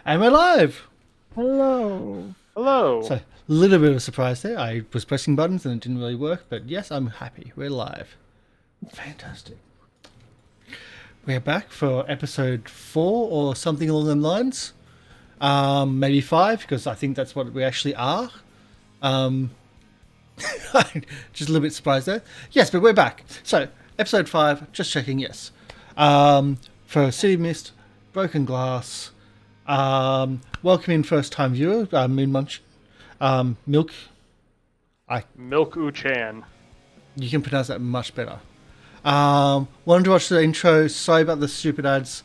And we're live! Hello. Hello. So, a little bit of a surprise there. I was pressing buttons and it didn't really work, but yes, I'm happy. We're live. Fantastic. We're back for episode 4 or something along those lines. Maybe 5, because I think that's what we actually are. Just a little bit surprised there. Yes, but we're back. So, episode 5, just checking, yes. For City Mist, Broken Glass, welcome in first time viewer, Moon Munch, Milk. Milk Uchan. You can pronounce that much better. Wanted to watch the intro. Sorry about the stupid ads.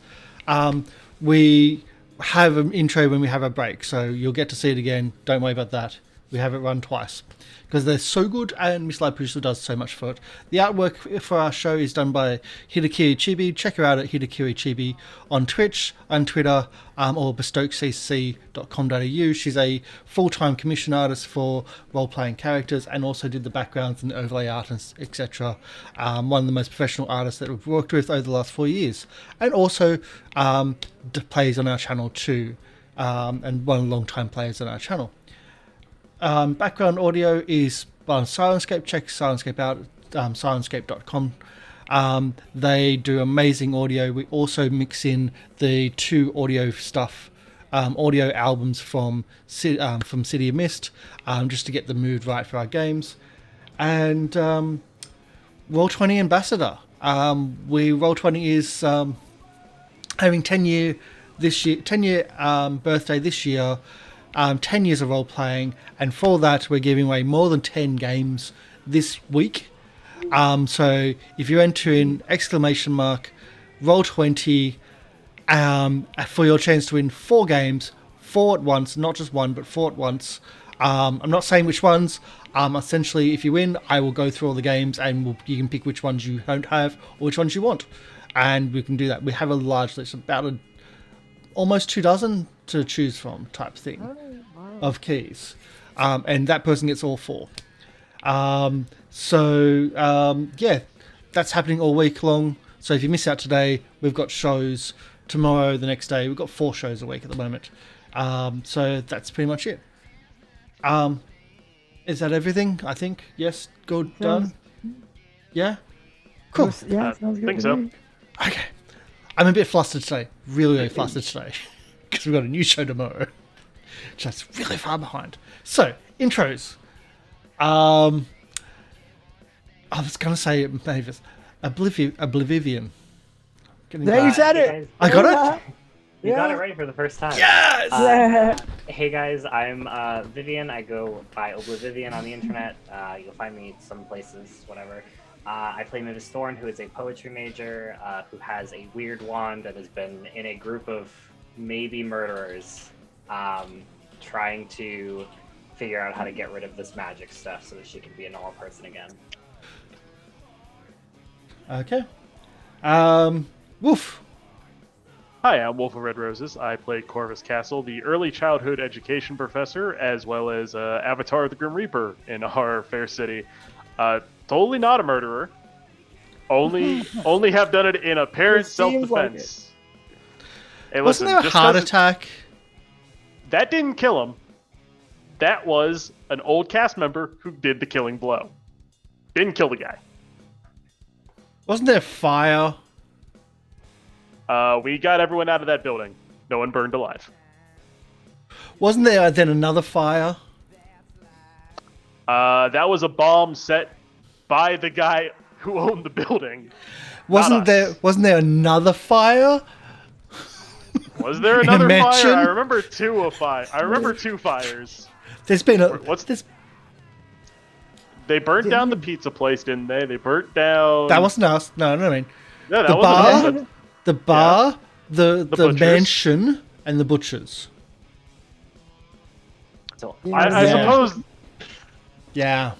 We have an intro when we have a break, so you'll get to see it again. Don't worry about that. We have it run twice because they're so good, and Miss Light Producer does so much for it. The artwork for our show is done by Hidekiri Chibi. Check her out at Hidekiri Chibi on Twitch, on Twitter, or bestokecc.com.au. She's a full-time commission artist for role-playing characters and also did the backgrounds and overlay art, etc. One of the most professional artists that we've worked with over the last 4 years. And also plays on our channel too, and one of the long-time players on our channel. Background audio is on Syrinscape. Check Syrinscape out, syrinscape.com. They do amazing audio. We also mix in the 2 audio stuff, audio albums from City of Mist, just to get the mood right for our games. And Roll20 Ambassador. Roll20 is having 10-year birthday this year. 10 years of role-playing, and for that we're giving away more than 10 games this week. So if you enter in Roll20 for your chance to win 4 games, 4 at once, not just 1 but 4 at once. I'm not saying which ones. Essentially, if you win, I will go through all the games and you can pick which ones you don't have or which ones you want, and we can do that. We have a large list, about almost 2 dozen to choose from type thing of keys, and that person gets all 4. Yeah, that's happening all week long. So if you miss out today, we've got shows tomorrow, the next day. We've got 4 shows a week at the moment. So that's pretty much it. Is that everything? I think yes. Good. Done. Yeah. Cool. Yeah, sounds good. Think so. Okay. I'm a bit flustered today. Really flustered today. Because we've got a new show tomorrow. Just really far behind. So, intros. I was going to say Mavis. Oblivivian. There you said it! I got it? You got it right for the first time. Yes! Hey guys, I'm Vivian. I go by Oblivivian on the internet. You'll find me some places, whatever. I play Mavis Thorn, who is a poetry major, who has a weird wand and has been in a group of maybe murderers, trying to figure out how to get rid of this magic stuff so that she can be a normal person again. Okay. Woof. Hi, I'm Wolf of Red Roses. I play Corvus Castle, the early childhood education professor, as well as Avatar of the Grim Reaper in our fair city. Totally not a murderer. Only have done it in apparent self-defense. Hey, Wasn't there a heart attack? That didn't kill him. That was an old cast member who did the killing blow. Didn't kill the guy. Wasn't there fire? We got everyone out of that building. No one burned alive. Wasn't there then another fire? That was a bomb set by the guy who owned the building. Wasn't there another fire? Was there another fire? I remember 2 fires. There's been a... They burnt down the pizza place, didn't they? They burnt down... That wasn't us. No, I mean... No, that the wasn't bar, us. the bar, the mansion, and the butchers. So, I suppose... Yeah.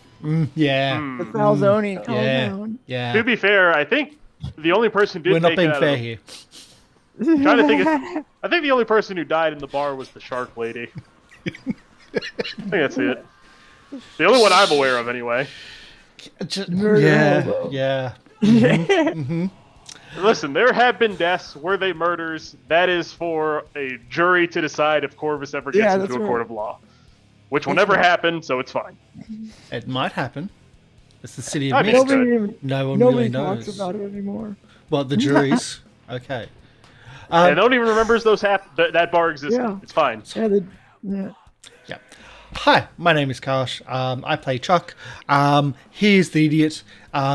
Yeah. The Falzoni. Yeah. To be fair, I think the only person who did We're not make being it out fair of... here. Trying to think I think the only person who died in the bar was the shark lady. I think that's it. The only one I'm aware of, anyway. Yeah. Mm-hmm. Listen, there have been deaths. Were they murders? That is for a jury to decide if Corvus ever gets into a court of law. Which will never happen, so it's fine. It might happen. It's the city of mean, mist. No one nobody really knows. talks about it anymore. Well, the juries. Okay. And no one even remembers that bar existed. Yeah. It's fine. Yeah. Yeah. Hi, my name is Karsh. I play Chuck. He is the idiot.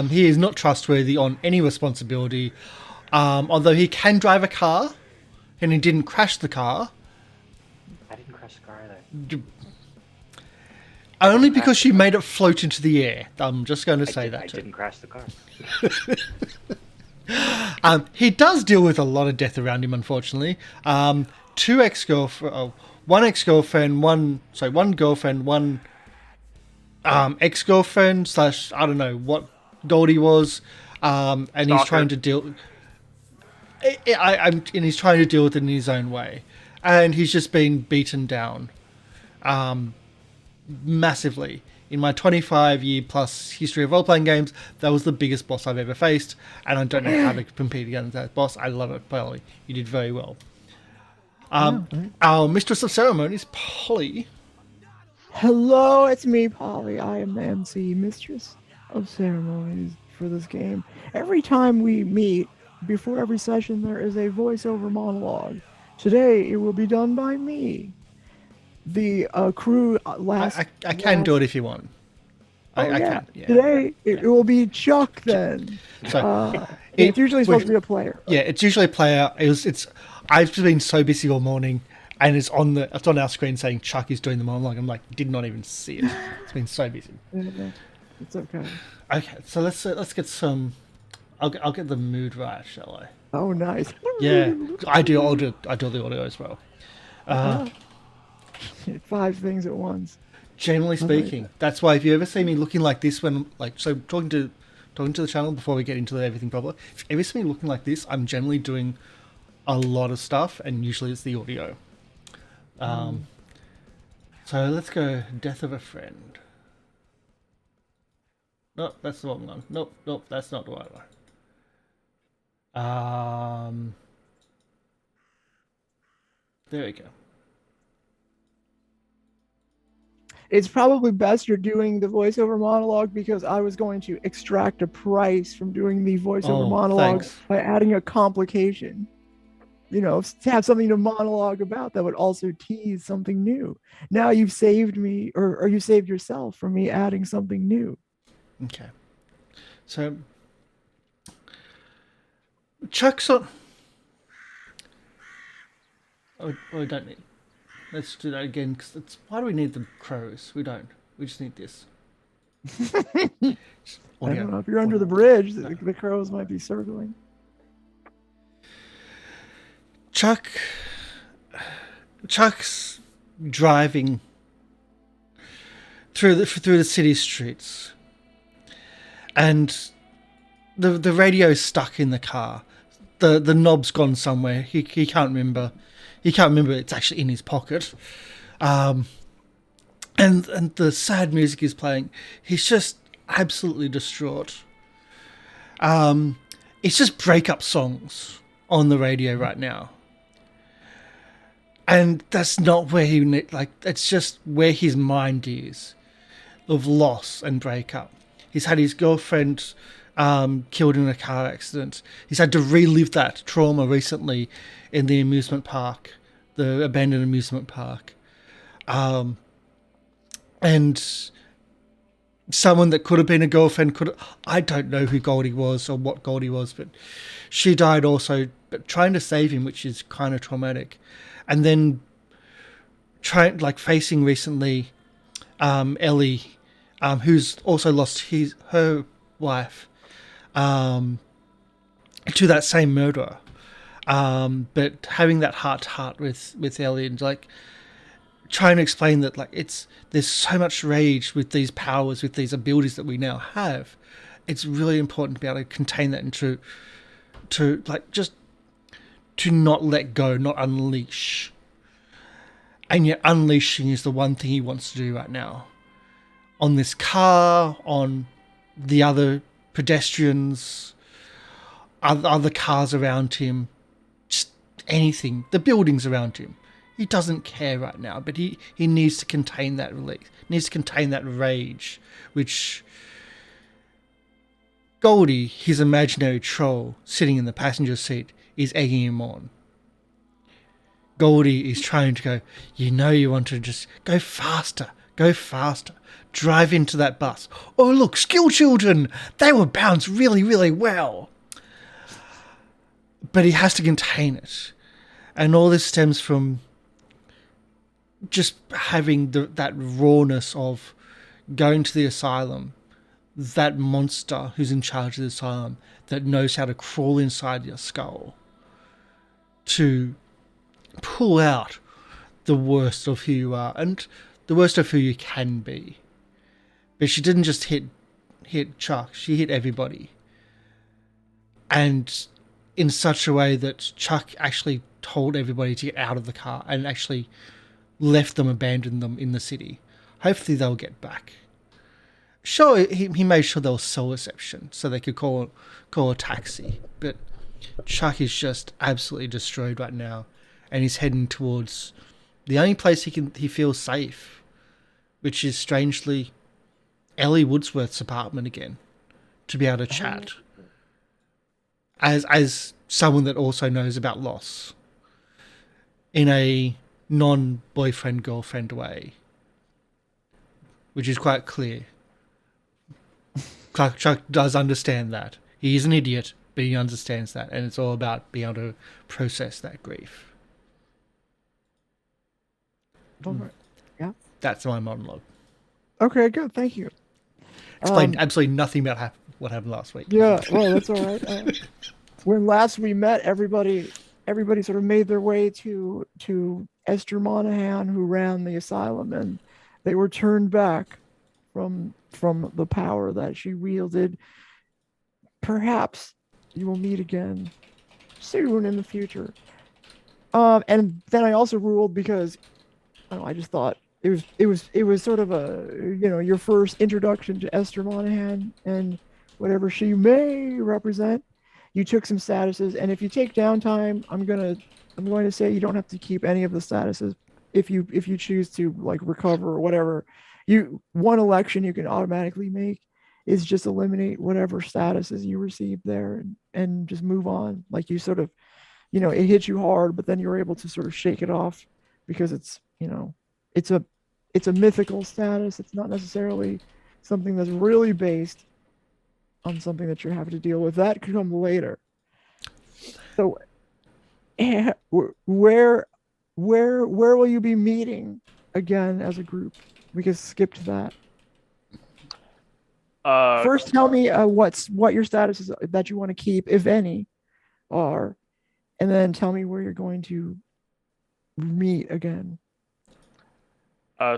He is not trustworthy on any responsibility. Although he can drive a car, and he didn't crash the car. I didn't crash the car either. Only because she made it float into the air. I'm just going to say that. I didn't crash the car. He does deal with a lot of death around him, unfortunately. One girlfriend, one ex-girlfriend / I don't know what Goldie was, and he's trying to deal. And he's trying to deal with it in his own way, and he's just been beaten down, massively. In my 25-year plus history of role-playing games, that was the biggest boss I've ever faced, and I don't know how to compete against that boss. I love it, Polly. You did very well. Our mistress of ceremonies, Polly. Hello, it's me, Polly. I am the MC, mistress of ceremonies for this game. Every time we meet, before every session, there is a voiceover monologue. Today, it will be done by me. The crew I can do it if you want. I can. Yeah. Today, it will be Chuck then. So it's usually supposed to be a player. Yeah, it's usually a player. I've just been so busy all morning, and it's on our screen saying Chuck is doing the monologue. I'm like, did not even see it. It's been so busy. It's okay. Okay, so let's get some. I'll get the mood right, shall I? Oh, nice. Yeah, I do the audio as well. 5 things at once. Generally speaking, that's why if you ever see me looking like this talking to the channel before we get into everything properly, if you ever see me looking like this, I'm generally doing a lot of stuff, and usually it's the audio. So let's go Death of a Friend. Nope, that's the wrong one. Nope, that's not the right one. There we go. It's probably best you're doing the voiceover monologue, because I was going to extract a price from doing the voiceover monologue by adding a complication. To have something to monologue about that would also tease something new. Now you've saved me, or you saved yourself from me adding something new. Okay. So, Chuck's on. Oh, we don't need. Let's do that again, because why do we need the crows? We don't. We just need this. I don't know. If you're under the bridge, the crows might be circling. Chuck's driving through the city streets, and the radio's stuck in the car. The knob's gone somewhere. He can't remember. He can't remember it's actually in his pocket. And the sad music is playing. He's just absolutely distraught. It's just breakup songs on the radio right now. And that's not where it's just where his mind is, of loss and breakup. He's had his girlfriend killed in a car accident. He's had to relive that trauma recently in the amusement park, the abandoned amusement park. And someone that could have been a girlfriend I don't know who Goldie was or what Goldie was, but she died also, but trying to save him, which is kind of traumatic. And then facing recently Ellie, who's also lost her wife to that same murderer. But having that heart-to-heart with Ellie, and trying to explain that there's so much rage with these powers, with these abilities that we now have. It's really important to be able to contain that and to not let go, not unleash. And yet unleashing is the one thing he wants to do right now. On this car, on the other pedestrians, other cars around him, just anything, the buildings around him. He doesn't care right now, but he needs to contain that release, needs to contain that rage, which Goldie, his imaginary troll sitting in the passenger seat, is egging him on. Goldie is trying to go, you want to just go faster, drive into that bus. Oh, look, skill children, they were balanced really, really well. But he has to contain it. And all this stems from just having that rawness of going to the asylum, that monster who's in charge of the asylum that knows how to crawl inside your skull to pull out the worst of who you are and the worst of who you can be. But she didn't just hit Chuck, she hit everybody. And in such a way that Chuck actually told everybody to get out of the car and actually left them, abandoned them in the city. Hopefully they'll get back. Sure, he made sure there was cell reception so they could call a taxi. But Chuck is just absolutely destroyed right now, and he's heading towards the only place he feels safe, which is strangely Ellie Woodsworth's apartment again, to be able to chat. As someone that also knows about loss in a non-boyfriend girlfriend way, which is quite clear. Chuck does understand that. He is an idiot, but he understands that, and it's all about being able to process that grief. Yeah. That's my monologue. Okay, good. Thank you. Explained absolutely nothing about what happened last week. Yeah, well, that's all right. When last we met, everybody sort of made their way to Esther Monahan, who ran the asylum, and they were turned back from the power that she wielded. Perhaps you will meet again soon in the future. And then I also ruled because I just thought it was sort of a your first introduction to Esther Monahan and whatever she may represent. You took some statuses, and if you take downtime, I'm going to say you don't have to keep any of the statuses if you choose to like recover or whatever. One election you can automatically make is just eliminate whatever statuses you received there and just move on. Like you sort of, it hits you hard, but then you're able to sort of shake it off because it's a mythical status. It's not necessarily something that's really based on something that you're having to deal with. That could come later. So where will you be meeting again as a group? We can skip to that. First, tell me what your statuses that you want to keep, if any, are, and then tell me where you're going to meet again.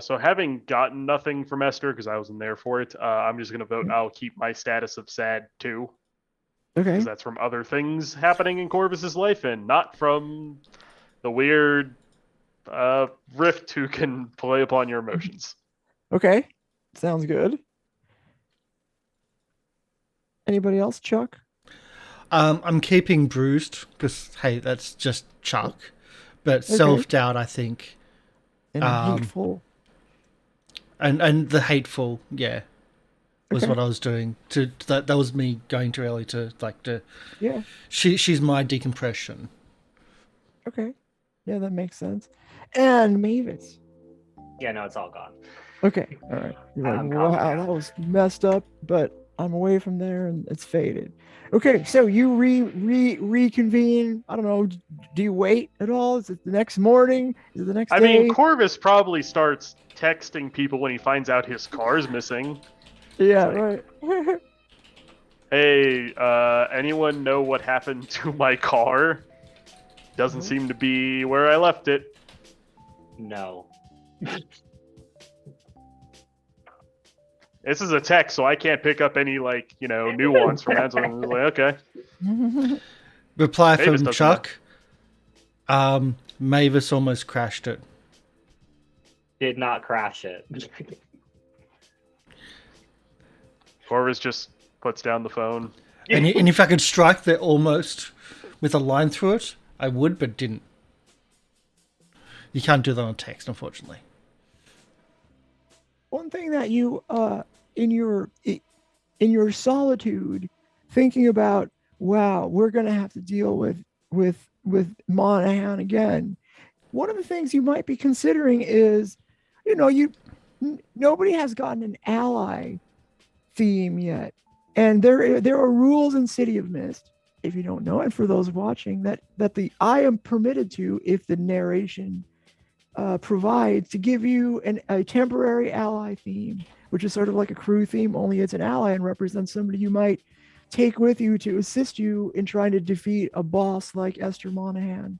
So having gotten nothing from Esther, because I wasn't there for it, I'm just going to vote I'll keep my status of sad too. Okay. Because that's from other things happening in Corvus's life and not from the weird rift who can play upon your emotions. Okay. Sounds good. Anybody else, Chuck? I'm keeping bruised because, hey, that's just Chuck. But okay. Self-doubt, I think. And hateful. And the hateful, yeah, was what I was doing. That was me going too early to. Yeah. She's my decompression. Okay. Yeah, that makes sense. And Mavis. Yeah, no, it's all gone. Okay. All right. You're like, wow, that was messed up, but I'm away from there and it's faded. Okay, so you reconvene. I don't know. Do you wait at all? Is it the next morning? Is it the next day? I mean, Corvus probably starts texting people when he finds out his car's missing. Yeah, right. Hey, anyone know what happened to my car? Doesn't seem to be where I left it. No. This is a text, so I can't pick up any, nuance from that. So I'm like, okay. Reply from Chuck. Mavis almost crashed it. Did not crash it. Corvus just puts down the phone. And if I could strike there almost with a line through it, I would, but didn't. You can't do that on text, unfortunately. One thing that you, in your solitude, thinking about, wow, we're gonna have to deal with Monahan again. One of the things you might be considering is, nobody has gotten an ally theme yet, and there are rules in City of Mist, if you don't know, and for those watching, that I am permitted to, if the narration provides, to give you a temporary ally theme, which is sort of like a crew theme, only it's an ally and represents somebody you might take with you to assist you in trying to defeat a boss like Esther Monahan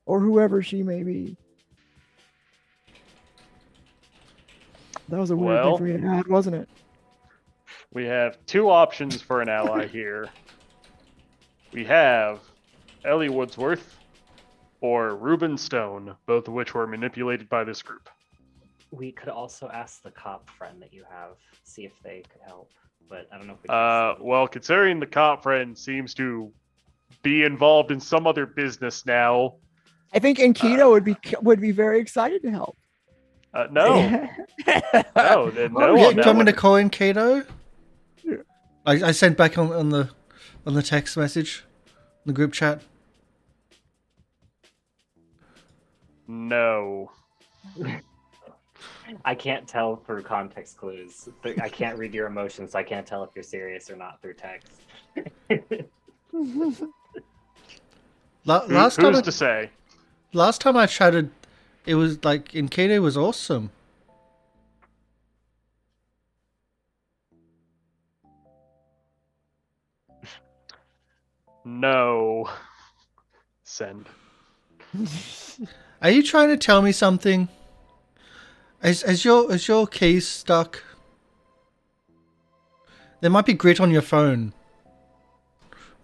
or whoever she may be. That was a weird thing for me to add, wasn't it? We have two options for an ally here. We have Ellie Woodsworth or Reuben Stone, both of which were manipulated by this group. We could also ask the cop friend that you have, see if they could help. But I don't know if we well, considering the cop friend seems to be involved in some other business now. I think Enkidu would be very excited to help. No. No, do you want me to call in Kato? I sent back on the text message, the group chat. No. I can't tell through context clues. I can't read your emotions, so I can't tell if you're serious or not through text. Who's to say? Last time I chatted, it was like Enkidu was awesome. No. Send. Are you trying to tell me something? Is your keys stuck? There might be grit on your phone.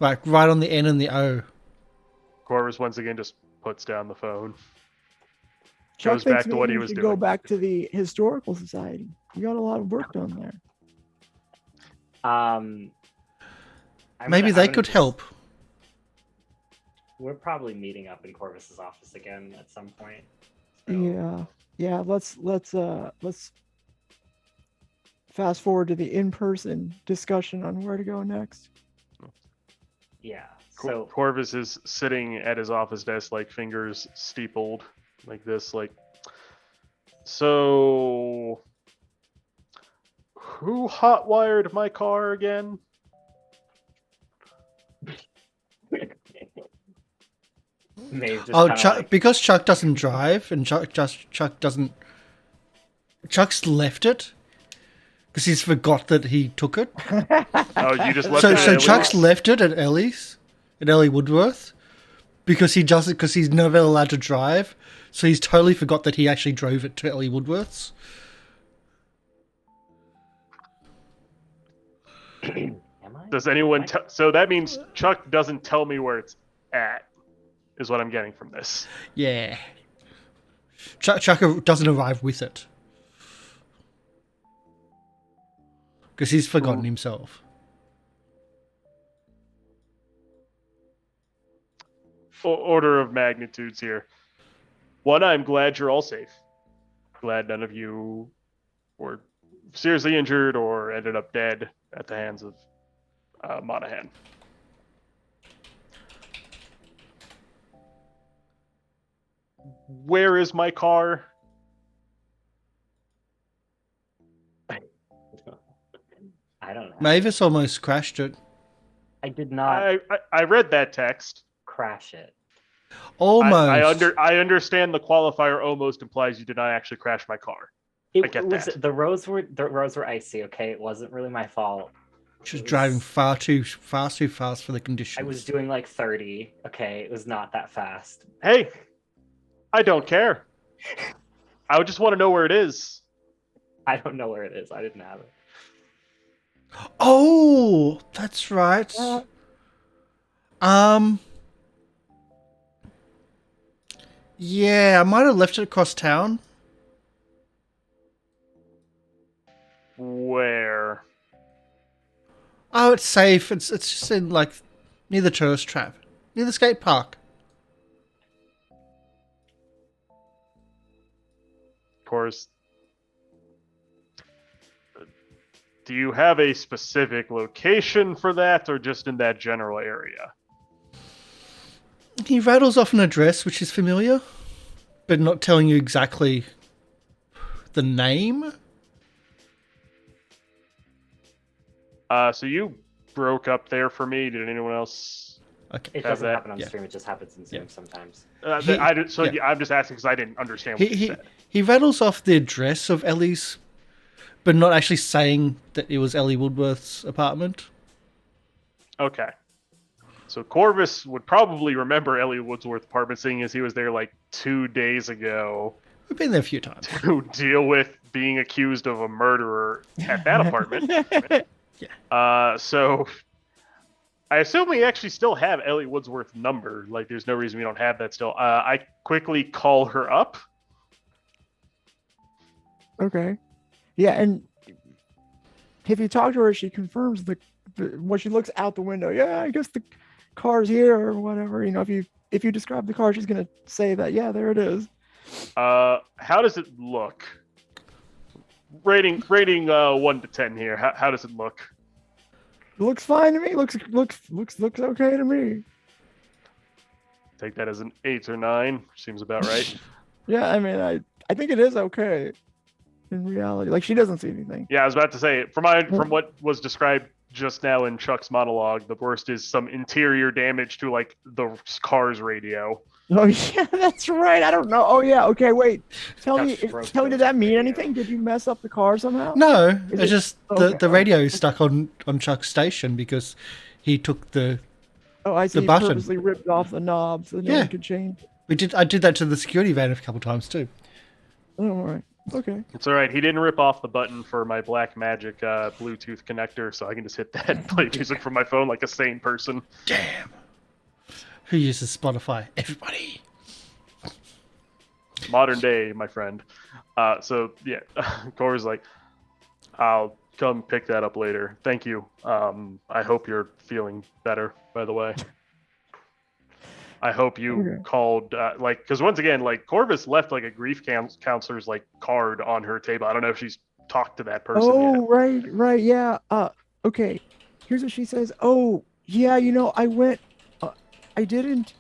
Like right on the N and the O. Corvus once again just puts down the phone. Chuck Goes back to what he was doing. Go back to the Historical Society. You got a lot of work done there. Maybe they could help. We're probably meeting up in Corvus's office again at some point. So. Yeah. Let's fast forward to the in-person discussion on where to go next. Yeah. So Corvus is sitting at his office desk, like fingers steepled, like this, like. So, who hotwired my car again? Because Chuck doesn't drive and Chuck doesn't. Chuck's left it because he's forgot that he took it. Oh, you just left it. So Chuck's left it at Ellie's, at Ellie Woodworth, because he does it because he's never allowed to drive. So he's totally forgot that he actually drove it to Ellie Woodworth's. Does anyone? So that means Chuck doesn't tell me where it's at. Is what I'm getting from this. Yeah. Chuck doesn't arrive with it. Because he's forgotten himself. Order of magnitudes here. One, I'm glad you're all safe. Glad none of you were seriously injured or ended up dead at the hands of Monahan. Where is my car? I don't know. Mavis almost crashed it. I did not. I read that text. Crash it. Almost. I understand the qualifier almost implies you did not actually crash my car. I get that. The roads were icy. Okay, it wasn't really my fault. She was driving far too fast for the conditions. I was doing like 30. Okay, it was not that fast. Hey, I don't care. I just want to know where it is. I don't know where it is. I didn't have it. Oh, that's right. Yeah, I might have left it across town. Where? Oh, it's safe. It's just in like near the tourist trap, near the skate park. Of course. Do you have a specific location for that, or just in that general area? He rattles off an address which is familiar, but not telling you exactly the name. So you broke up there for me. Did anyone else? Okay. It doesn't happen on Yeah. stream. It just happens in Zoom Yeah. sometimes. I'm just asking because I didn't understand what you said. He rattles off the address of Ellie's, but not actually saying that it was Ellie Woodworth's apartment. Okay. So Corvus would probably remember Ellie Woodsworth's apartment, seeing as he was there like 2 days ago We've been there a few times. to deal with being accused of a murderer at that apartment. Yeah. So I assume we actually still have Ellie Woodsworth's number. Like, there's no reason we don't have that still. I quickly call her up. Okay. Yeah, and if you talk to her, she confirms when she looks out the window. Yeah, I guess the car's here or whatever. You know, if you describe the car, she's gonna say that. Yeah, there it is. How does it look? Rating 1 to 10 here. How does it look? Looks fine to me. Looks okay to me. Take that as an 8 or 9. Seems about right. Yeah, I mean, I think it is okay in reality. Like, she doesn't see anything. Yeah, I was about to say, from what was described just now in Chuck's monologue, the worst is some interior damage to like the car's radio. Oh yeah, that's right. I don't know. Oh yeah. Okay, wait. Tell me, did that mean radio. anything? Did you mess up the car somehow? No, it's just okay. the radio is stuck on Chuck's station because he took the. Oh, I see. The He button. purposely ripped off the knob so no one could change. I did that to the security van a couple times too. Oh, all right. Okay. It's all right. He didn't rip off the button for my Black Magic Bluetooth connector, so I can just hit that and play music from my phone like a sane person. Damn. Who uses Spotify? Everybody. Modern day, my friend. So yeah, Cora's like, I'll come pick that up later. Thank you. I hope you're feeling better, by the way. I hope you called, because once again, like, Corvus left like a grief counselor's like card on her table. I don't know if she's talked to that person yet. Right, yeah. Okay. Here's what she says. Oh, yeah. You know, I went. I didn't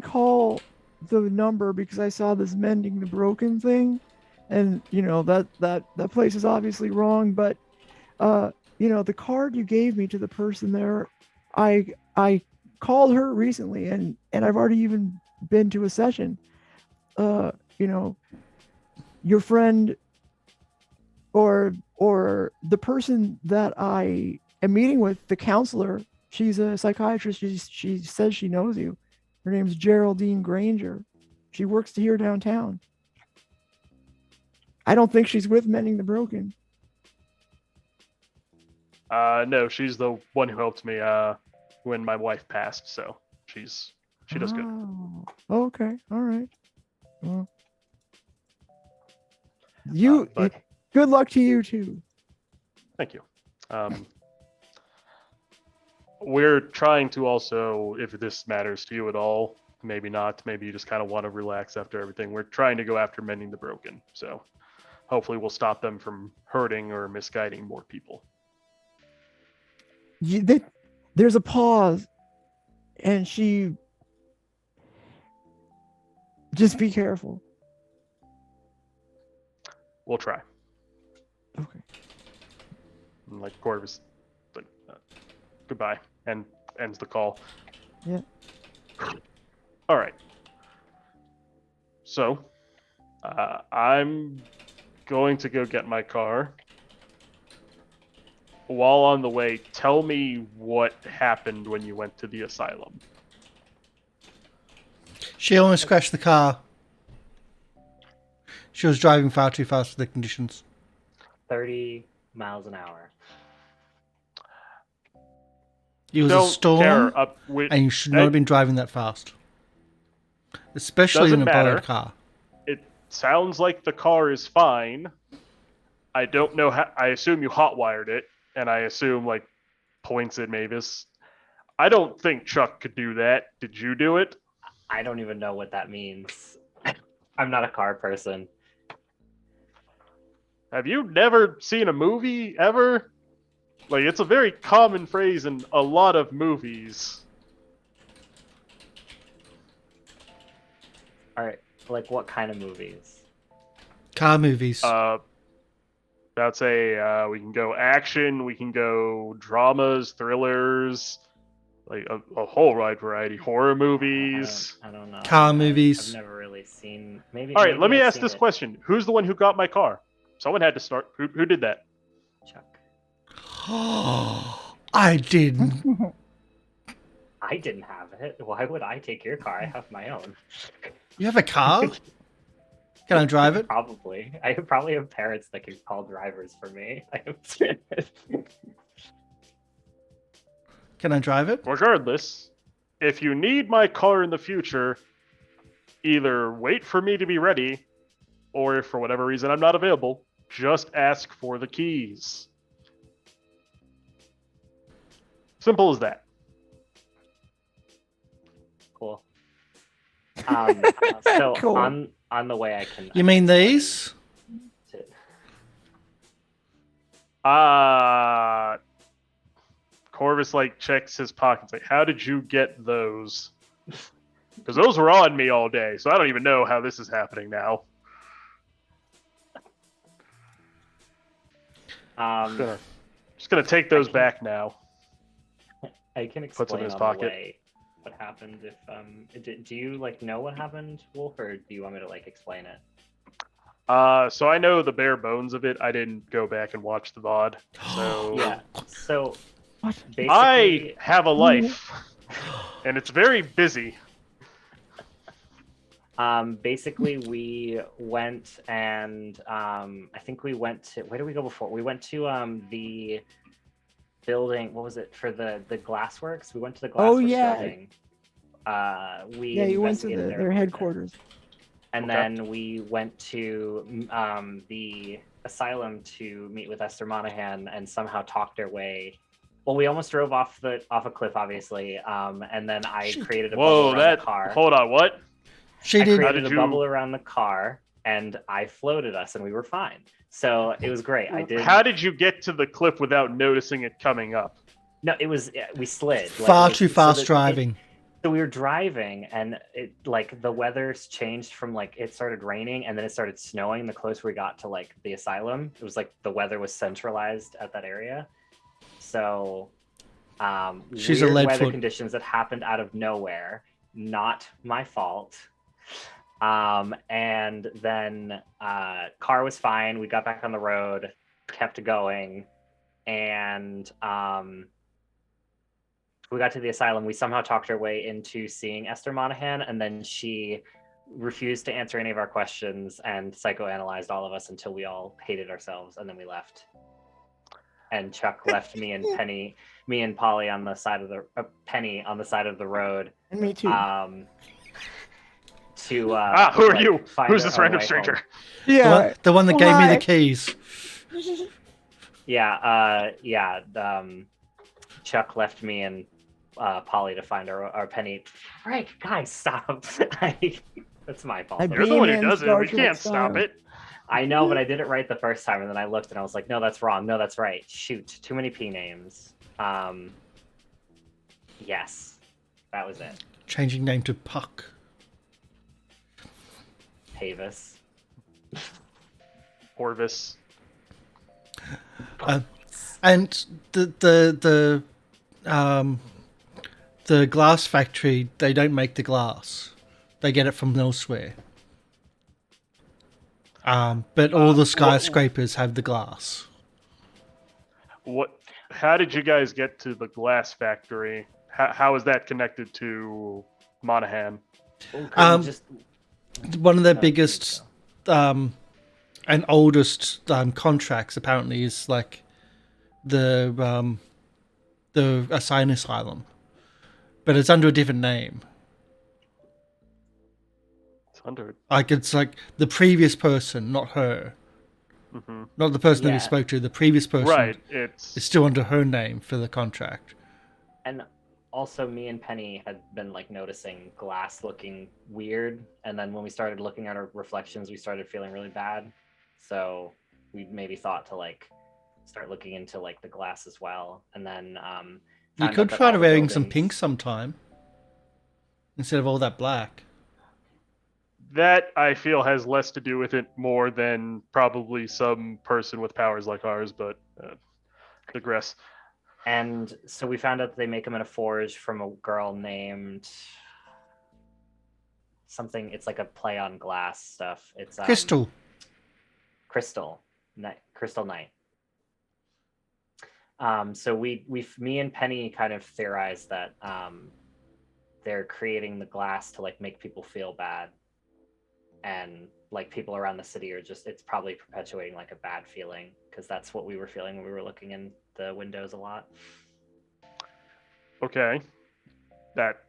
call the number because I saw this mending the broken thing, and you know that place is obviously wrong. But you know, the card you gave me to the person there, I called her recently, and I've already even been to a session. You know, your friend or the person that I am meeting with, the counselor, she's a psychiatrist. She says she knows you. Her name's Geraldine Granger. She works here downtown. I don't think she's with Mending the Broken. No, she's the one who helped me when my wife passed, so she does good. Okay, all right. Well, good luck to you too. Thank you. We're trying to also, if this matters to you at all, maybe not, maybe you just kind of want to relax after everything. We're trying to go after Mending the Broken, so hopefully we'll stop them from hurting or misguiding more people. There's a pause, and she just be careful. We'll try. Okay. And like Corvus, like, goodbye, and ends the call. Yeah. All right. So, I'm going to go get my car. While on the way, tell me what happened when you went to the asylum. She almost crashed the car. She was driving far too fast for the conditions. 30 miles an hour. It was a storm, and you should not have been driving that fast. Especially in a borrowed car. It sounds like the car is fine. I don't know how. I assume you hotwired it. and I assume like points at Mavis. I don't think Chuck could do that. Did you do it? I don't even know what that means. I'm not a car person. Have you never seen a movie ever? Like, it's a very common phrase in a lot of movies. All right, like what kind of movies? Car movies. I'd say we can go action, we can go dramas, thrillers, like a whole wide variety. Horror movies. I don't know. Car movies. I've never really seen. Maybe. All right, maybe let me I've ask seen this it. question: who's the one who got my car? Someone had to start. Who did that? Chuck. I didn't. I didn't have it. Why would I take your car? I have my own. You have a car? Can I drive it? Probably. I probably have parents that can call drivers for me. Can I drive it? Regardless, if you need my car in the future, either wait for me to be ready, or if for whatever reason I'm not available, just ask for the keys. Simple as that. Cool. So Cool. on the way I can. You mean these? Corvus like checks his pockets. Like, how did you get those? Because those were on me all day, so I don't even know how this is happening now. Just gonna take those back now. I can Puts them explain in his on pocket. the way what happened if do you like know what happened, Wolf, or do you want me to like explain it? So I know the bare bones of it. I didn't go back and watch the VOD. So Yeah. So What? basically, I have a life, and it's very busy. basically we went and I think we went to, where did we go before? We went to the building, what was it, for the glassworks? We went to the glassworks Oh, yeah. building. We You went to investigated their headquarters. and Okay. then we went to the asylum to meet with Esther Monahan and somehow talked our way. Well, we almost drove off a cliff, obviously, and then I created a bubble around the car. Hold on, what? She I did. created did a you- bubble around the car, and I floated us, and we were fine. So it was great. I did. How did you get to the cliff without noticing it coming up? No, it was we slid. Far Like, too so fast that driving. So we were driving, and it like the weather's changed from like it started raining, and then it started snowing. The closer we got to like the asylum, it was like the weather was centralized at that area. So, She's a weird lead weather foot. conditions that happened out of nowhere, not my fault. And then car was fine. We got back on the road, kept going, and we got to the asylum. We somehow talked our way into seeing Esther Monahan, and then she refused to answer any of our questions and psychoanalyzed all of us until we all hated ourselves, and then we left. And Chuck left me and Polly on the side of the Penny on the side of the road. And me too. Who are like, you? find Who's our this own random way stranger? home. Yeah. The one that gave me Why? the keys. Yeah, Chuck left me and Polly to find our Penny. Frank, guys, stop! That's my fault. I You're the one who Beam in does it. Star We Trek can't stop style. it. I know, but I did it right the first time, and then I looked and I was like, no, that's wrong. No, that's right. Shoot, too many P names. Yes, that was it. Changing name to Puck. Pavis. Corvus. And the glass factory, they don't make the glass. They get it from elsewhere. But all the skyscrapers have the glass. What? How did you guys get to the glass factory? How is that connected to Monahan? One of their biggest and oldest contracts apparently is like the insane asylum, but it's under a different name. It's under. Like it's like the previous person, not her. Not the person that we spoke to. The previous person. Right. It's still under her name for the contract. And also, me and Penny had been like noticing glass looking weird, and then when we started looking at our reflections, we started feeling really bad. So we maybe thought to like start looking into like the glass as well, and then you could try wearing some pink sometime instead of all that black. That, I feel, has less to do with it more than probably some person with powers like ours, but digress. And so we found out that they make them in a forge from a girl named something. It's like a play on glass stuff. It's Crystal Knight. So me and Penny kind of theorized that they're creating the glass to like make people feel bad. And like people around the city are it's probably perpetuating like a bad feeling, because that's what we were feeling when we were looking in the windows a lot. Okay. That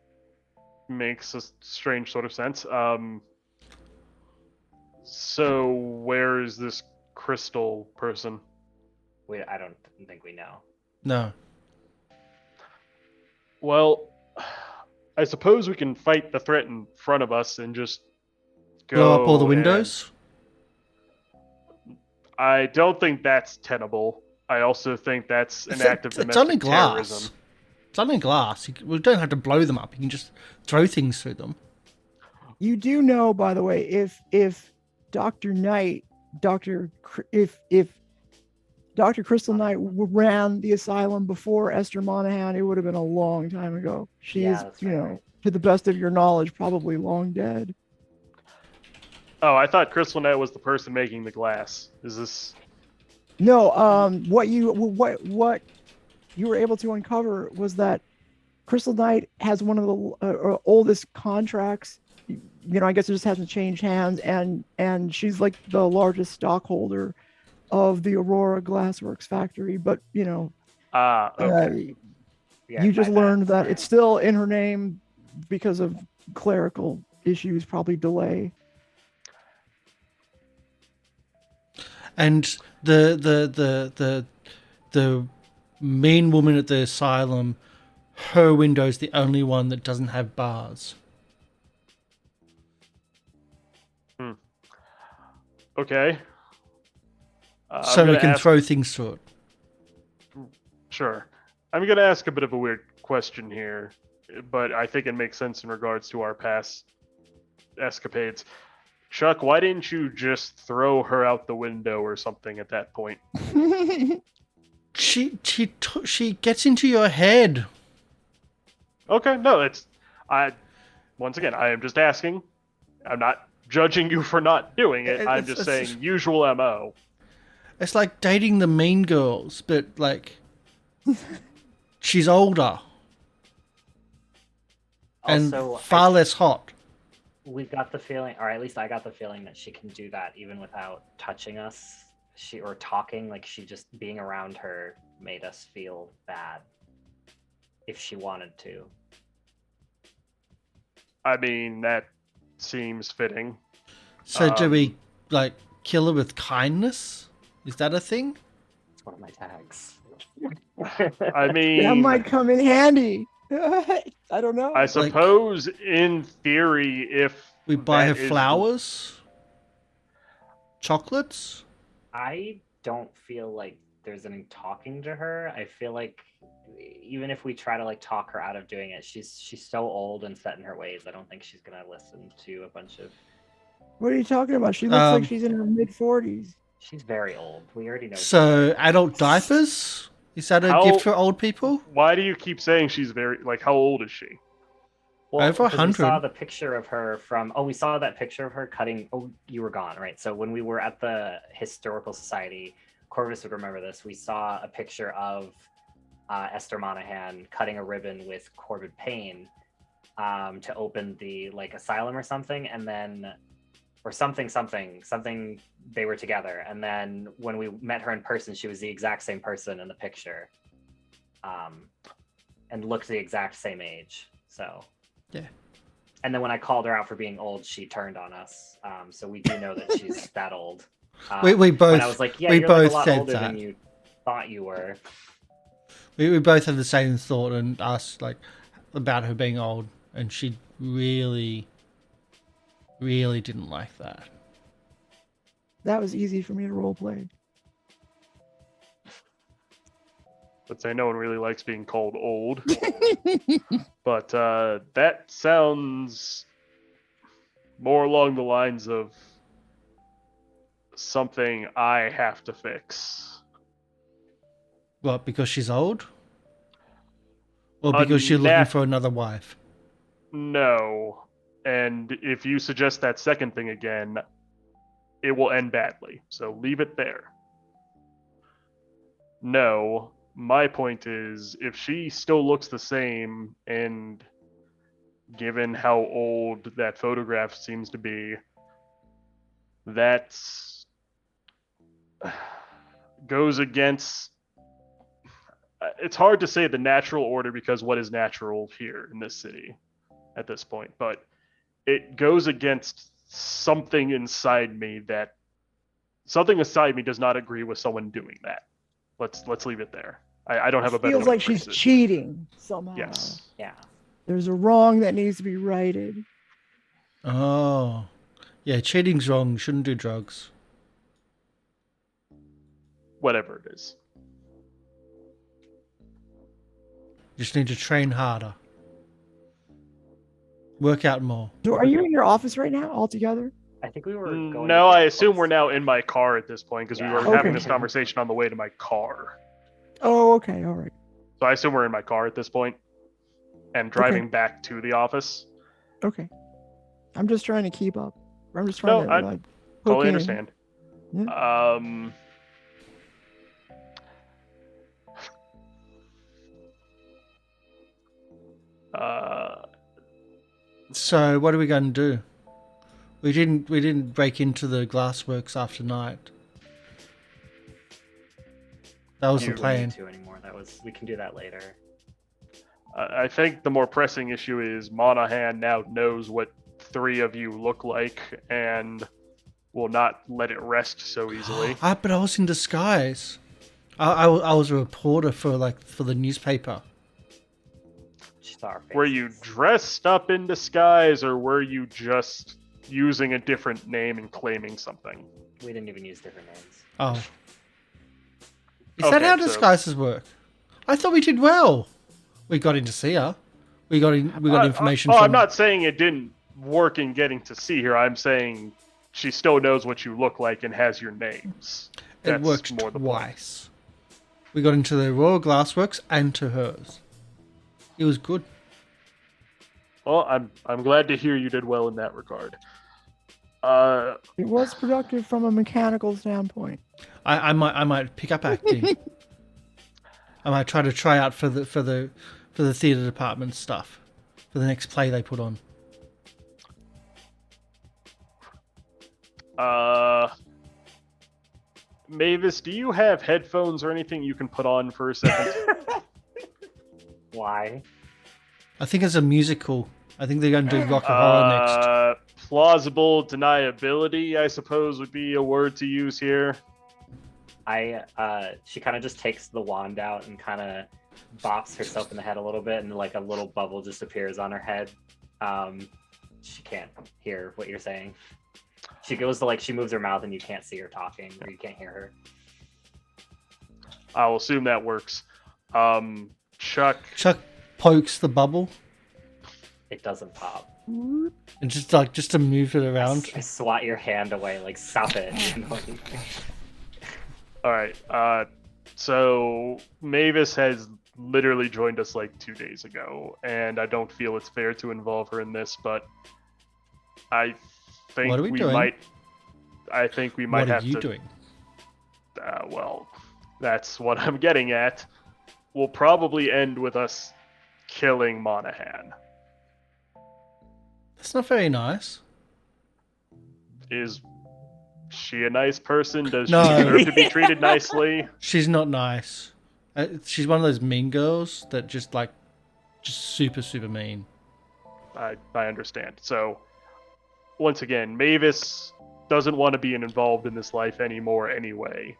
makes a strange sort of sense. So where is this crystal person? I don't think we know. No. Well, I suppose we can fight the threat in front of us and just blow up all the windows? I don't think that's tenable. I also think that's an act of domestic terrorism. It's only glass. We don't have to blow them up. You can just throw things through them. You do know, by the way, if Dr. Crystal Knight ran the asylum before Esther Monahan, it would have been a long time ago. She is, to the best of your knowledge, probably long dead. Oh, I thought Crystal Knight was the person making the glass. Is this? No. What you were able to uncover was that Crystal Knight has one of the oldest contracts. I guess it just hasn't changed hands, and she's like the largest stockholder of the Aurora Glassworks factory. But okay. You just learned that it's still in her name because of clerical issues, probably delay. And the main woman at the asylum, her window's the only one that doesn't have bars. Okay. So we can throw things through it. Sure. I'm going to ask a bit of a weird question here, but I think it makes sense in regards to our past escapades. Chuck, why didn't you just throw her out the window or something at that point? She gets into your head. Okay, no, once again, I am just asking. I'm not judging you for not doing it. I'm just saying usual MO. It's like dating the mean girls, but like she's older and also, far less hot. We've got the feeling, or at least I got the feeling, that she can do that even without touching us. Or talking, like she just being around her made us feel bad if she wanted to. I mean, that seems fitting. So do we like kill her with kindness? Is that a thing? It's one of my tags. I mean, that might come in handy. I don't know. I suppose in theory, if we buy her flowers, chocolates. I don't feel like there's any talking to her. I feel like even if we try to like talk her out of doing it, she's so old and set in her ways. I don't think she's gonna listen to a bunch of. What are you talking about? She looks like she's in her mid-40s. She's very old. We already know. So adult diapers? Is that a gift for old people? Why do you keep saying she's very, like, how old is she? Well, over 100. We saw the picture of her we saw that picture of her cutting. Oh, you were gone, right? So when we were at the Historical Society, Corvus would remember this. We saw a picture of Esther Monahan cutting a ribbon with Payne to open the asylum or something, and then or something they were together, and then when we met her in person, she was the exact same person in the picture, and looked the exact same age. So yeah. And then when I called her out for being old, she turned on us. So we do know that she's that old. We both. And I was like, yeah, we you're both like a lot said older that. than you thought you were. We both had the same thought and asked like about her being old, and she really, really didn't like that. That was easy for me to roleplay. Let's say no one really likes being called old. But that sounds more along the lines of something I have to fix. What, because she's old? Or because you're looking for another wife? No. And if you suggest that second thing again, it will end badly. So leave it there. No. My point is, if she still looks the same, and given how old that photograph seems to be, that's goes against. It's hard to say the natural order because what is natural here in this city at this point, but it goes against something inside me does not agree with someone doing that. Let's leave it there. I don't have a better. Feels like she's cheating somehow. Yes. Yeah. There's a wrong that needs to be righted. Oh, yeah, cheating's wrong. Shouldn't do drugs. Whatever it is. Just need to train harder. Work out more. So are you in your office right now all together? I think we were going. No, I assume we're now in my car at this point because we were having Okay. this conversation on the way to my car. Oh, okay, all right. So I assume we're in my car at this point and driving back to the office. Okay. I'm just trying to keep up. I'm just trying to I poke totally in. understand. Yeah. So what are we going to do? We didn't break into the glassworks after night. That was the plan. To anymore. We can do that later. I think the more pressing issue is Monahan now knows what three of you look like and will not let it rest so easily. But I was in disguise. I was a reporter for the newspaper. Were you dressed up in disguise, or were you just using a different name and claiming something? We didn't even use different names. Oh. Is that how disguises work? I thought we did well. We got in to see her. We got information from... I'm not saying it didn't work in getting to see her. I'm saying she still knows what you look like and has your names. It worked twice. We got into the Royal Glassworks and to hers. It was good. Well, I'm glad to hear you did well in that regard. It was productive from a mechanical standpoint. I might pick up acting. I might try out for the theatre department stuff for the next play they put on. Mavis, do you have headphones or anything you can put on for a second? Why? I think it's a musical. I think they're going to do rock and roll next. Plausible deniability, I suppose, would be a word to use here. She kind of just takes the wand out and kind of bops herself in the head a little bit, and like a little bubble just appears on her head. She can't hear what you're saying. She goes to she moves her mouth and you can't see her talking, or you can't hear her. I'll assume that works. Chuck pokes the bubble. It doesn't pop. And just to move it around. I swat your hand away, stop it. All right. So Mavis has literally joined us 2 days ago, and I don't feel it's fair to involve her in this, but I think what are we doing? might. I think we might have to. What are you doing? Well, that's what I'm getting at. Will probably end with us killing Monahan. That's not very nice. Is she a nice person? Does No. she deserve to be treated nicely? She's not nice. She's one of those mean girls that just super, super mean. I understand. So, once again, Mavis doesn't want to be involved in this life anymore anyway.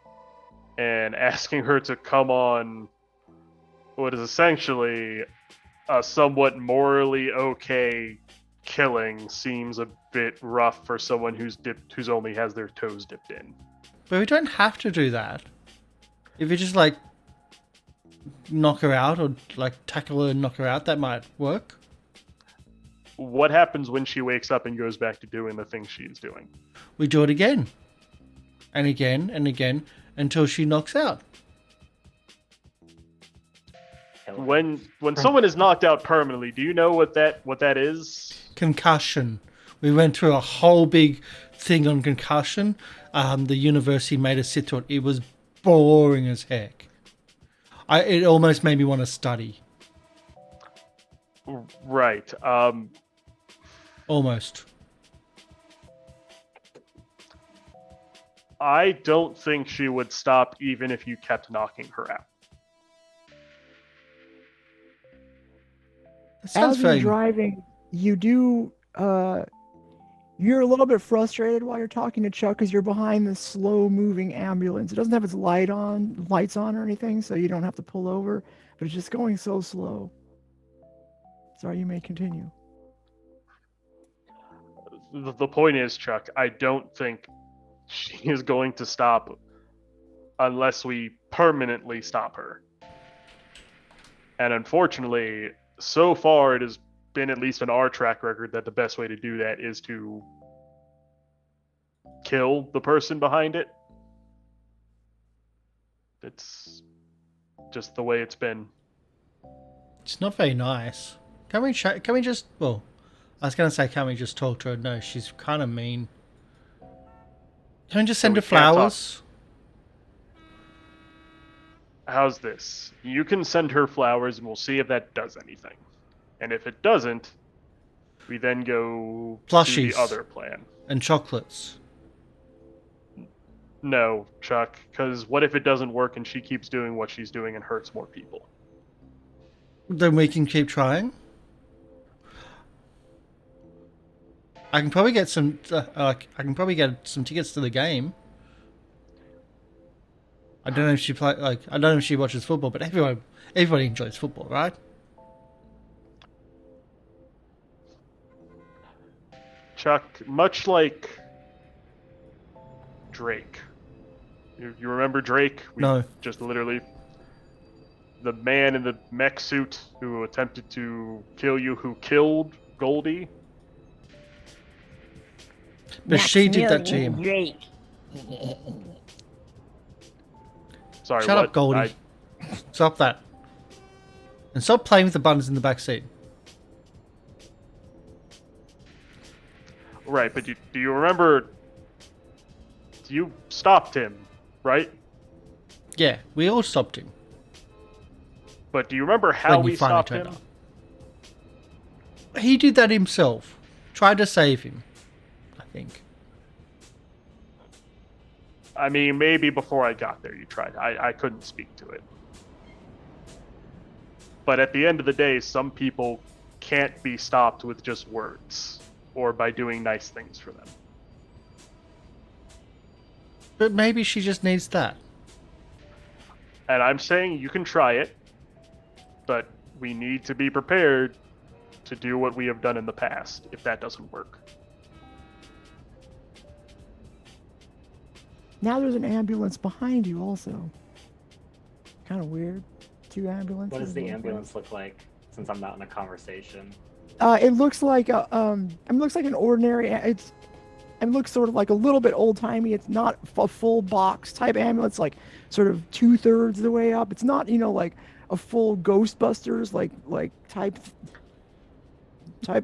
And asking her to come on what is essentially a somewhat morally okay killing seems a bit rough for someone who's only has their toes dipped in. But we don't have to do that. If you just like knock her out or like tackle her and knock her out, that might work. What happens when she wakes up and goes back to doing the things she's doing? We do it again. And again and again until she knocks out. When someone is knocked out permanently, do you know what that is? Concussion. We went through a whole big thing on concussion. The university made us sit through it. It was boring as heck. It almost made me want to study. Right. Almost. I don't think she would stop even if you kept knocking her out. As you're driving, you do. You're a little bit frustrated while you're talking to Chuck because you're behind this slow-moving ambulance. It doesn't have its lights on or anything, so you don't have to pull over. But it's just going so slow. Sorry, you may continue. The point is, Chuck, I don't think she is going to stop unless we permanently stop her. And unfortunately, so far it has been, at least in our track record, that the best way to do that is to kill the person behind it. It's just the way it's been. It's not very nice. Can we just... Well, I was going to say, can't we just talk to her? No, she's kind of mean. Can we just send her flowers? How's this? You can send her flowers and we'll see if that does anything. And if it doesn't, we then go Plushies to the other plan. And chocolates. No, Chuck, because what if it doesn't work and she keeps doing what she's doing and hurts more people? Then we can keep trying. I can probably get some. I can probably get some tickets to the game. I don't know if she I don't know if she watches football, but everybody enjoys football, right? Chuck, much like Drake. You remember Drake? No. Just literally the man in the mech suit who attempted to kill you, who killed Goldie. But she did that to him. Drake. Sorry, Shut what? up, Goldie. Stop that. And stop playing with the buttons in the back seat. Right, but do you remember... You stopped him, right? Yeah, we all stopped him. But do you remember how we stopped him? He did that himself. Tried to save him, I think. I mean, maybe before I got there you tried. I couldn't speak to it. But at the end of the day, some people can't be stopped with just words or by doing nice things for them. But maybe she just needs that. And I'm saying you can try it, but we need to be prepared to do what we have done in the past if that doesn't work. Now there's an ambulance behind you also. Kind of weird. 2 ambulances. What does the ambulance look like, since I'm not in a conversation? It looks like an ordinary. It looks sort of like a little bit old timey. It's not a full box type ambulance, like sort of 2/3 the way up. It's not, like a full Ghostbusters like type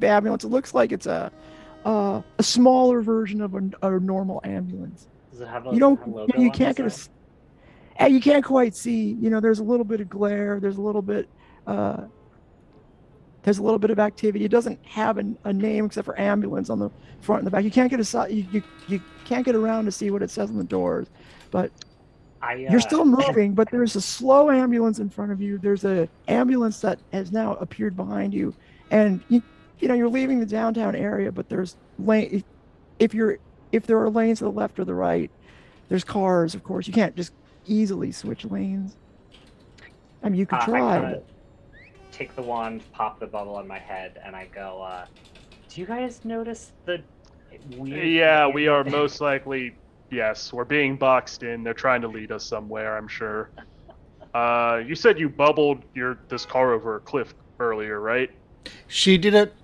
ambulance. It looks like it's a smaller version of a normal ambulance. Does it have a logo? You can't get you can't quite see. There's a little bit of glare. There's a little bit of activity. It doesn't have a name except for ambulance on the front and the back. You can't get you can't get around to see what it says on the doors, but you're still moving. But there's a slow ambulance in front of you. There's a ambulance that has now appeared behind you, and you're leaving the downtown area. But there's lane. If you're if there are lanes to the left or the right, there's cars, of course. You can't just easily switch lanes. I mean, you could try. I take the wand, pop the bubble on my head, and I go, do you guys notice the weird... Yeah, we are most likely... Yes, we're being boxed in. They're trying to lead us somewhere, I'm sure. You said you bubbled this car over a cliff earlier, right? She did it.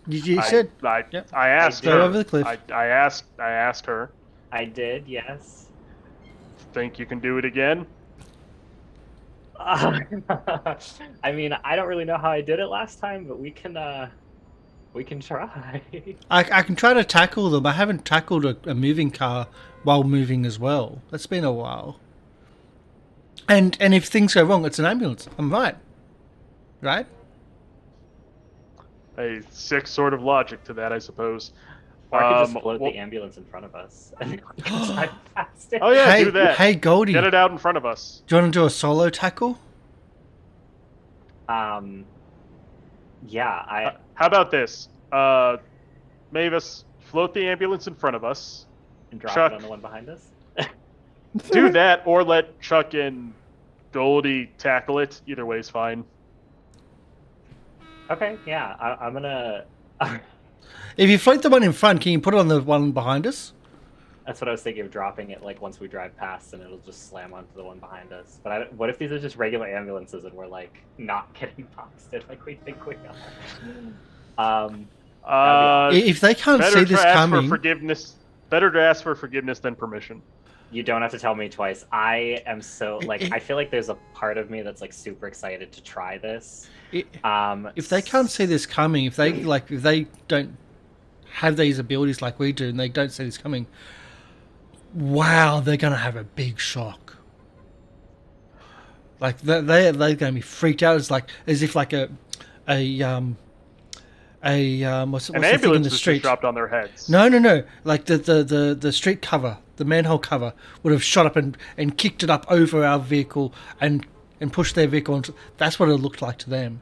You said. I I asked her. over the cliff. I asked her. I did, yes. Think you can do it again? I mean, I don't really know how I did it last time, but we can try. I can try to tackle them. I haven't tackled a moving car while moving as well. That's been a while. And if things go wrong, it's an ambulance. I'm right. Right? A sick sort of logic to that, I suppose. Or I could just float the ambulance in front of us and drive past it. Oh yeah, do that. Hey, Goldie. Get it out in front of us. Do you want to do a solo tackle? Yeah, How about this? Mavis, float the ambulance in front of us. And drop Chuck, it on the one behind us? do that, or let Chuck and Goldie tackle it. Either way is fine. Okay, yeah, I'm gonna... If you float the one in front, can you put it on the one behind us? That's what I was thinking of, dropping it like once we drive past, and it'll just slam onto the one behind us. But what if these are just regular ambulances and we're like not getting boxed in like we think we are? If they can't see this coming, better to ask for forgiveness than permission. You don't have to tell me twice. I am so I feel like there's a part of me that's like super excited to try this. If they can't see this coming, if they don't have these abilities like we do, and they don't see this coming, wow, they're gonna have a big shock. Like they're gonna be freaked out. It's like as if like what's an the thing in ambulance the is street? just dropped on their heads. No. Like the street cover, the manhole cover would have shot up and kicked it up over our vehicle and pushed their vehicle onto. That's what it looked like to them.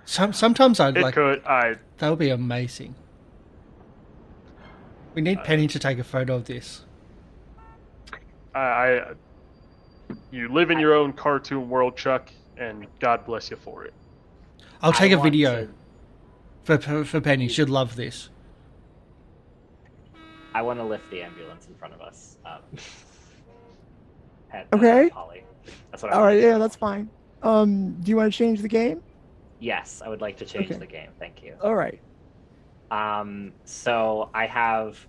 Sometimes I'd like. That would be amazing. We need Penny to take a photo of this. You live in your own cartoon world, Chuck, and God bless you for it. I'll take a video for Penny. She'd love this. I want to lift the ambulance in front of us. Okay. Holly. That's what All right, yeah, that's fine. Do you want to change the game? Yes, I would like to change the game. Thank you. All right. So I have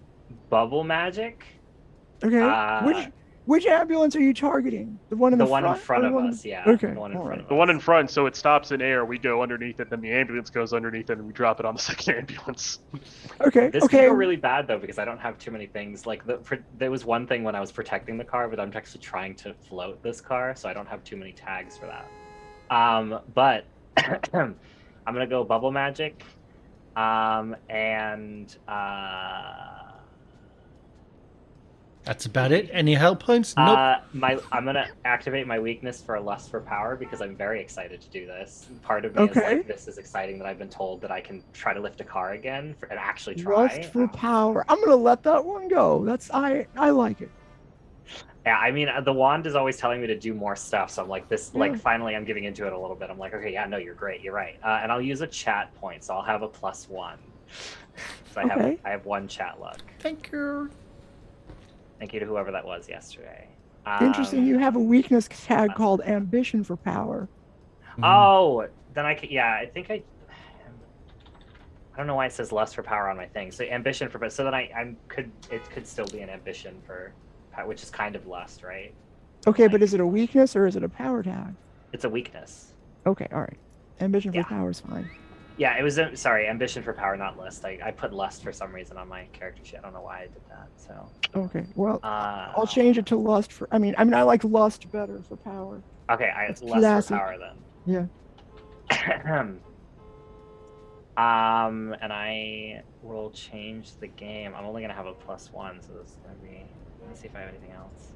bubble magic. Okay. Which ambulance are you targeting? The one in the front? The one in front of us, yeah. Okay. The one in front of us. The one in front, so it stops in air. We go underneath it, then the ambulance goes underneath it, and we drop it on the second ambulance. Okay. This could go really bad though because I don't have too many things. Like there was one thing when I was protecting the car, but I'm actually trying to float this car, so I don't have too many tags for that. But I'm gonna go bubble magic, and that's about it. Any help points? Nope. I'm gonna activate my weakness for a lust for power because I'm very excited to do this. Part of me is like, this is exciting that I've been told that I can try to lift a car again and actually try. Lust for power. I'm gonna let that one go. I like it. Yeah, I mean, the wand is always telling me to do more stuff, so I'm like, finally I'm giving into it a little bit. I'm like, okay, yeah, no, you're great, you're right. And I'll use a chat point, so I'll have a +1. So I have 1 chat luck. Thank you. Thank you to whoever that was yesterday. Interesting, you have a weakness tag called ambition for power. Oh, then I think I don't know why it says lust for power on my thing. So ambition for, so then it could still be an ambition for, which is kind of lust, right? Okay, but is it a weakness or is it a power tag? It's a weakness. Okay, all right. Ambition for power is fine. Yeah, it was ambition for power, not lust. I put lust for some reason on my character sheet. I don't know why I did that. So. Okay, well, I'll change it to lust for. I mean, I like lust better for power. Okay, it's lust for power then. Yeah. And I will change the game. I'm only gonna have a +1, so this is gonna be. Let me see if I have anything else.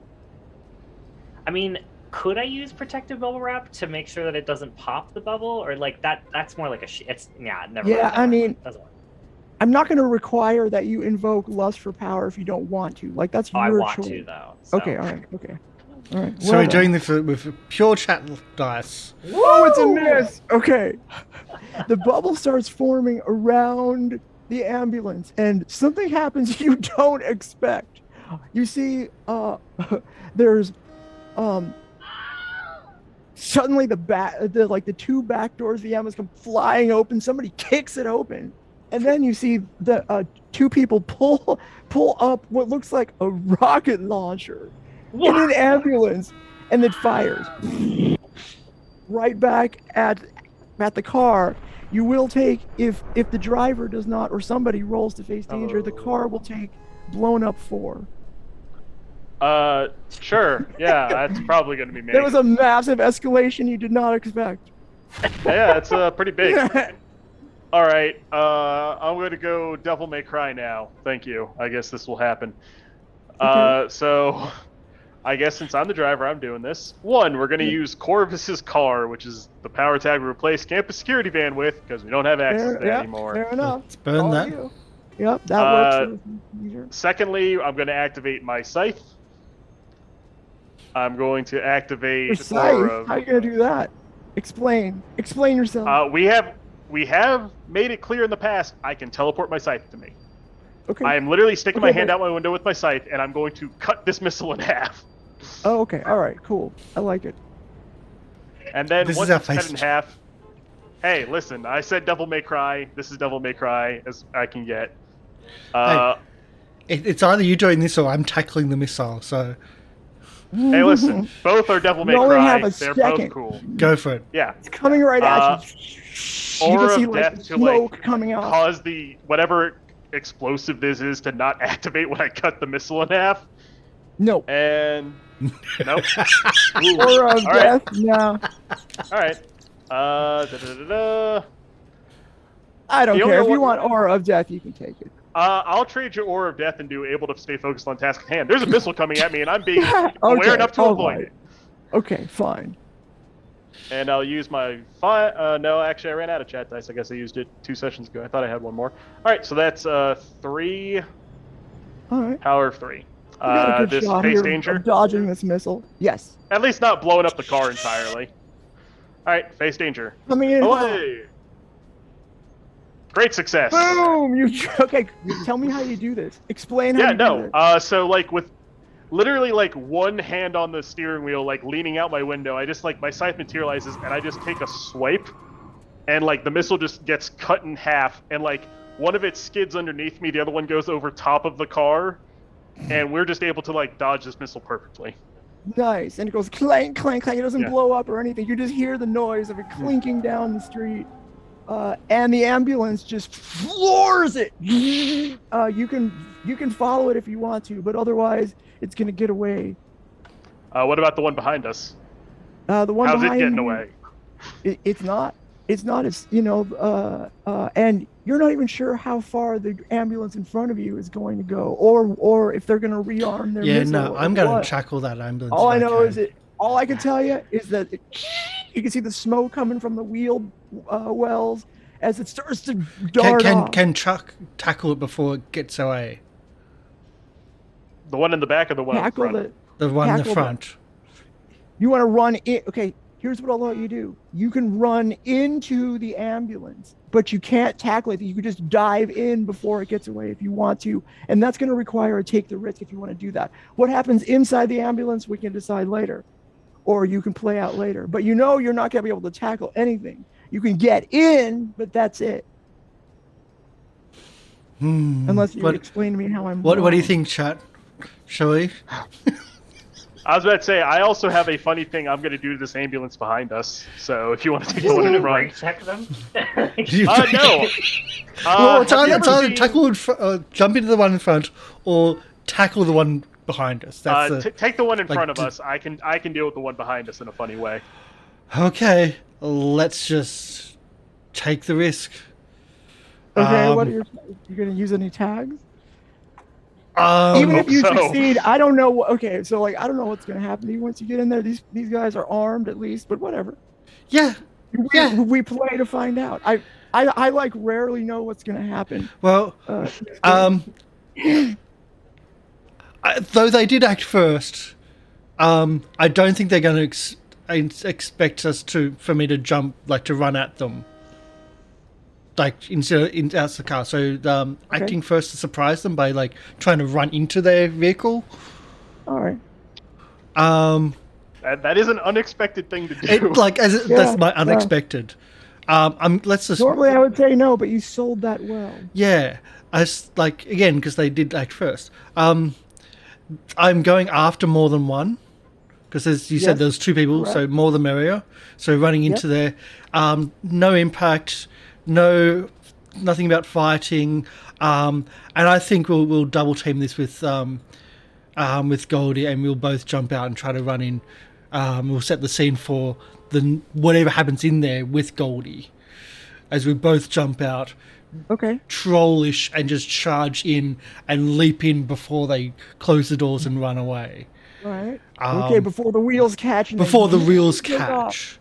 I mean, could I use protective bubble wrap to make sure that it doesn't pop the bubble, or like that? That's more like a. It's never. Yeah, I mean, I'm not going to require that you invoke lust for power if you don't want to. Like, that's your choice. I want to, though. So. Okay, all right, okay. All right. So we're doing this with pure chat dice. Whoa, it's a miss! Okay. The bubble starts forming around the ambulance, and something happens you don't expect. You see, there's suddenly the two back doors of the ambulance come flying open. Somebody kicks it open, and then you see the two people pull up what looks like a rocket launcher in an ambulance, and it fires right back at the car. You will take, if the driver does not, or somebody rolls to face danger, the car will take blown up 4. Sure. Yeah, that's probably going to be me. There was a massive escalation you did not expect. Yeah, it's pretty big. All right, I'm going to go Devil May Cry now. Thank you. I guess this will happen. Okay. So, I guess since I'm the driver, I'm doing this. 1, we're going to use Corvus's car, which is the power tag we replaced campus security van with, because we don't have access to that anymore. Fair enough. Let's burn that. You. Yep, that works. Secondly, I'm going to activate my scythe. I'm going to activate. Your scythe? How are you going to do that? Explain yourself. We have made it clear in the past I can teleport my scythe to me. Okay. I am literally sticking my hand out my window with my scythe, and I'm going to cut this missile in half. Oh, okay. All right. Cool. I like it. And then once it's cut in half, hey, listen, I said Devil May Cry. This is Devil May Cry as I can get. It's either you doing this or I'm tackling the missile. So. Hey, listen, both are Devil May Cry. They're both cool. Go for it. Yeah. It's coming right at you. You can see death to smoke coming out. Cause the whatever explosive this is to not activate when I cut the missile in half. No. And nope. Aura of death. Right. No. All right. I don't care. If you want Aura of Death, you can take it. I'll trade your Aura of Death and do able to stay focused on task at hand. There's a missile coming at me, and I'm being aware enough to avoid it. Okay, fine. And I'll use my no, actually, I ran out of chat dice. I guess I used it 2 sessions ago. I thought I had one more. All right, so that's 3. All right. Power of 3. You got a good this shot face here danger. of dodging this missile. Yes. At least not blowing up the car entirely. All right, face danger. Coming in. Away. Great success. Boom! Okay? Tell me how you do this. Explain how you do this. So like with literally like one hand on the steering wheel, like leaning out my window, I just like my scythe materializes and I just take a swipe, and like the missile just gets cut in half, and like one of it skids underneath me, the other one goes over top of the car, and we're just able to like dodge this missile perfectly. Nice, and it goes clank, clank, clank. It doesn't blow up or anything. You just hear the noise of it clinking down the street. And the ambulance just floors it. You can follow it if you want to, but otherwise it's gonna get away. What about the one behind us? The one How's behind it getting you, away? It's not. It's and you're not even sure how far the ambulance in front of you is going to go, or if they're gonna rearm their missile. No, I'm gonna tackle that ambulance. All I know is all I can tell you is that you can see the smoke coming from the wheel wells as it starts to dart off. Can Chuck tackle it before it gets away? The one in the back or the one in the front? The one in the front. You want to run in? Okay, here's what I'll let you do. You can run into the ambulance, but you can't tackle it. You can just dive in before it gets away if you want to, and that's going to require a take the risk if you want to do that. What happens inside the ambulance, we can decide later. Or you can play out later. But you know you're not going to be able to tackle anything. You can get in, but that's it. Unless you explain to me how I'm What do you think, chat? Shall we? I was about to say, I also have a funny thing I'm going to do to this ambulance behind us. So if you want to take the one in front. Check them? No. Well, it's either tackle jump into the one in front or tackle the one behind us. Take the one in front of us. I can deal with the one behind us in a funny way. Okay, let's just take the risk. Okay, what are you going to use any tags? Even if you succeed, I don't know. Okay, so like I don't know what's going to happen to you once you get in there. These guys are armed at least, but whatever. Yeah. We play to find out. I like rarely know what's gonna happen. Well, though they did act first, I don't think they're going to expect us for me to jump, like to run at them, like instead of out the car. So acting first to surprise them by like trying to run into their vehicle. All right. That is an unexpected thing to do. That's my unexpected. Let's just. Normally I would say no, but you sold that well. Yeah, again because they did act first. I'm going after more than one because as you said, there's two people, so more the merrier. So running into there, no impact, nothing about fighting, and I think we'll double team this with Goldie, and we'll both jump out and try to run in. We'll set the scene for whatever happens in there with Goldie, as we both jump out. Okay. Trollish and just charge in and leap in before they close the doors and run away. All right. Okay, before the wheels catch. Before the wheels catch.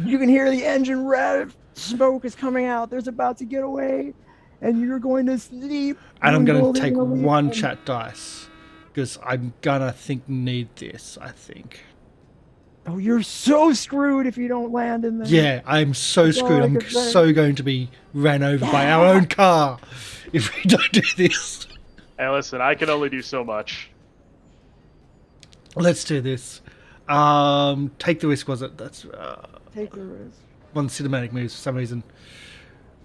You can hear the engine rev. Smoke is coming out. There's about to get away, and you're going to sleep. And I'm going to take one chat dice because I'm gonna need this. I think. Oh, you're so screwed if you don't land in there. Yeah, I'm so screwed. I'm so going to be ran over by our own car if we don't do this. Hey, listen, I can only do so much. Let's do this. Take the risk, was it? That's take the risk. One cinematic moves for some reason.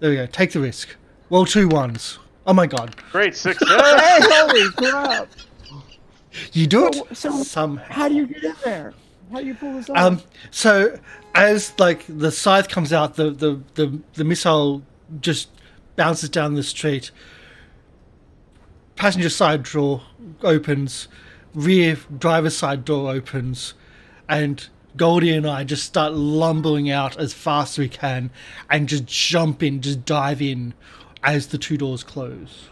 There we go. Take the risk. Roll 2 1s. Oh my god. Great success. Hey, holy crap. You do it somehow. How do you get in there? How do you pull this off? So as like the scythe comes out, the missile just bounces down the street. Passenger side door opens, rear driver's side door opens, and Goldie and I just start lumbering out as fast as we can and just jump in, just dive in as the 2 doors close.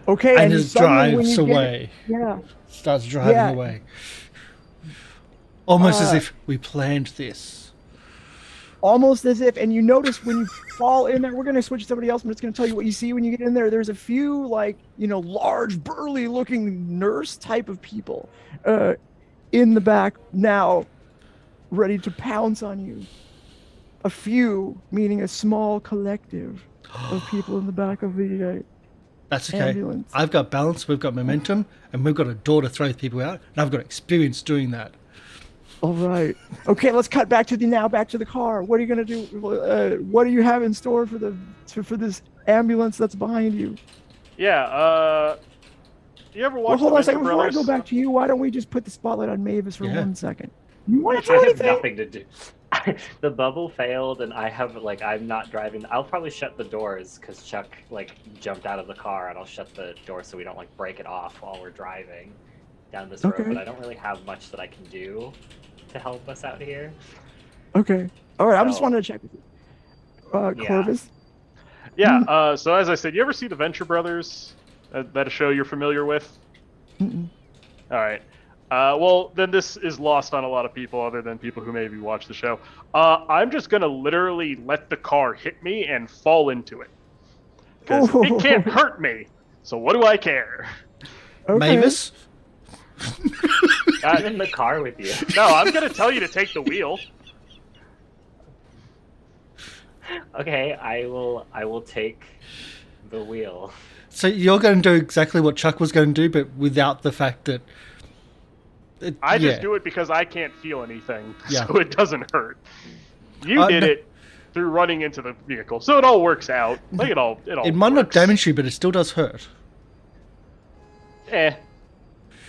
Okay, and just drives away. Yeah. Starts driving away. Almost as if we planned this. Almost as if, and you notice when you fall in there, we're going to switch to somebody else, I'm just going to tell you what you see when you get in there. There's a few, large, burly-looking nurse type of people in the back now, ready to pounce on you. A few, meaning a small collective of people in the back of the That's okay. ambulance. I've got balance, we've got momentum, and we've got a door to throw people out, and I've got experience doing that. All right. Okay, let's cut back to the car. What are you gonna do? What do you have in store for this ambulance that's behind you? Yeah. You ever watch? Hold on a second. Before I go back to you, why don't we just put the spotlight on Mavis for 1 second? You want to do anything? I have nothing to do. The bubble failed, and I'm not driving. I'll probably shut the doors because Chuck jumped out of the car, and I'll shut the door so we don't break it off while we're driving down this road. But I don't really have much that I can do to help us out here. Okay. All right. I just wanted to check with you. Corvus? Yeah. So as I said, you ever see the Venture Brothers? That a show you're familiar with? Mm-mm. All right. Well, then this is lost on a lot of people other than people who maybe watch the show. I'm just going to literally let the car hit me and fall into it. Because it can't hurt me. So what do I care? Okay. Mavis? I'm in the car with you. No, I'm going to tell you to take the wheel. Okay, I will take the wheel. So you're going to do exactly what Chuck was going to do, but without the fact that... I just do it because I can't feel anything, so it doesn't hurt. You did it through running into the vehicle, so it all works out. It all It might not damage you, but it still does hurt.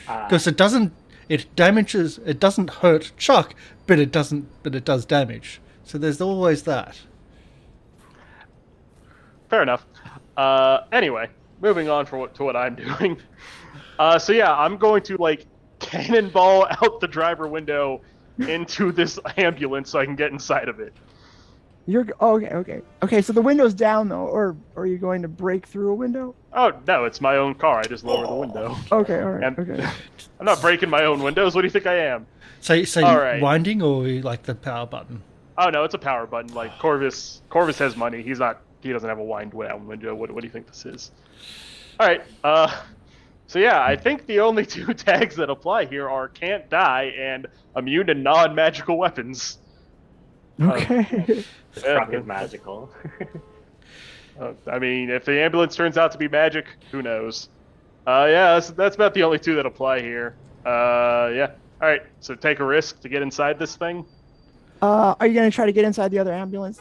Because it doesn't hurt Chuck, but it does damage. So there's always that. Fair enough. Anyway, moving on to what I'm doing. So yeah, I'm going to cannonball out the driver window into this ambulance so I can get inside of it. Okay. So the window's down though, or are you going to break through a window? Oh no, it's my own car. I just lower the window. Okay, all right. Okay. I'm not breaking my own windows. What do you think I am? So you're winding or the power button? Oh no, it's a power button. Corvus has money. He's not he doesn't have a wind down window. What do you think this is? All right. So yeah, I think the only two tags that apply here are can't die and immune to non-magical weapons. Okay. It's probably magical. I mean, if the ambulance turns out to be magic, who knows? Yeah, that's about the only two that apply here. Yeah. All right. So take a risk to get inside this thing. Are you gonna try to get inside the other ambulance?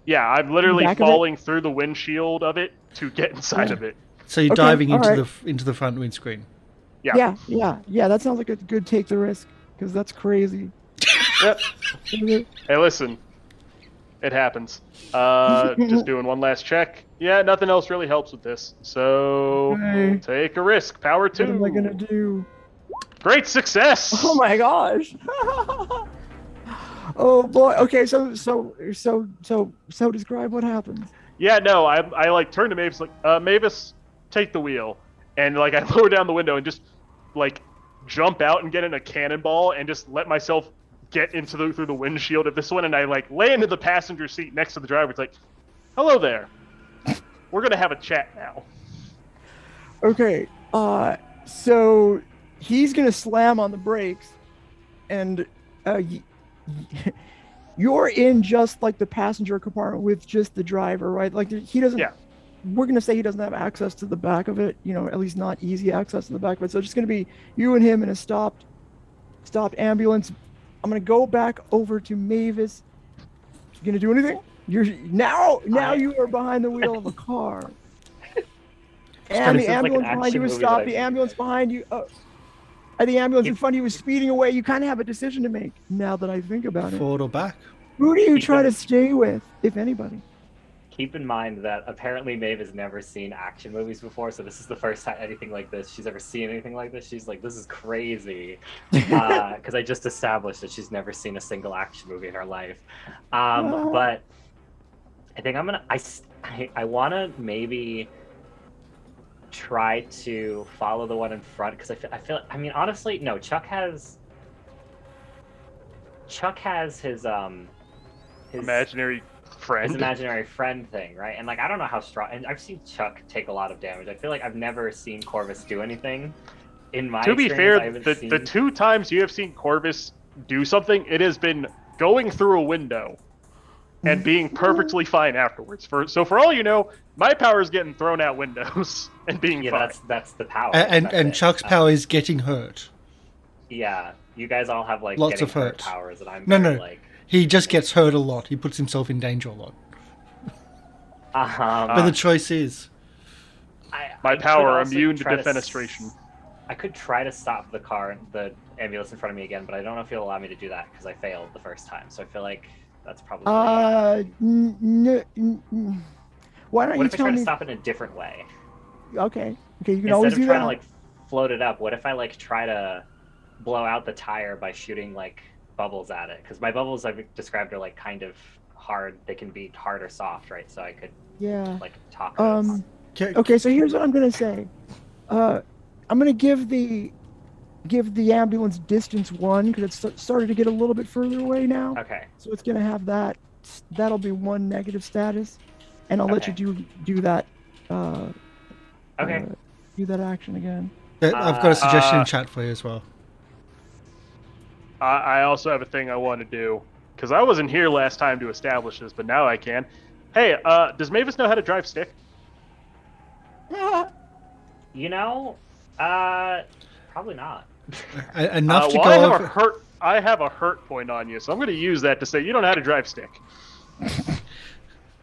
Yeah, I'm literally falling through the windshield of it to get inside of it. So you're diving into the front windscreen. Yeah. Yeah. That sounds like a good take the risk, because that's crazy. Yep. Hey, listen. It happens. Just doing one last check. Yeah, nothing else really helps with this. So take a risk. Power 2. What am I gonna do? Great success. Oh my gosh. Oh boy. Okay. So describe what happens. Yeah. No. I like turn to Mavis like Mavis, take the wheel, and like I lower down the window and just like jump out and get in a cannonball and just let myself get through the windshield of this one, and I like land in the passenger seat next to the driver. It's like, hello there. We're gonna have a chat now. Okay. So he's gonna slam on the brakes, and you're in just like the passenger compartment with just the driver, right? Like he doesn't. Yeah. We're gonna say he doesn't have access to the back of it. You know, at least not easy access to the back of it. So it's just gonna be you and him in a stopped ambulance. I'm gonna go back over to Mavis. You gonna do anything? You are behind the wheel of a car. And the ambulance behind you is stopped. The ambulance behind you, and the ambulance in front of you is speeding away. You kind of have a decision to make now that I think about it. Forward or back? Who do you try to stay with, if anybody? Keep in mind that apparently Maeve has never seen action movies before, so this is the first time anything like this she's ever seen anything like this. She's like, this is crazy, because I just established that she's never seen a single action movie in her life. But I think I want to maybe try to follow the one in front, because I feel I mean, honestly, no, Chuck has his imaginary friend. His imaginary friend thing, right? And like, I don't know how strong, and I've seen Chuck take a lot of damage. I feel like I've never seen Corvus do anything in my To be fair, the the two times you have seen Corvus do something, it has been going through a window and being perfectly fine afterwards. So for all you know, my power is getting thrown out windows and being fine. That's the power. And Chuck's power is getting hurt. Yeah, you guys all have like lots of hurt powers, and I'm like. He just gets hurt a lot. He puts himself in danger a lot. But the choice is... My power immune to defenestration. I could try to stop the ambulance in front of me again, but I don't know if you'll allow me to do that, because I failed the first time. So I feel like that's probably... Why don't what you if I tell try me... to stop in a different way? Okay, you can always do that. Instead of trying to like float it up, what if I like try to blow out the tire by shooting like bubbles at it? Because my bubbles I've described are like kind of hard. They can be hard or soft, right? So I could like talk. Okay, so here's what I'm gonna say. I'm gonna give the ambulance distance 1, because it's started to get a little bit further away now. Okay. So it's gonna have that. That'll be 1 negative status, and I'll let you do that. Okay. Do that action again. I've got a suggestion in chat for you as well. I also have a thing I want to do, because I wasn't here last time to establish this, but now I can. Hey, does Mavis know how to drive stick? You know, probably not. Enough to go over. I have a hurt point on you, so I'm going to use that to say you don't know how to drive stick.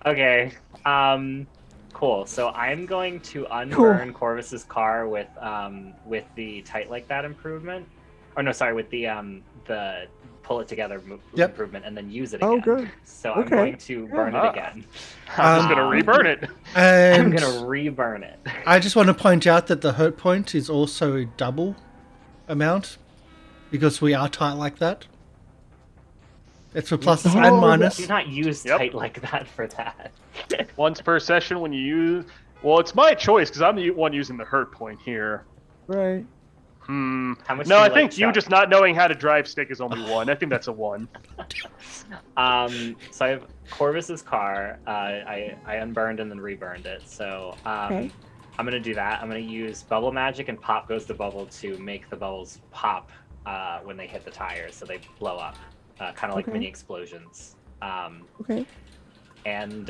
Okay. Cool. So I'm going to unburn Corvus's car with the tight like that improvement. Or no, sorry, with the pull it together improvement, and then use it again. Oh, good. So I'm going to burn it again. I'm just going to reburn it. I'm going to reburn it. I just want to point out that the hurt point is also a double amount, because we are tight like that. It's for pluses and minuses. Do not use tight like that for that. Once per session when you use... Well, it's my choice, because I'm the one using the hurt point here. Right. No, I think you just not knowing how to drive stick is only 1. I think that's a 1. So I have Corvus's car. I unburned and then reburned it. So Okay. I'm gonna do that. I'm gonna use bubble magic and pop goes the bubble to make the bubbles pop when they hit the tires, so they blow up, kind of like Okay. mini explosions. Okay. And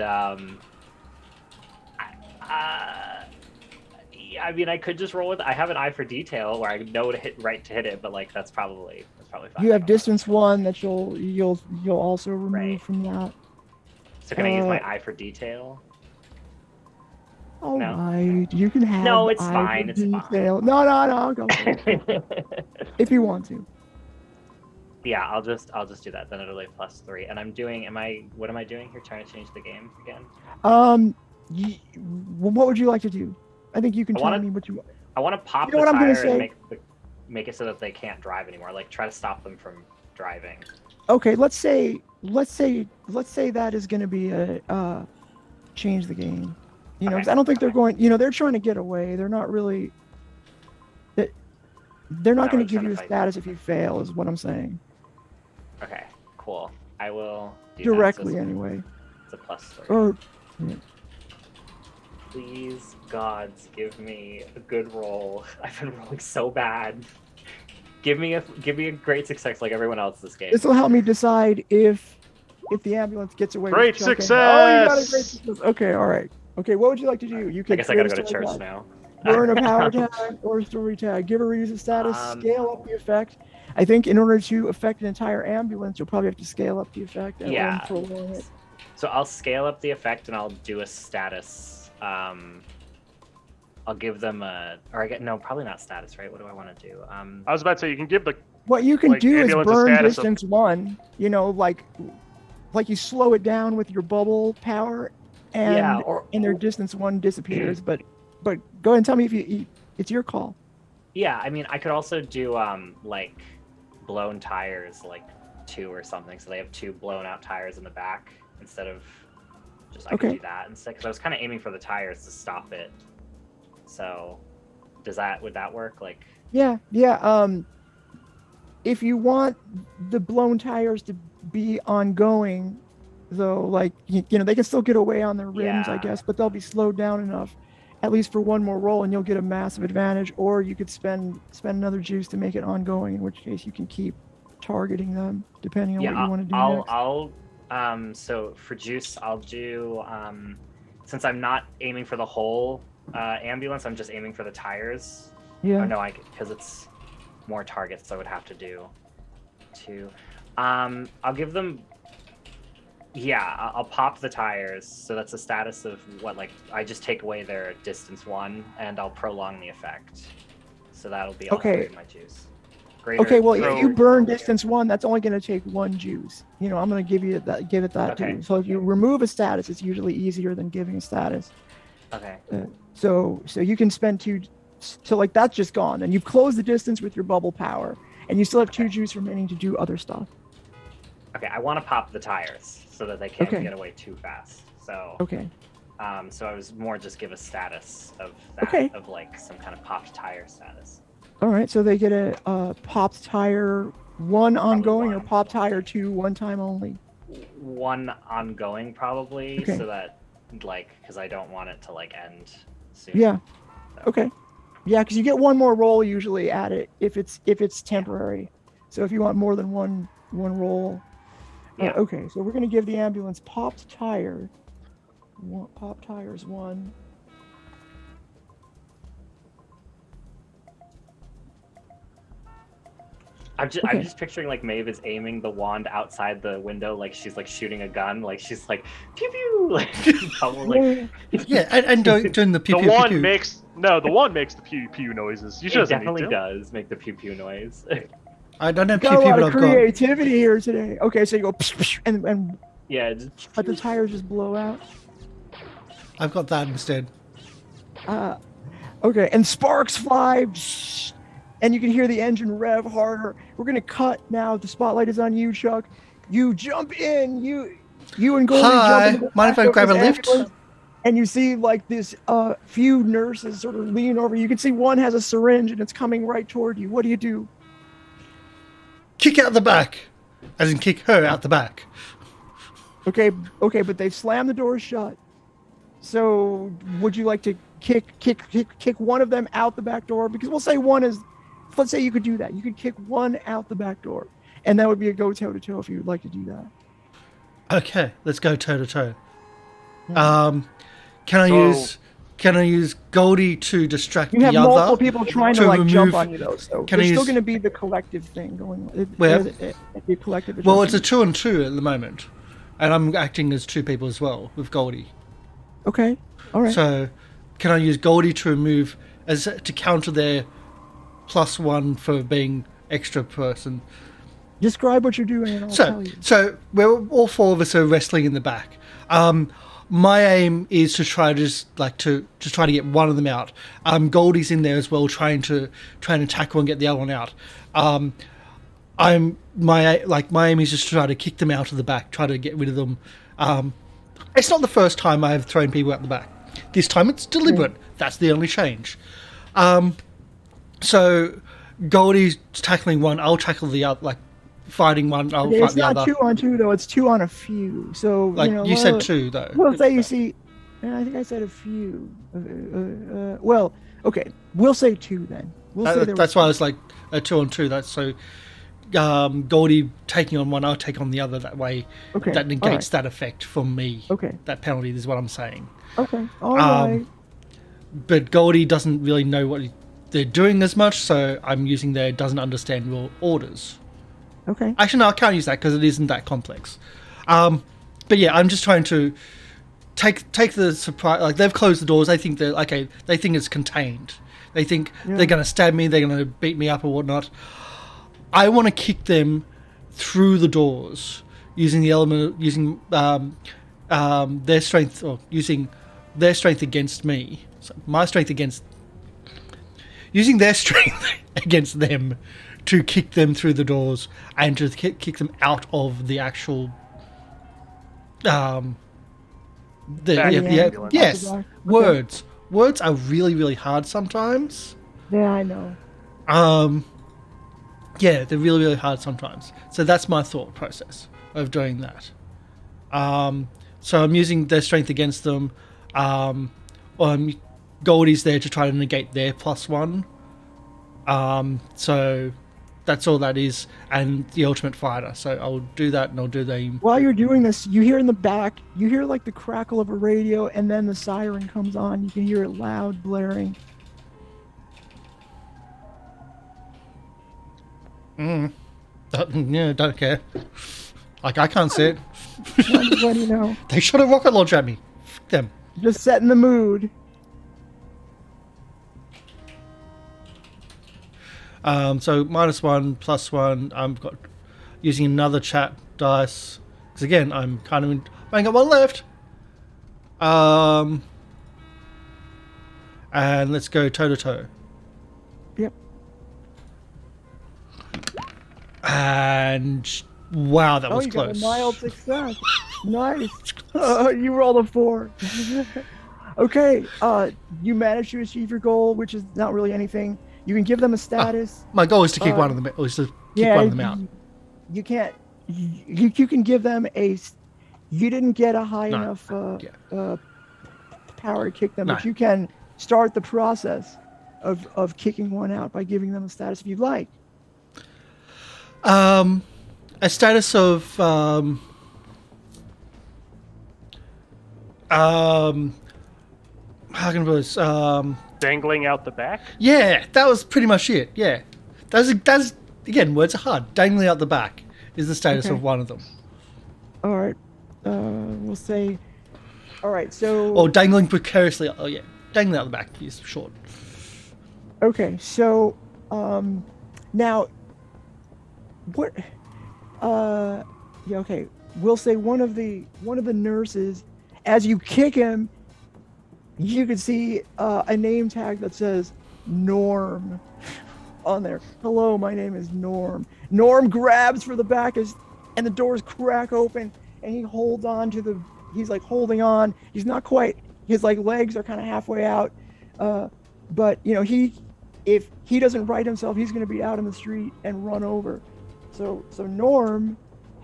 I mean, I could just roll with it. I have an eye for detail where I know to hit it, but like that's probably fine. You have distance 1 that you'll also remove Right. from that. So can I use my eye for detail? All No? right, you can have. No, it's eye fine. for It's fine. detail. No, go for it. If you want to. Yeah, I'll just do that. Then it'll be +3. And I'm doing. What am I doing here? Trying to change the game again? What would you like to do? I think you can tell me what you want. I want to pop You know what the I'm gonna tire and say? make it so that they can't drive anymore. Like try to stop them from driving. Okay, let's say that is going to be a change the game. You know, 'cause I don't think they're going. You know, they're trying to get away. They're not really. They're not going to give you a status if you fail, is what I'm saying. Okay, cool. I will do Directly, that. anyway. It's a +3. Or. Yeah. Please, gods, give me a good roll. I've been rolling so bad. Give me a great success like everyone else this game. This will help me decide if the ambulance gets away. Great with Chuck success! Oh, you got a great success. Okay, all right. Okay, what would you like to do? You I could. guess I gotta go to church now. Burn a power tag or story tag. Give a reason status. Scale up the effect. I think in order to affect an entire ambulance, you'll probably have to scale up the effect. And Yeah. prolong it. So I'll scale up the effect and I'll do a status. I'll give them probably not status, right? What do I want to do? I was about to say, you can give the... What you can like, do is ambulance a burn status of- distance 1. You know, like you slow it down with your bubble power, and their distance 1 disappears. But go ahead and tell me if it's your call. Yeah, I mean, I could also do like blown tires, like 2 or something. So they have 2 blown out tires in the back instead of just. I could do that instead because I was kind of aiming for the tires to stop it. So, would that work? Like. Yeah. If you want the blown tires to be ongoing, though, like you know, they can still get away on their rims, I guess, but they'll be slowed down enough, at least for 1 more roll, and you'll get a massive advantage. Or you could spend another juice to make it ongoing, in which case you can keep targeting them depending on what you want to do next. So for juice, I'll do since I'm not aiming for the whole ambulance, I'm just aiming for the tires. Yeah. Oh, no, because it's more targets I would have to do. 2. I'll give them. Yeah, I'll pop the tires. So that's a status of what, like, I just take away their distance 1, and I'll prolong the effect. So that'll be all 3 of my juice. Okay, well, if you burn distance 1, that's only going to take 1 juice. You know, I'm going to give it that too. So if you remove a status, it's usually easier than giving a status. Okay. So you can spend 2. So like that's just gone, and you've closed the distance with your bubble power, and you still have 2 juice remaining to do other stuff. Okay, I want to pop the tires so that they can't get away too fast. So. Okay. So I was more just give a status of that, of like some kind of popped tire status. All right, so they get a popped tire 1 ongoing or popped tire 2 1 time only. 1 ongoing probably, so that like because I don't want it to like end soon. Yeah. So. Okay. Yeah, because you get 1 more roll usually at it if it's temporary. So if you want more than one roll. Yeah. Okay, so we're gonna give the ambulance popped tire. Pop tires 1. I'm just picturing like Mavis aiming the wand outside the window, like she's like shooting a gun, like she's like pew pew, like and doing the pew pew. The wand makes the pew pew noises. It definitely does make the pew pew noise. I don't know. Got a lot of creativity here today. Okay, so you go and yeah, let the tires just blow out. I've got that instead. Okay, and sparks fly. And you can hear the engine rev harder. We're gonna cut now. The spotlight is on you, Chuck. You jump in. You and Goldie jump in. Mind if I grab a lift? And you see like this few nurses sort of lean over. You can see one has a syringe and it's coming right toward you. What do you do? Kick out the back. As in kick her out the back. Okay, but they've slammed the door shut. So would you like to kick one of them out the back door? Because we'll say let's say you could do that. You could kick one out the back door, and that would be a go toe to toe if you would like to do that. Okay, let's go toe to toe. Can I use Goldie to distract the other? You have multiple people trying to jump on you though, so there's still going to be the collective thing going on. Where? The collective. Well, it's a 2-on-2 at the moment, and I'm acting as 2 people as well with Goldie. Okay, all right. So, can I use Goldie to remove to counter their +1 for being extra person? Describe what you're doing, and I'll tell you. So we're all 4 of us are wrestling in the back. My aim is to try to try to get one of them out. Goldie's in there as well, trying to tackle and get the other one out. My aim is just to try to kick them out of the back, try to get rid of them. It's not the first time I've thrown people out the back. This time it's deliberate. That's the only change. So Goldie's tackling one, I'll tackle the other. Fighting one, I'll fight the other. It's not 2-on-2 though; it's 2 on a few. So you said 2 though. Well, say you see, I think I said a few. Well, okay, we'll say 2 then. That's why I was like a 2-on-2. That's so. Goldie taking on one, I'll take on the other. That way, that negates that effect from me. Okay. That penalty is what I'm saying. Okay. All right. But Goldie doesn't really know what they're doing as much, so I'm using their doesn't understand real orders. Okay. Actually, no, I can't use that because it isn't that complex. But yeah, I'm just trying to take the surprise. Like, they've closed the doors. They think they think it's contained. They think they're going to stab me. They're going to beat me up or whatnot. I want to kick them through the doors using their strength, or using their strength against me. So my strength against using their strength against them. To kick them through the doors and to kick them out of the actual. Yes, words. Words are really, really hard sometimes. Yeah, I know. Yeah, they're really, really hard sometimes. So that's my thought process of doing that. So I'm using their strength against them. Goldie's there to try to negate their +1. So. That's all that is, and the Ultimate Fighter. So I'll do that, and I'll do the... While you're doing this, you hear in the back, you hear like the crackle of a radio, and then the siren comes on. You can hear it loud, blaring. Yeah, don't care. Like, I can't see it. Just let you know. They shot a rocket launcher at me. F them. Just setting the mood. So -1, +1. I've got using another chat dice because again I'm kind of I got one left. And let's go toe to toe. Yep. And wow, that was you close. Got a mild success. Nice. You rolled a 4. Okay. You managed to achieve your goal, which is not really anything. You can give them a status. My goal is to kick one of them. Is to kick one of them out. You can't. You can give them a. You didn't get a high enough power to kick them, but you can start the process of kicking one out by giving them a status if you'd like. A status of how can I put this? Dangling out the back? Yeah, that was pretty much it. Yeah. That's again, words are hard. Dangling out the back is the status of one of them. All right. We'll say... All right, so... Or dangling precariously... Oh, yeah. Dangling out the back is short. Okay, so... now... What... yeah, okay. We'll say one of the nurses, as you kick him, you can see a name tag that says Norm on there. Hello, my name is Norm. Norm grabs for the back and the doors crack open and he holds on to he's like holding on. He's not quite, his like legs are kind of halfway out. But you know, if he doesn't right himself, he's going to be out in the street and run over. So Norm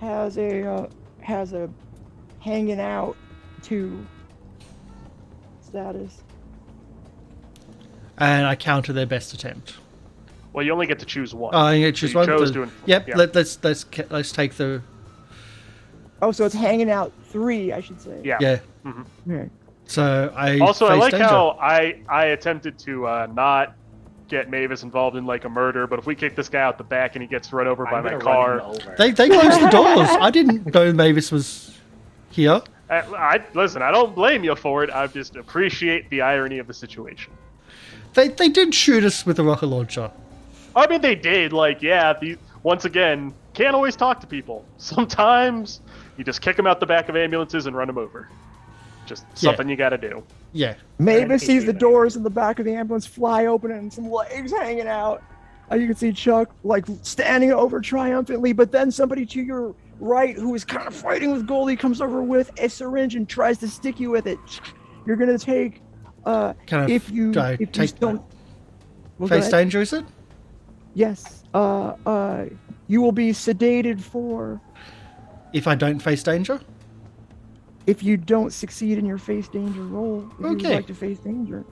has a hanging out 2 status. And I counter their best attempt. Well, you only get to choose one. Oh, you choose one. Yep. Yeah. Let's take the. Oh, so it's hanging out 3, I should say. Yeah. Yeah. Mm-hmm. Okay. So I Also, I face like danger. how I attempted to not get Mavis involved in like a murder, but if we kick this guy out the back and he gets run over by my car, They closed the doors. I didn't know Mavis was here. Listen, I don't blame you for it. I just appreciate the irony of the situation. They did shoot us with a rocket launcher. I mean, they did. Like, yeah. Once again, can't always talk to people. Sometimes you just kick them out the back of ambulances and run them over. Just something you got to do. Yeah. Mavis sees the doors in the back of the ambulance fly open and some legs hanging out. You can see Chuck like standing over triumphantly, but then somebody to your right who is kind of fighting with Goldie comes over with a syringe and tries to stick you with it. You're gonna take if you don't face danger, is it? Yes. You will be sedated for if I don't face danger. If you don't succeed in your face danger roll, if you would like to face danger.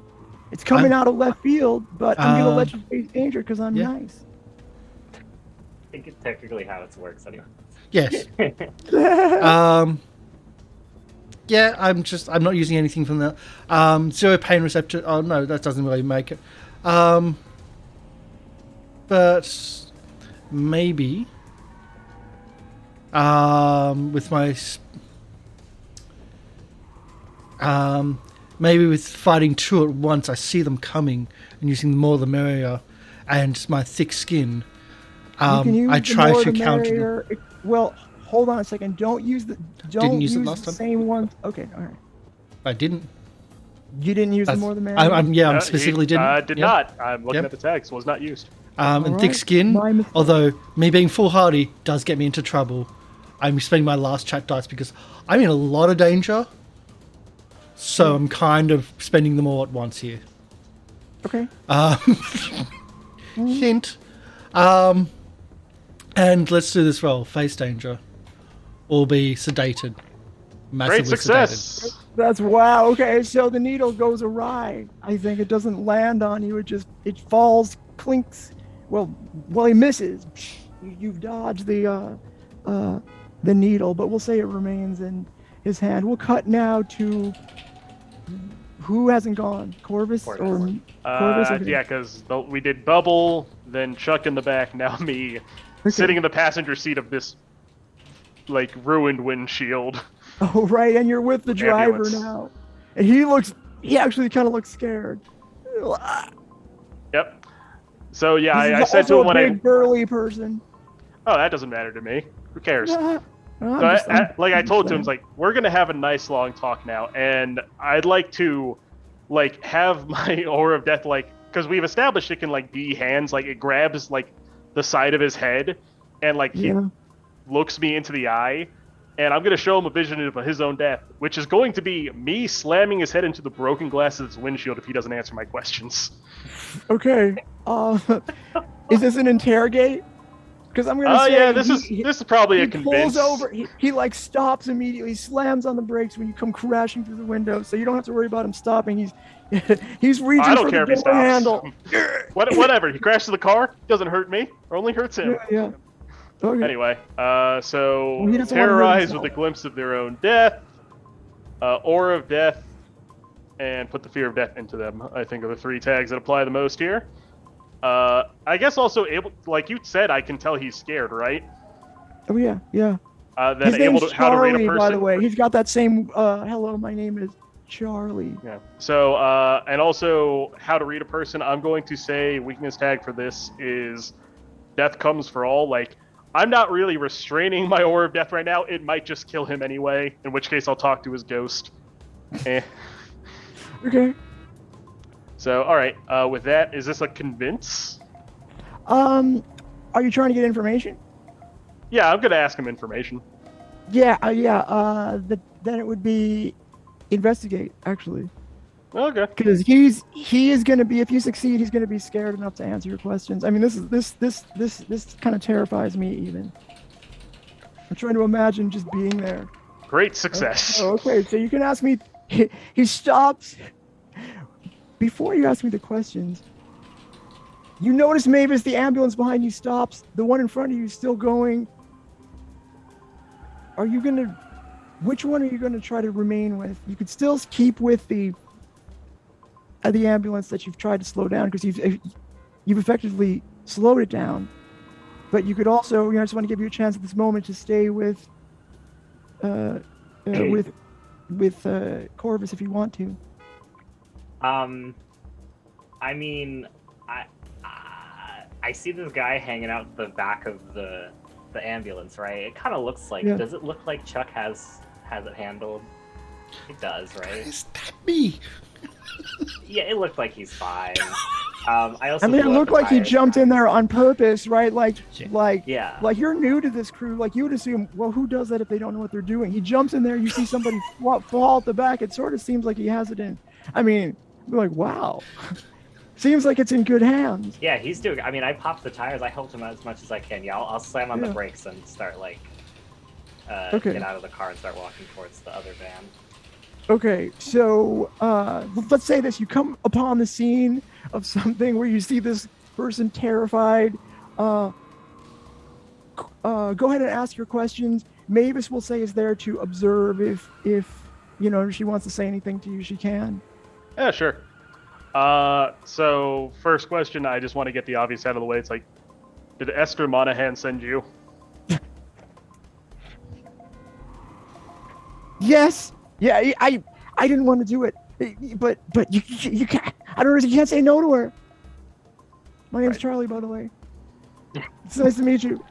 It's coming out of left field, but I'm going to let you face danger because I'm nice. I think it's technically how it works anyway. Yes. Yeah, I'm not using anything from that. 0 pain receptor. Oh, no, that doesn't really make it. But maybe with my... maybe with fighting 2 at once, I see them coming and using the more the merrier, and my thick skin. I try to counter them. Well, hold on a second. Don't use the same ones. Okay, all right. I didn't. You didn't use the more the merrier. I specifically didn't. I did not. I'm looking at the text. Was not used. And thick skin. Although me being foolhardy does get me into trouble. I'm spending my last chat dice because I'm in a lot of danger. So I'm kind of spending them all at once here. Okay. Hint. And let's do this roll. Face danger. Or be sedated. Massively Great success. Sedated. That's wow. Okay, so the needle goes awry. I think it doesn't land on you. It falls, clinks. Well, he misses. You've dodged the needle, but we'll say it remains in his hand. We'll cut now to... Who hasn't gone? Corvus or Corvus? Okay. Yeah, because we did Bubble, then Chuck in the back, now me, sitting in the passenger seat of this, like, ruined windshield. Oh, right, and you're with the driver now. And he actually kind of looks scared. Yep. So, yeah, I said to him when big, burly person. Oh, that doesn't matter to me. Who cares? I told him, like, we're gonna have a nice long talk now, and I'd like to, like, have my aura of death, like, because we've established it can, like, be hands, like, it grabs, like, the side of his head, and, like, he looks me into the eye, and I'm gonna show him a vision of his own death, which is going to be me slamming his head into the broken glass of his windshield if he doesn't answer my questions. Okay. Is this an interrogate? Because I'm gonna say, yeah, this is probably a convince. Pulls over. He like stops immediately, slams on the brakes when you come crashing through the window, so you don't have to worry about him stopping. He's reaching for the door handle. Whatever. He crashes the car. Doesn't hurt me. Or only hurts him. Yeah. Okay. Anyway, so terrorize with a glimpse of their own death, aura of death, and put the fear of death into them. I think are the 3 tags that apply the most here. I guess also able, like you said, I can tell he's scared, right? Oh yeah. Then his able name's to how to read a person. By the way, he's got that same. Hello, my name is Charlie. Yeah. So and also how to read a person. I'm going to say weakness tag for this is death comes for all. Like I'm not really restraining my aura of death right now. It might just kill him anyway. In which case I'll talk to his ghost. Okay. So, all right. With that, is this a convince? Are you trying to get information? Yeah, I'm gonna ask him information. Yeah. Then it would be investigate, actually. Okay. Because he is gonna be, if you succeed, he's gonna be scared enough to answer your questions. I mean, this kind of terrifies me even. I'm trying to imagine just being there. Great success. Okay, so you can ask me. He stops. Before you ask me the questions, you notice Mavis, the ambulance behind you stops. The one in front of you is still going. Are you gonna? Which one are you gonna try to remain with? You could still keep with the ambulance that you've tried to slow down because you've effectively slowed it down. But you could also, I just want to give you a chance at this moment to stay with Corvus if you want to. I mean, I see this guy hanging out the back of the ambulance, right? It kind of looks like. Yeah. Does it look like Chuck has it handled? It does, right? Is that me? Yeah, it looked like he's fine. It looked like he jumped in there on purpose, right? Like you're new to this crew. Like you would assume, well, who does that if they don't know what they're doing? He jumps in there. You see somebody fall at the back. It sort of seems like he has it in. I mean, you're like, wow. Seems like it's in good hands. Yeah, he's doing. I mean, I popped the tires. I helped him as much as I can. Yeah, I'll slam on the brakes and start get out of the car and start walking towards the other van. Okay, so let's say this. You come upon the scene of something where you see this person terrified. Go ahead and ask your questions. Mavis will say is there to observe. If she wants to say anything to you, she can. Yeah, sure. So first question, I just want to get the obvious out of the way. It's like, did Esther Monahan send you? Yes. Yeah, I didn't want to do it, but you can't. I don't know. You can't say no to her. My name's Charlie, by the way. It's nice to meet you.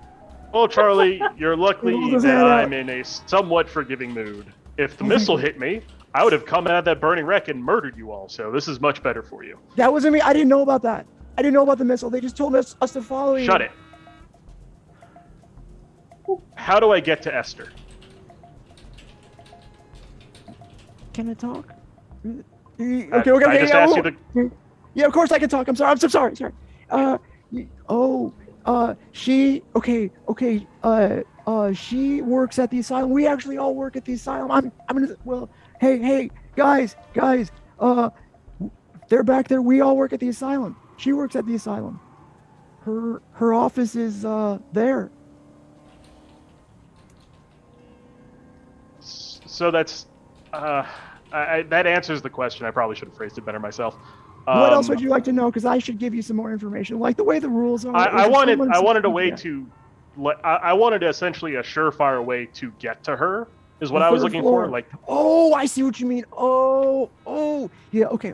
Well, Charlie, you're lucky that I'm in a somewhat forgiving mood. If the missile hit me, I would have come out of that burning wreck and murdered you all. So this is much better for you. That wasn't me. I didn't know about that. I didn't know about the missile. They just told us to follow you. Shut it. How do I get to Esther? Can I talk? Okay. I just asked you to... Yeah, of course I can talk. I'm sorry. I'm so sorry. Sorry. She. Okay. She works at the asylum. We actually all work at the asylum. I'm gonna. Well, hey, guys. They're back there. We all work at the asylum. She works at the asylum. Her office is there. So that's. That answers the question. I probably should have phrased it better myself. What else would you like to know? Because I should give you some more information, like the way the rules are. I wanted a way to. I wanted essentially a surefire way to get to her. Is what I was looking for. Like. Oh, I see what you mean. Oh. Yeah. Okay.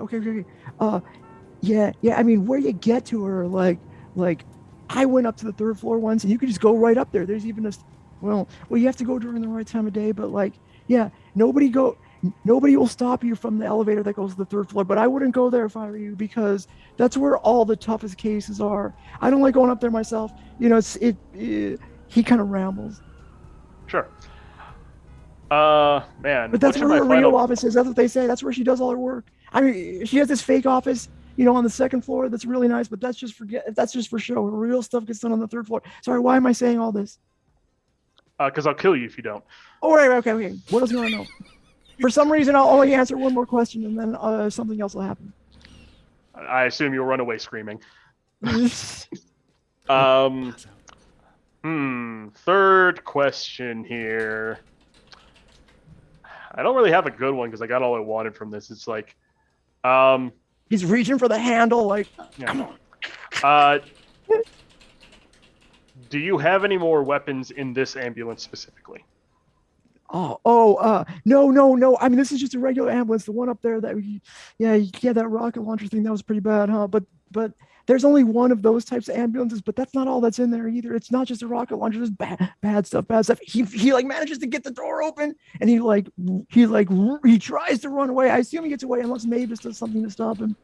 Yeah. I mean, where you get to her, like, I went up to the third floor once, and you could just go right up there. There's even well, you have to go during the right time of day, but nobody will stop you from the elevator that goes to the third floor, but I wouldn't go there if I were you because that's where all the toughest cases are. I don't like going up there myself. He kind of rambles. Sure. Man. But that's where her real office is. That's what they say. That's where she does all her work. I mean, she has this fake office, on the second floor that's really nice, but that's just for show. Her real stuff gets done on the third floor. Sorry, why am I saying all this? Because I'll kill you if you don't. Oh, right, okay. What else do you want to know? For some reason, I'll only answer one more question, and then something else will happen. I assume you'll run away screaming. Third question here. I don't really have a good one because I got all I wanted from this. It's like, he's reaching for the handle, like, come on. Do you have any more weapons in this ambulance specifically? No. I mean, this is just a regular ambulance. The one up there that rocket launcher thing, that was pretty bad, huh? But there's only one of those types of ambulances, but that's not all that's in there either. It's not just a rocket launcher. There's bad stuff. He manages to get the door open, and he tries to run away. I assume he gets away unless Mavis does something to stop him.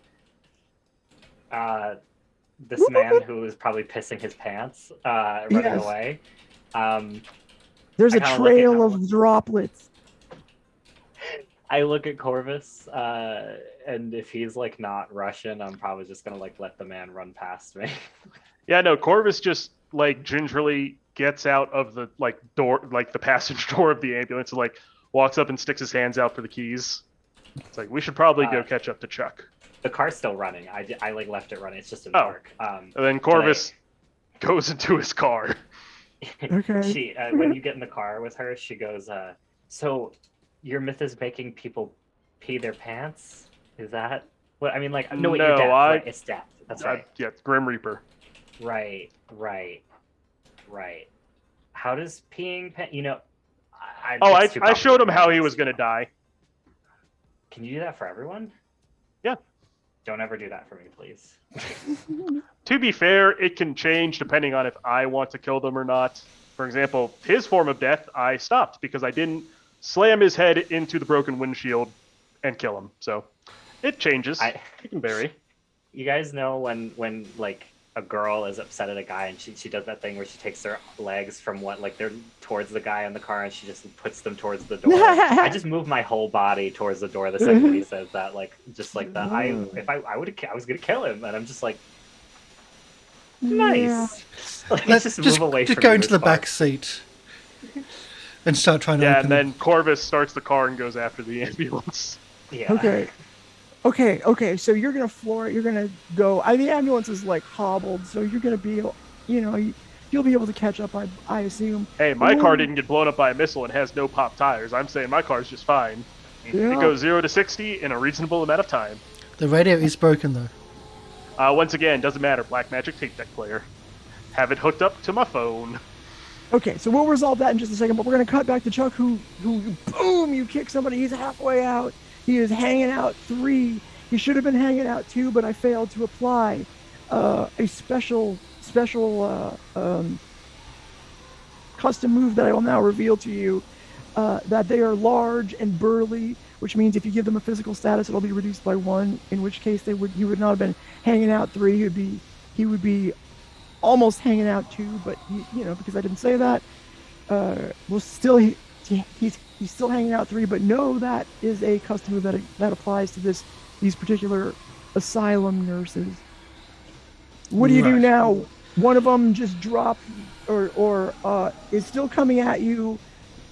This man who is probably pissing his pants, running away. There's a trail of droplets. I look at Corvus, and if he's not Russian, I'm probably just gonna let the man run past me. Yeah, no, Corvus just gingerly gets out of the door, the passenger door of the ambulance, and walks up and sticks his hands out for the keys. It's like, we should probably go catch up to Chuck. The car's still running. I left it running. It's just in the dark. And then Corvus goes into his car. Okay. When you get in the car with her, she goes, so your myth is making people pee their pants? Is that what I mean? No, you're death. Right? It's death. That's right. Yeah, Grim Reaper. Right. How does peeing I showed him how he was going to die. Can you do that for everyone? Yeah. Don't ever do that for me, please. To be fair, it can change depending on if I want to kill them or not. For example, his form of death, I stopped because I didn't slam his head into the broken windshield and kill him. So it changes. It can vary. You guys know when a girl is upset at a guy and she does that thing where she takes her legs from they're towards the guy in the car and she just puts them towards the door. I just move my whole body towards the door the second he says that, just like that. I was gonna kill him, and I'm just like, nice. Yeah. Let's just move away. Just from go into the back seat and start trying to. Yeah, open and then Corvus starts the car and goes after the ambulance. Yeah. Okay. So you're gonna floor it. You're gonna go. The ambulance is hobbled, so you're gonna be, you'll be able to catch up. I assume. Hey, my car didn't get blown up by a missile and has no pop tires. I'm saying my car's just fine. Yeah. It goes 0 to 60 in a reasonable amount of time. The radio is broken though. Once again, doesn't matter. Black Magic tape deck player. Have it hooked up to my phone. Okay, so we'll resolve that in just a second. But we're gonna cut back to Chuck, who boom, you kick somebody. He's halfway out. He is hanging out 3. He should have been hanging out 2, but I failed to apply a special custom move that I will now reveal to you. That they are large and burly, which means if you give them a physical status, it'll be reduced by 1. In which case, he would not have been hanging out 3. He would be almost hanging out 2. But because I didn't say that, he's still hanging out 3, but no, that is a custom move that applies to these particular asylum nurses. What do you do now? One of them just dropped, or is still coming at you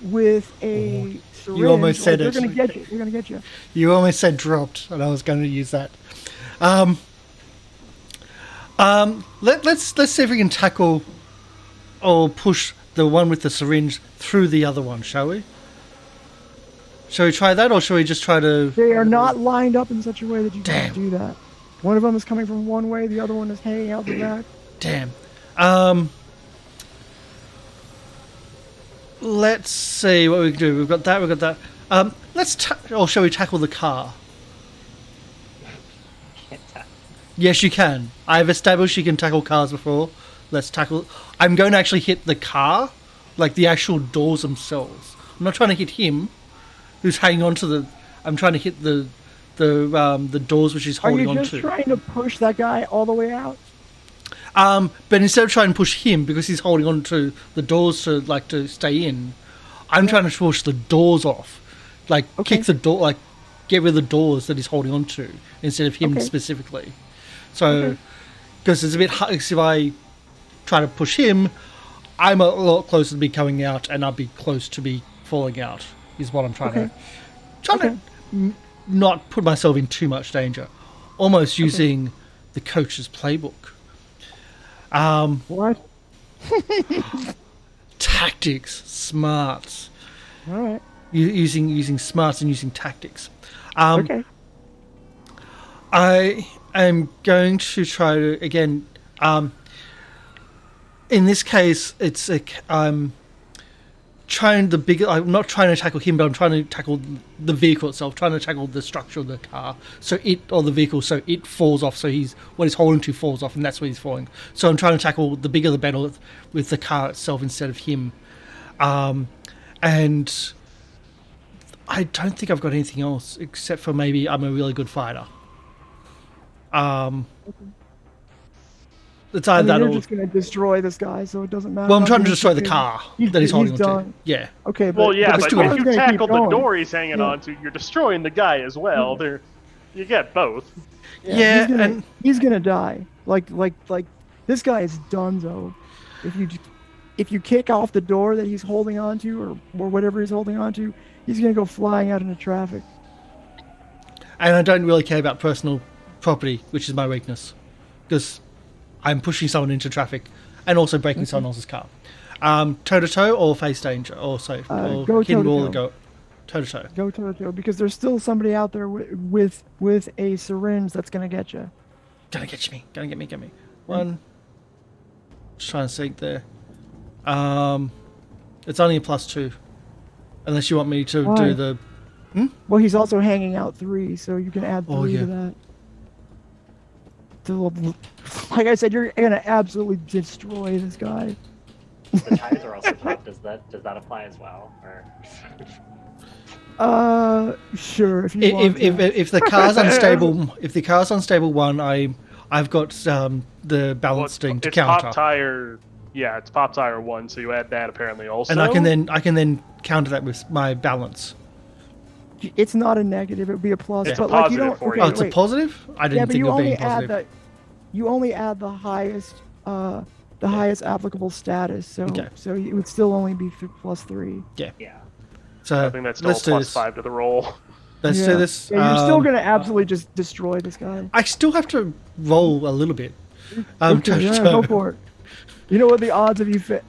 with a syringe. You almost said it. They're gonna get you. You almost said dropped, and I was going to use that. Let's see if we can tackle or push the one with the syringe through the other one, shall we? Shall we try that, or shall we just try to... They are not lined up in such a way that you can do that. One of them is coming from one way, the other one is hanging out the back. Damn. Let's see what we can do. We've got that. Or shall we tackle the car? Yes, you can. I've established you can tackle cars before. Let's tackle... I'm going to actually hit the car, the actual doors themselves. I'm not trying to hit him, who's hanging on to the... I'm trying to hit the doors which he's holding on to. Are you just trying to push that guy all the way out? But instead of trying to push him, because he's holding on to the doors to stay in, I'm trying to push the doors off. Kick the door, get rid of the doors that he's holding on to, instead of him specifically. So, because it's a bit hard, if I try to push him, I'm a lot closer to be coming out, and I'll be close to be falling out, is what I'm trying to not put myself in too much danger. Almost using the coach's playbook. What? Tactics, smarts. All right. Using smarts and using tactics. I am going to try to again. In this case, it's I'm not trying to tackle him, but I'm trying to tackle the vehicle itself. Trying to tackle the structure of the car, so it falls off. So what he's holding to falls off, and that's where he's falling. So I'm trying to tackle the bigger the better with the car itself instead of him. And I don't think I've got anything else except for maybe I'm a really good fighter. It's either that you're just going to destroy this guy, so it doesn't matter. Well, I'm trying to destroy the car that he's holding on to. Yeah. Okay, but if you tackle the going. door he's hanging on to, you're destroying the guy as well. You get both. He's gonna die. Like this guy is donezo. if you kick off the door that he's holding onto or whatever he's holding onto, he's going to go flying out into traffic. And I don't really care about personal property, which is my weakness, because I'm pushing someone into traffic and also breaking someone else's car. Toe-to-toe or face danger? Or safe? Or Go hidden wall toe-to-toe. or go toe-to-toe? Go toe-to-toe, because there's still somebody out there with a syringe that's going to get you. Gonna get me. Gonna get me. One. Just trying to think there. It's only a +2. Unless you want me to do the... Well, he's also hanging out 3, so you can add 3 to that. Like I said, you're gonna absolutely destroy this guy. The tires are also top. Does that apply as well? Or... Sure. If you want if the car's unstable, if the car's unstable 1, I've got the balancing to counter. Pop tire. Yeah, it's pop tire 1, so you add that apparently also. And I can then counter that with my balance. It's not a negative; it would be a plus. It's but a like you positive don't. for Okay, you. Oh, it's a positive? I didn't think it would be positive. You only add the highest, highest applicable status. So so it would still only be +3. Yeah. So I think that's still +5 to the roll. Let's do this. Yeah, you're still gonna absolutely just destroy this guy. I still have to roll a little bit. Go for it. You know what the odds of you fit?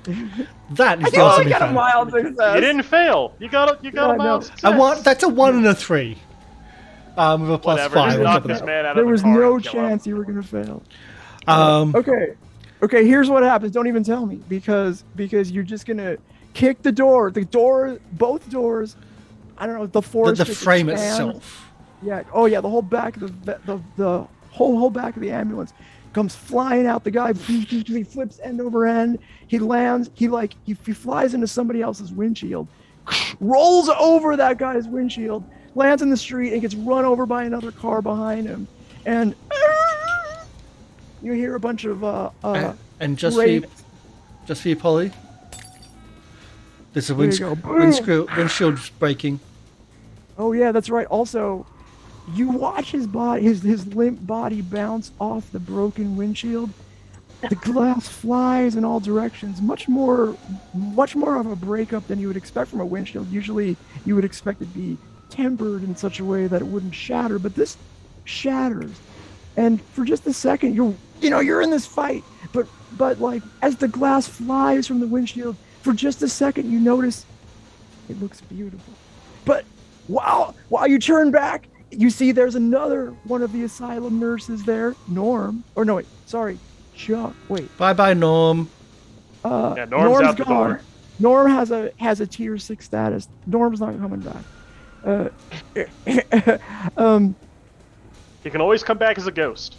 That is you only got a mild success. You didn't fail. You got a mild success. That's a 1 and a 3. With a +5 on top of that. There was no chance you were gonna fail. Okay. Here's what happens. Don't even tell me because you're just gonna kick the door. Both doors. I don't know. The force. The frame itself. Yeah. Oh yeah. The whole back of the whole back of the ambulance comes flying out. The guy he flips end over end. He lands. He flies into somebody else's windshield, rolls over that guy's windshield, lands in the street, and gets run over by another car behind him. And you hear a bunch of and just for you, Polly. There's a windshield breaking. Oh yeah, that's right. Also, you watch his body, his limp body bounce off the broken windshield. The glass flies in all directions. Much more of a breakup than you would expect from a windshield. Usually, you would expect it to be tempered in such a way that it wouldn't shatter, but this shatters. And for just a second, you're in this fight, but like as the glass flies from the windshield, for just a second, you notice it looks beautiful. But while you turn back, you see there's another one of the asylum nurses there, Norm. Or no, wait, sorry, Chuck. Wait. Bye, Norm. Norm's out the door. Norm has a tier 6 status. Norm's not coming back. He can always come back as a ghost.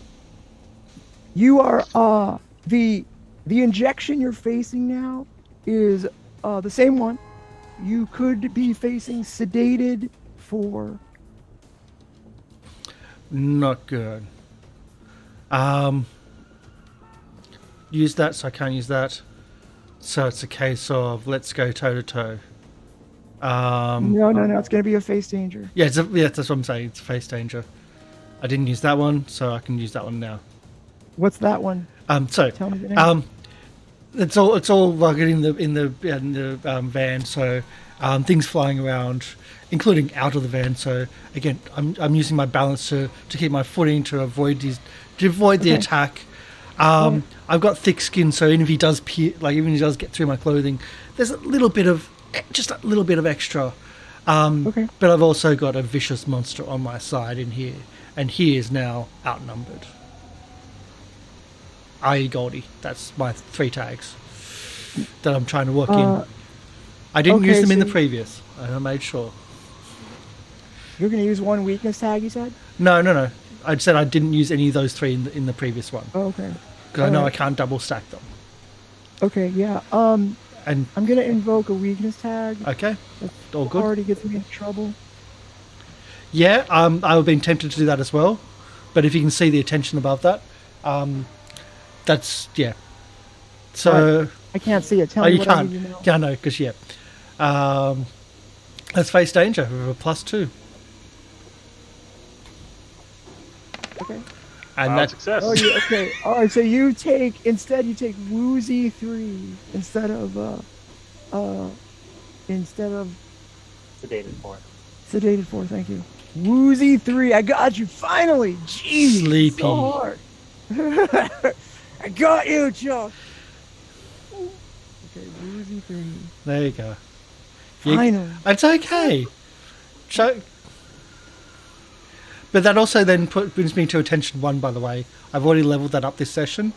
You are the injection you're facing now is the same one. You could be facing sedated for. Not good. Use that, so I can't use that. So it's a case of let's go toe to toe. No, it's going to be a face danger. Yeah, that's what I'm saying. It's a face danger. I didn't use that one, so I can use that one now. What's that one? Tell me the name. It's all rugged in the van, so things flying around, including out of the van. So again, I'm using my balance to keep my footing to avoid the attack. I've got thick skin, so even if he does get through my clothing, there's a little bit of extra. But I've also got a vicious monster on my side in here, and he is now outnumbered. I.e. Goldie. That's my 3 tags that I'm trying to work in. I didn't use them in the previous. I made sure. You're going to use 1 weakness tag, you said? No. I said I didn't use any of those 3 in the previous one. Oh, okay. Because I know I can't double stack them. Okay, yeah. And I'm going to invoke a weakness tag. Okay. All good. Already gets me into trouble. Yeah, I've been tempted to do that as well. But if you can see the attention above that, that's, yeah. So... I can't see it. Tell me what I need to know. Yeah, I know, because, yeah. Let's face danger with a +2. Okay. And Wow, that success. Oh, yeah, okay. All right, so you take Woozy 3 instead of Sedated 4. Sedated 4. Thank you. Woozy 3. I got you finally. Jeez, Sleepy. so hard. I got you, Chuck. Okay, Woozy 3. There you go. Finally. It's okay. So, but that also then brings me to attention 1, by the way. I've already leveled that up this session.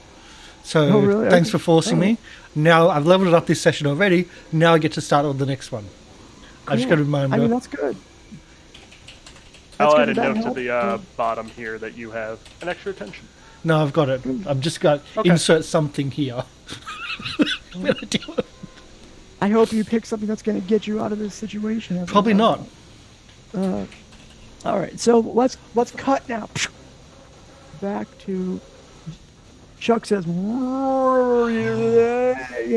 So Oh, really? thanks Okay. for forcing me. Now I've leveled it up this session already. Now I get to start on the next one. I just got to remind I mean, you. that's good. I'll That's add good a that note to helped. the bottom here that you have an extra attention. No, I've got it. I've just got insert something here. I'm gonna do it. I hope you pick something that's going to get you out of this situation. Probably not. All right, so let's cut now. Back to Chuck says, you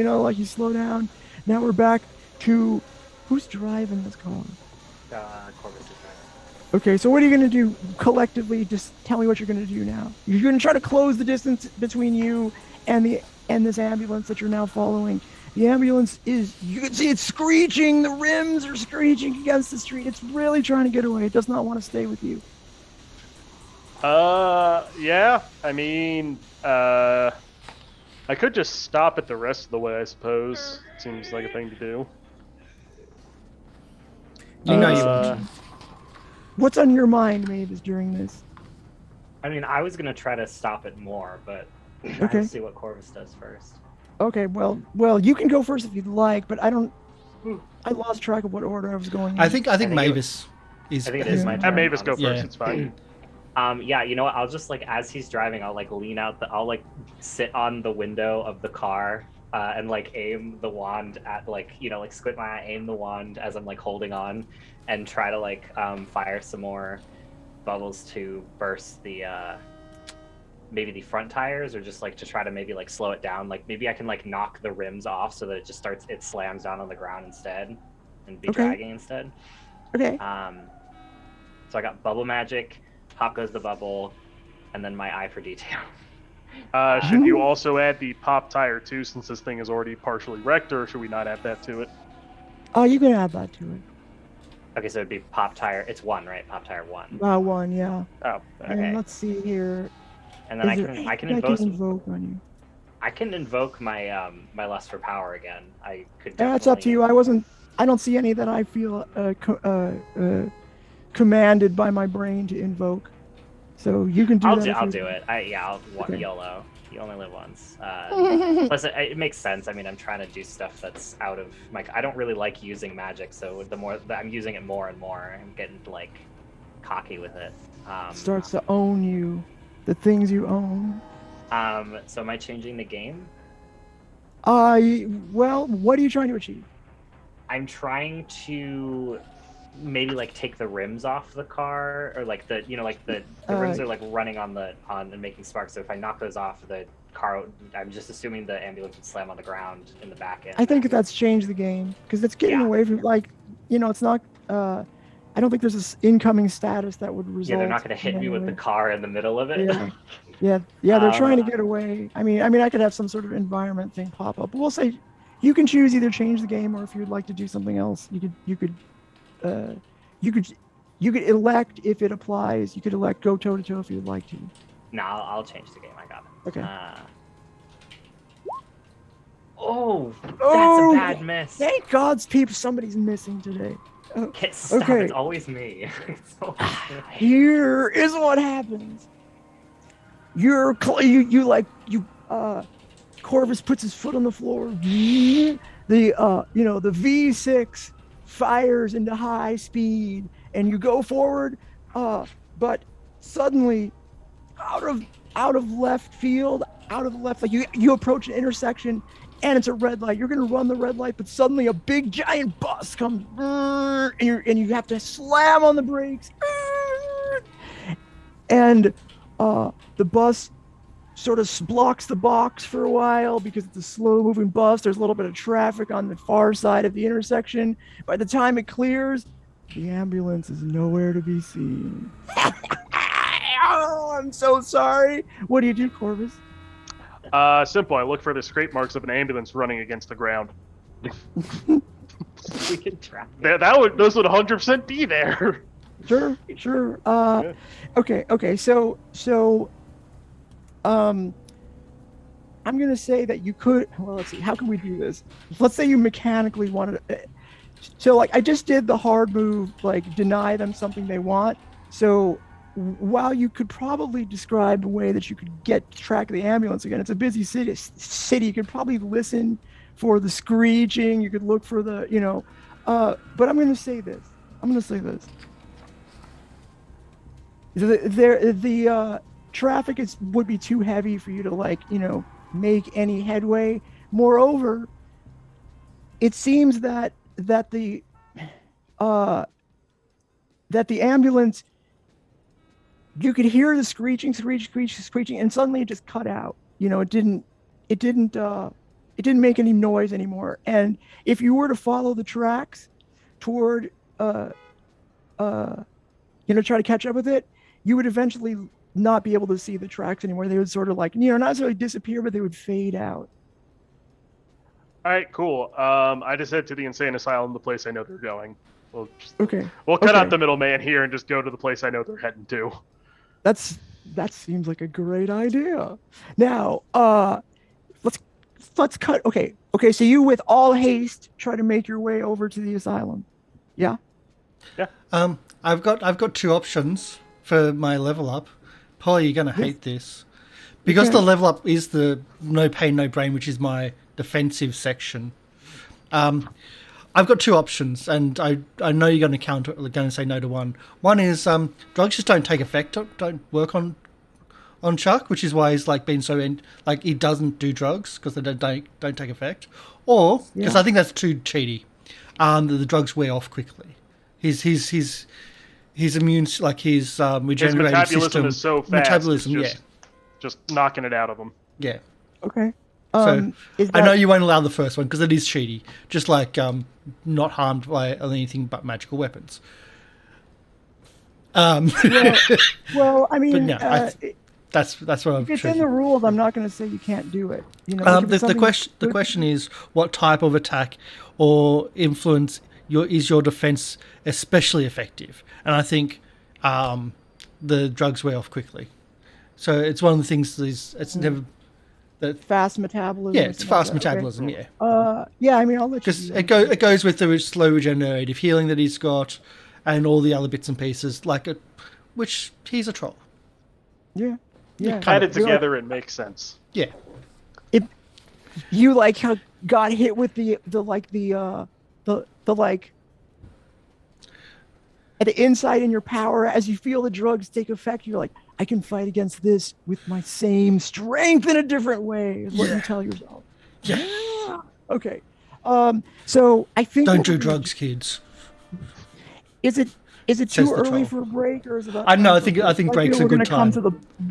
know, like you slow down. Now we're back to who's driving this car. Corvus is driving. Okay, so what are you going to do collectively? Just tell me what you're going to do now. You're going to try to close the distance between you and this ambulance that you're now following. The ambulance you can see it's screeching. The rims are screeching against the street. It's really trying to get away. It does not want to stay with you. Yeah. I mean, I could just stop it the rest of the way, I suppose. Seems like a thing to do. You know you want to. What's on your mind, Mavis, during this? I mean, I was gonna try to stop it more, but Okay. I'll see what Corvus does first. Okay, well, you can go first if you'd like, but I lost track of what order I was going in. I think think Mavis is. I think it is my Have turn. Mavis go first. Yeah. It's fine. Yeah, you know what? I'll just as he's driving, I'll lean out. I'll sit on the window of the car and aim the wand at squint my eye, aim the wand as I'm holding on, and try to fire some more bubbles to burst the maybe the front tires, or just to try to maybe slow it down. Maybe I can knock the rims off so that it slams down on the ground instead and be dragging instead. Okay. So I got bubble magic, pop goes the bubble, and then my eye for detail. Should you also add the pop tire too, since this thing is already partially wrecked, or should we not add that to it? Oh, you can add that to it. Okay, so it'd be pop tire. It's 1, right? Pop tire 1. 1, yeah. Oh, And Okay. let's see here. And then I can invoke. on you. I can invoke my my lust for power again. I could. Yeah, it's up to you. I don't see any that I feel commanded by my brain to invoke. So you can do that. I'll do it. I'll YOLO. You only live once. Plus, it makes sense. I mean, I'm trying to do stuff that's out of my. I don't really like using magic, so the more that I'm using it more and more, I'm getting cocky with it. Starts to own you, the things you own. So am I changing the game? Well, what are you trying to achieve? I'm trying to maybe take the rims off the car, or the rims are running on and making sparks. So if I knock those off, the car, I'm just assuming the ambulance would slam on the ground in the back end. I think that's changed the game because it's getting away from it's not. I don't think there's this incoming status that would result. Yeah, they're not going to hit me with the car in the middle of it. Yeah. They're trying to get away. I mean, I could have some sort of environment thing pop up. But we'll say you can choose either change the game, or if you'd like to do something else, you could elect if it applies. You could elect go toe to toe if you'd like to. No, I'll change the game. I got it. Okay. That's a bad miss. Thank God's people, somebody's missing today. Stop, okay. It's always me. Here is what happens. Corvus puts his foot on the floor. The V6 fires into high speed, and you go forward. But suddenly, out of left field, you approach an intersection, and it's a red light. You're gonna run the red light, but suddenly a big giant bus comes, and you have to slam on the brakes, and the bus sort of blocks the box for a while because it's a slow-moving bus. There's a little bit of traffic on the far side of the intersection. By the time it clears, the ambulance is nowhere to be seen. Oh, I'm so sorry. What do you do, Corvus? Simple. I look for the scrape marks of an ambulance running against the ground. We can track. Those would 100% be there. Sure. Yeah. Okay. So, I'm gonna say that you could. Well, let's see. How can we do this? Let's say you mechanically wanted. So, like, I just did the hard move, like deny them something they want. So, while you could probably describe a way that you could get track of the ambulance again, it's a busy city. You could probably listen for the screeching. You could look for the, but I'm going to say this. The traffic would be too heavy for you to make any headway. Moreover, it seems that the ambulance, you could hear the screeching, and suddenly it just cut out. It didn't make any noise anymore. And if you were to follow the tracks toward, try to catch up with it, you would eventually not be able to see the tracks anymore. They would sort of not necessarily disappear, but they would fade out. All right, cool. I just head to the insane asylum, the place I know they're going. We'll cut out the middleman here and just go to the place I know they're heading to. That seems like a great idea. Now, let's cut. Okay. So you, with all haste, try to make your way over to the asylum. Yeah. I've got two options for my level up. Polly, you're gonna hate this because the level up is the no pain, no brain, which is my defensive section. I've got two options, and I know you're going to say no to one. One is drugs just don't take effect, don't work on Chuck, which is why he's being so he doesn't do drugs because they don't take effect, or because I think that's too cheaty. The drugs wear off quickly. His immune his regenerative metabolism system is so fast. Just knocking it out of him. Yeah. Okay. So I know you won't allow the first one because it is cheaty, just not harmed by anything but magical weapons. Well, I mean, that's what I'm. If it's in the rules, I'm not going to say you can't do it. The question is, what type of attack or influence is your defense especially effective? And I think the drugs wear off quickly. So it's one of the things. It's never. Fast metabolism. Yeah, it's fast metabolism. Okay. Yeah. I mean, I'll let you. Because it goes with the slow regenerative healing that he's got, and all the other bits and pieces which he's a troll. Yeah. Added together, it makes sense. Yeah. You got hit with the at the inside in your power as you feel the drugs take effect. You're like, I can fight against this with my same strength in a different way, is what you tell yourself. Yeah. Okay. So I think don't do drugs, kids. Is it too early for a break, or is it? I know. I think break's a good time.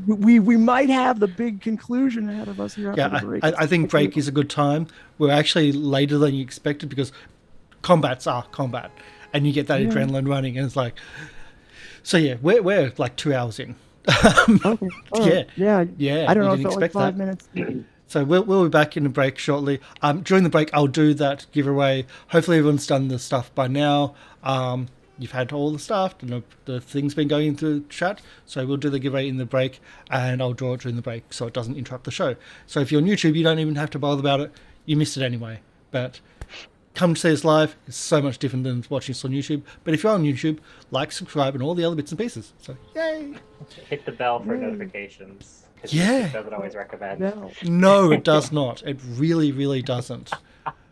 We might have the big conclusion ahead of us here after the break. I think break is a good time. We're actually later than you expected because combats are combat, and you get that adrenaline running, and it's so yeah, we're 2 hours in. Okay. Yeah. I don't know if it felt 5 minutes. So we'll be back in a break shortly. During the break, I'll do that giveaway. Hopefully everyone's done the stuff by now. You've had all the stuff, and the thing's been going through chat. So we'll do the giveaway in the break, and I'll draw it during the break so it doesn't interrupt the show. So if you're on YouTube, you don't even have to bother about it. You missed it anyway. But come to see us live. It's so much different than watching us on YouTube. But if you're on YouTube, subscribe, and all the other bits and pieces. So yay! Hit the bell for notifications. Yeah. It doesn't always recommend. No, it does not. It really, really doesn't.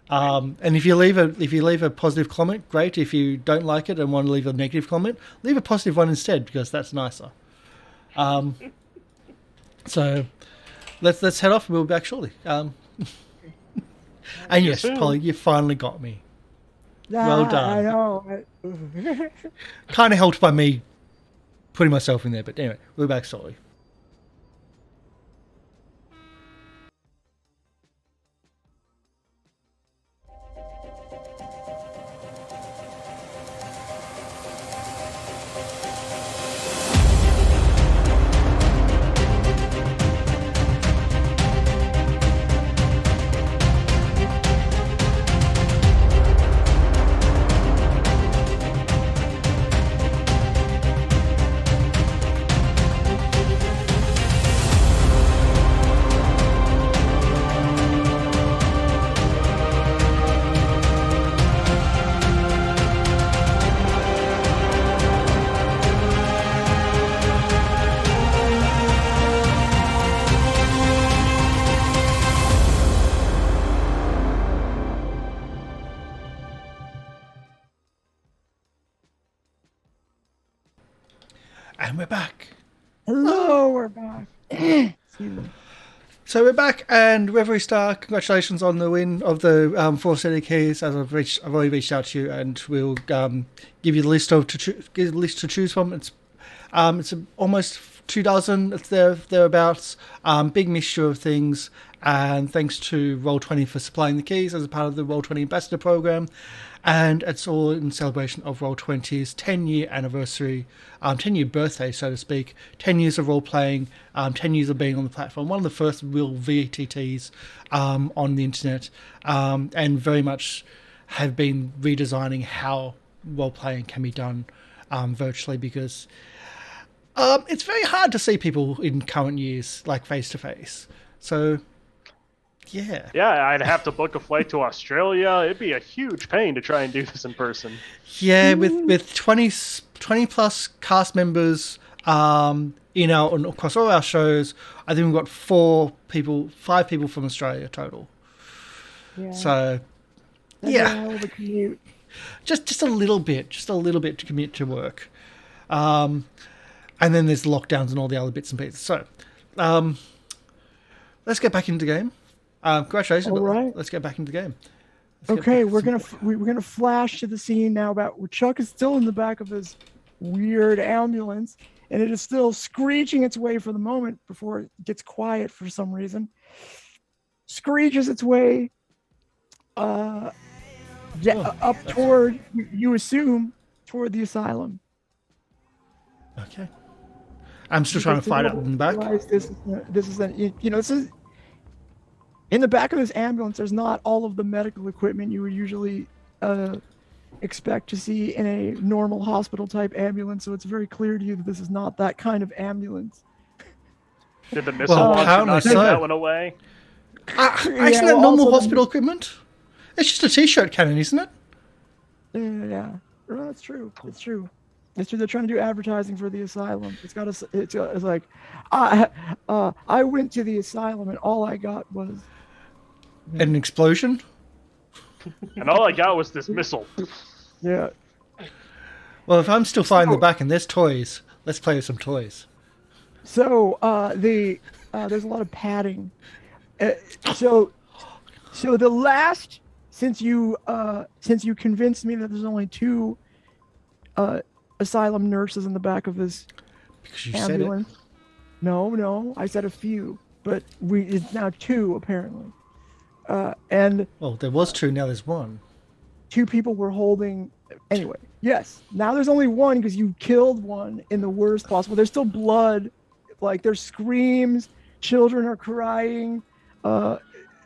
And if you leave a positive comment, great. If you don't like it and want to leave a negative comment, leave a positive one instead because that's nicer. So let's head off. We'll be back shortly. And yes, Polly, you finally got me. Well done. I know. Kind of helped by me putting myself in there, but anyway, we're back shortly. And we're back. Hello, we're back. Excuse me. So we're back, and Reverie Star, congratulations on the win of the 4 city keys. As I've already reached out to you, and we'll give you the list to choose from. It's almost 24. It's thereabouts. Big mixture of things, and thanks to Roll20 for supplying the keys as a part of the Roll20 Ambassador program. And it's all in celebration of Roll20's 10-year anniversary, 10-year birthday, so to speak. 10 years of role-playing, 10 years of being on the platform. One of the first real VTTs on the internet, and very much have been redesigning how role-playing can be done virtually, because it's very hard to see people in current years, like, face-to-face. So... yeah. Yeah, I'd have to book a flight to Australia. It'd be a huge pain to try and do this in person. Yeah, with 20 plus cast members, across all our shows, I think we've got 5 people from Australia total. Yeah. So, yeah, the commute. Just a little bit to commute to work, and then there's lockdowns and all the other bits and pieces. So, let's get back into the game. Congratulations! All right. Let's get back into the game. Okay, we're gonna flash to the scene now about where Chuck is still in the back of his weird ambulance, and it is still screeching its way for the moment before it gets quiet for some reason. Screeches its way up toward, you assume, toward the asylum. Okay. I'm still trying to find out in the back. This is in the back of this ambulance. There's not all of the medical equipment you would usually expect to see in a normal hospital type ambulance. So it's very clear to you that this is not that kind of ambulance. Did the missile launcher not take that one away? Isn't that normal hospital equipment? It's just a T-shirt cannon, isn't it? Yeah, well, that's true. It's true. It's true. They're trying to do advertising for the asylum. It's like, I went to the asylum and all I got was an explosion. And all I got was this missile. Yeah. Well, if I'm still flying the back and there's toys, let's play with some toys. So there's a lot of padding. So the last, since you convinced me that there's only 2 asylum nurses in the back of this ambulance. Said it. No, I said a few, but it's now 2 apparently. And well, there was 2, now there's 1. 2 people were holding. Anyway, yes. Now there's only 1 because you killed one in the worst possible. There's still blood, like there's screams. Children are crying.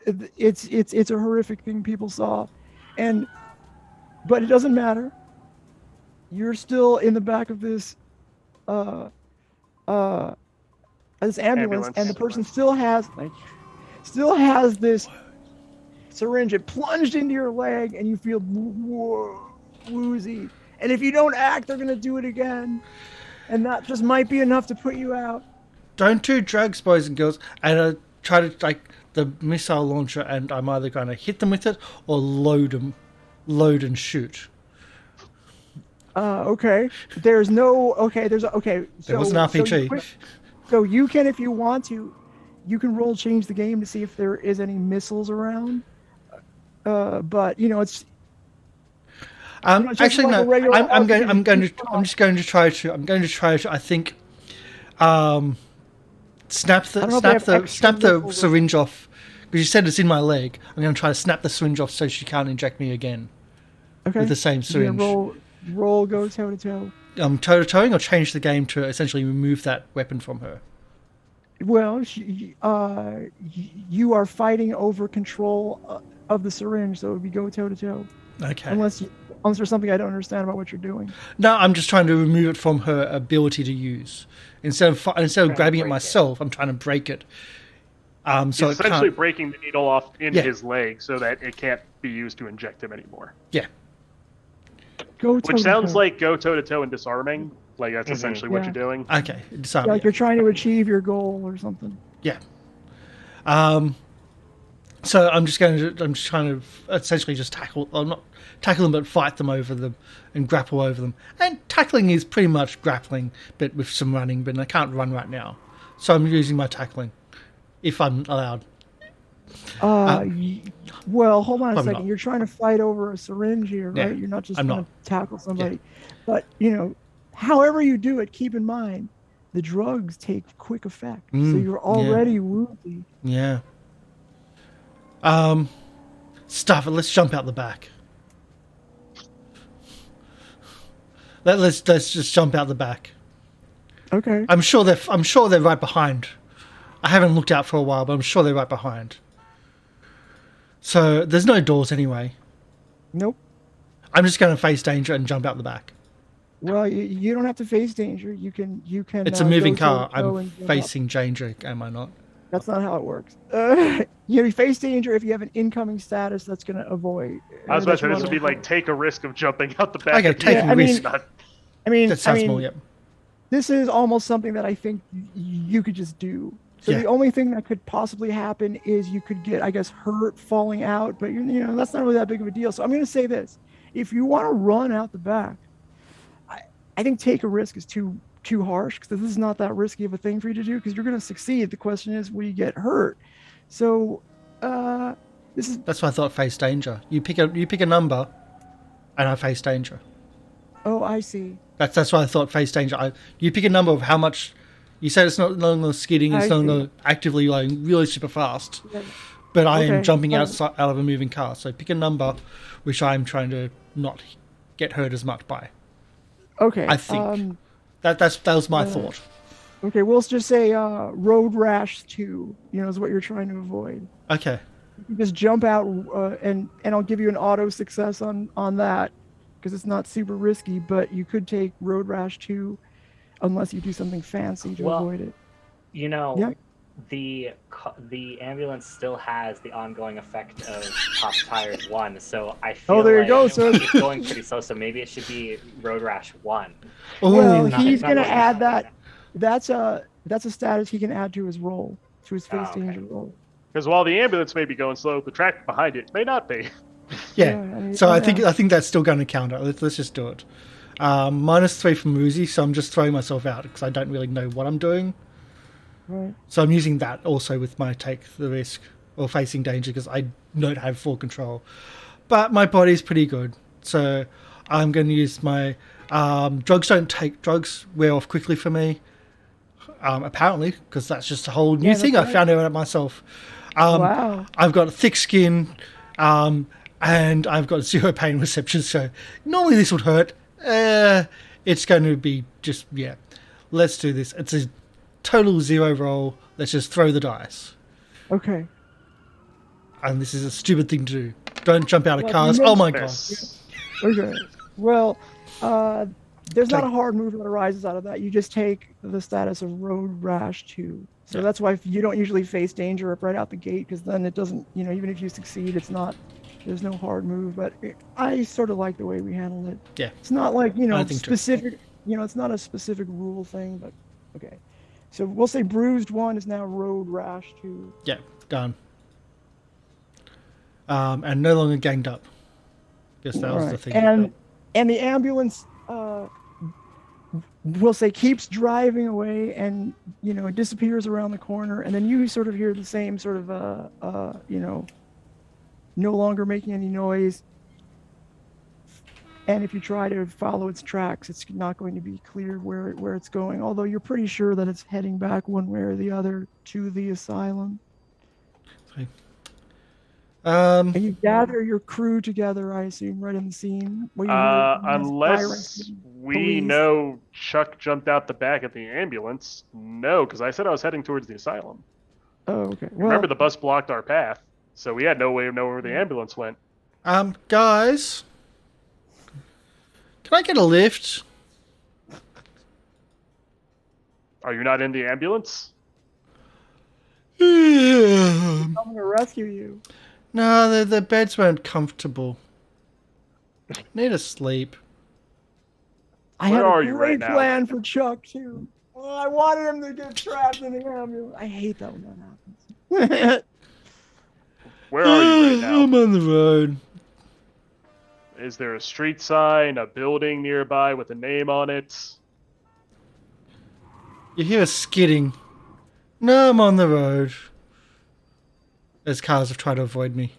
It's a horrific thing people saw, but it doesn't matter. You're still in the back of this ambulance, and the person still has this syringe. It plunged into your leg, and you feel woozy. And if you don't act, they're gonna do it again, and that just might be enough to put you out. Don't do drugs, boys and girls, and try to like the missile launcher, and I'm either going to hit them with it or load and shoot. Okay. There's no. Okay. There's okay. There was an RPG. So you can, if you want to, you can change the game to see if there is any missiles around. But it's. Actually, no. I'm just going to try to. I think. Snap the syringe off, because you said it's in my leg. I'm going to try to snap the syringe off so she can't inject me again. Okay. With the same syringe. Roll go toe to toe. Toe to toeing, or change the game to essentially remove that weapon from her. Well, you are fighting over control of the syringe, so it would be go toe to toe. Okay. Unless there's something I don't understand about what you're doing. No, I'm just trying to remove it from her ability to use. Instead of grabbing it myself, I'm trying to break it. So it's essentially breaking the needle off in his leg so that it can't be used to inject him anymore. Yeah. Which sounds like go toe to toe and disarming. Like that's essentially what you're doing. Okay, disarming. Like you're trying to achieve your goal or something. Yeah. So I'm just trying to essentially just tackle, or not tackle them, but fight them over them and grapple over them. And tackling is pretty much grappling, but with some running. But I can't run right now, so I'm using my tackling, if I'm allowed. Well, hold on a second. not. You're trying to fight over a syringe here, right? Yeah, You're not just I'm going not. to tackle somebody. Yeah. But, however you do it, keep in mind, the drugs take quick effect. So you're already wounded. Yeah. Stuff it. Let's jump out the back. Let's just jump out the back. Okay. I'm sure they're right behind. I haven't looked out for a while, but I'm sure they're right behind. So there's no doors anyway. Nope. I'm just going to face danger and jump out the back. Well, you don't have to face danger. You can. It's a moving car. I'm facing danger, am I not? That's not how it works. You face danger if you have an incoming status that's going to avoid. I was about to say this would be like take a risk of jumping out the back. Okay, take a risk. That sounds more. Yep. This is almost something that I think you could just do. So the only thing that could possibly happen is you could get, I guess, hurt falling out, but that's not really that big of a deal. So I'm going to say this: if you want to run out the back, I think take a risk is too harsh, because this is not that risky of a thing for you to do, because you're going to succeed. The question is, will you get hurt? So that's why I thought face danger. You pick a number, and I face danger. Oh, I see. That's why I thought face danger. You pick a number of how much. You said it's not no longer skidding, it's no longer actively going really super fast. Yeah. But I am jumping out of a moving car. So pick a number which I'm trying to not get hurt as much by. Okay. I think that was my thought. Okay, we'll just say road rash 2, is what you're trying to avoid. Okay. You just jump out and I'll give you an auto success on that, because it's not super risky, but you could take road rash 2 unless you do something fancy to avoid it. The ambulance still has the ongoing effect of Pop Tires 1, so I feel there you go, sir. It's going pretty slow, so maybe it should be Road Rash 1. Well, he's going to add that. That's a status he can add to his roll, to his face danger roll. Because while the ambulance may be going slow, the traffic behind it may not be. Yeah. So I think that's still going to counter. Let's just do it. -3 from Uzi, so I'm just throwing myself out because I don't really know what I'm doing. Right. So I'm using that also with my take the risk or facing danger, because I don't have full control. But my body's pretty good, so I'm going to use my drugs wear off quickly for me. Apparently, because that's just a whole new thing. I found out myself. Wow. I've got thick skin, and I've got 0 pain reception. So normally this would hurt. It's going to be just let's do this. It's a total 0 roll. Let's just throw the dice. Okay. And this is a stupid thing to do. Don't jump out of cars. Oh my god. Okay. Well, there's not a hard move that arises out of that. You just take the status of road rash 2. So that's why you don't usually face danger up right out the gate, because then it doesn't, even if you succeed, there's no hard move. But I sort of like the way we handled it. Yeah. It's not like, specific, it's not a specific rule thing, but okay. So we'll say bruised 1 is now road rash 2. Yeah, done. And no longer ganged up. Guess that was the thing. And the ambulance, we'll say, keeps driving away, and it disappears around the corner, and then you sort of hear the same sort of no longer making any noise. And if you try to follow its tracks, it's not going to be clear where it's going, although you're pretty sure that it's heading back one way or the other to the asylum. Okay. And you gather your crew together, I assume, right in the scene. Unless we know Chuck jumped out the back of the ambulance. No, because I said I was heading towards the asylum. Oh, okay. Well, remember, the bus blocked our path, so we had no way of knowing where the ambulance went. Guys, can I get a lift? Are you not in the ambulance? I'm going to rescue you. No, the beds weren't comfortable. Need to sleep. I had a great plan for Chuck, too. Oh, I wanted him to get trapped in the ambulance. I hate that when that happens. Where are you right now? I'm on the road. Is there a street sign, a building nearby with a name on it? You hear a skidding. No, I'm on the road. As cars have tried to avoid me.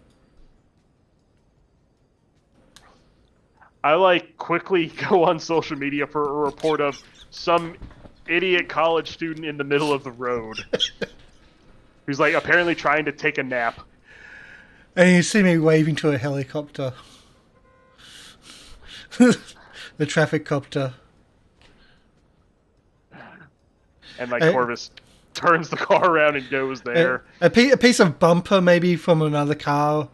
I quickly go on social media for a report of some idiot college student in the middle of the road who's apparently trying to take a nap. And you see me waving to a helicopter. The traffic copter. And Corvus turns the car around and goes there. A piece of bumper maybe from another car.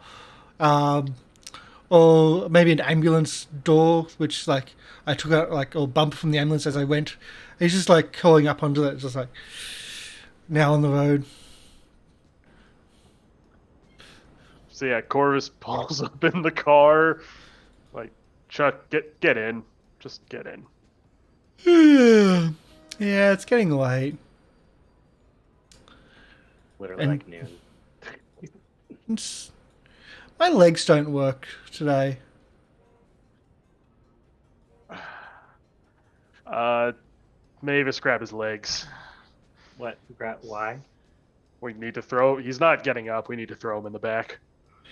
Or maybe an ambulance door, which I took out or bumper from the ambulance as I went. He's just calling up onto that, just now on the road. So yeah, Corvus pulls up in the car. Chuck, get in. Just get in. Yeah, it's getting late. Literally noon. My legs don't work today. Mavis, grab his legs. What? Why? We need to throw... He's not getting up. We need to throw him in the back.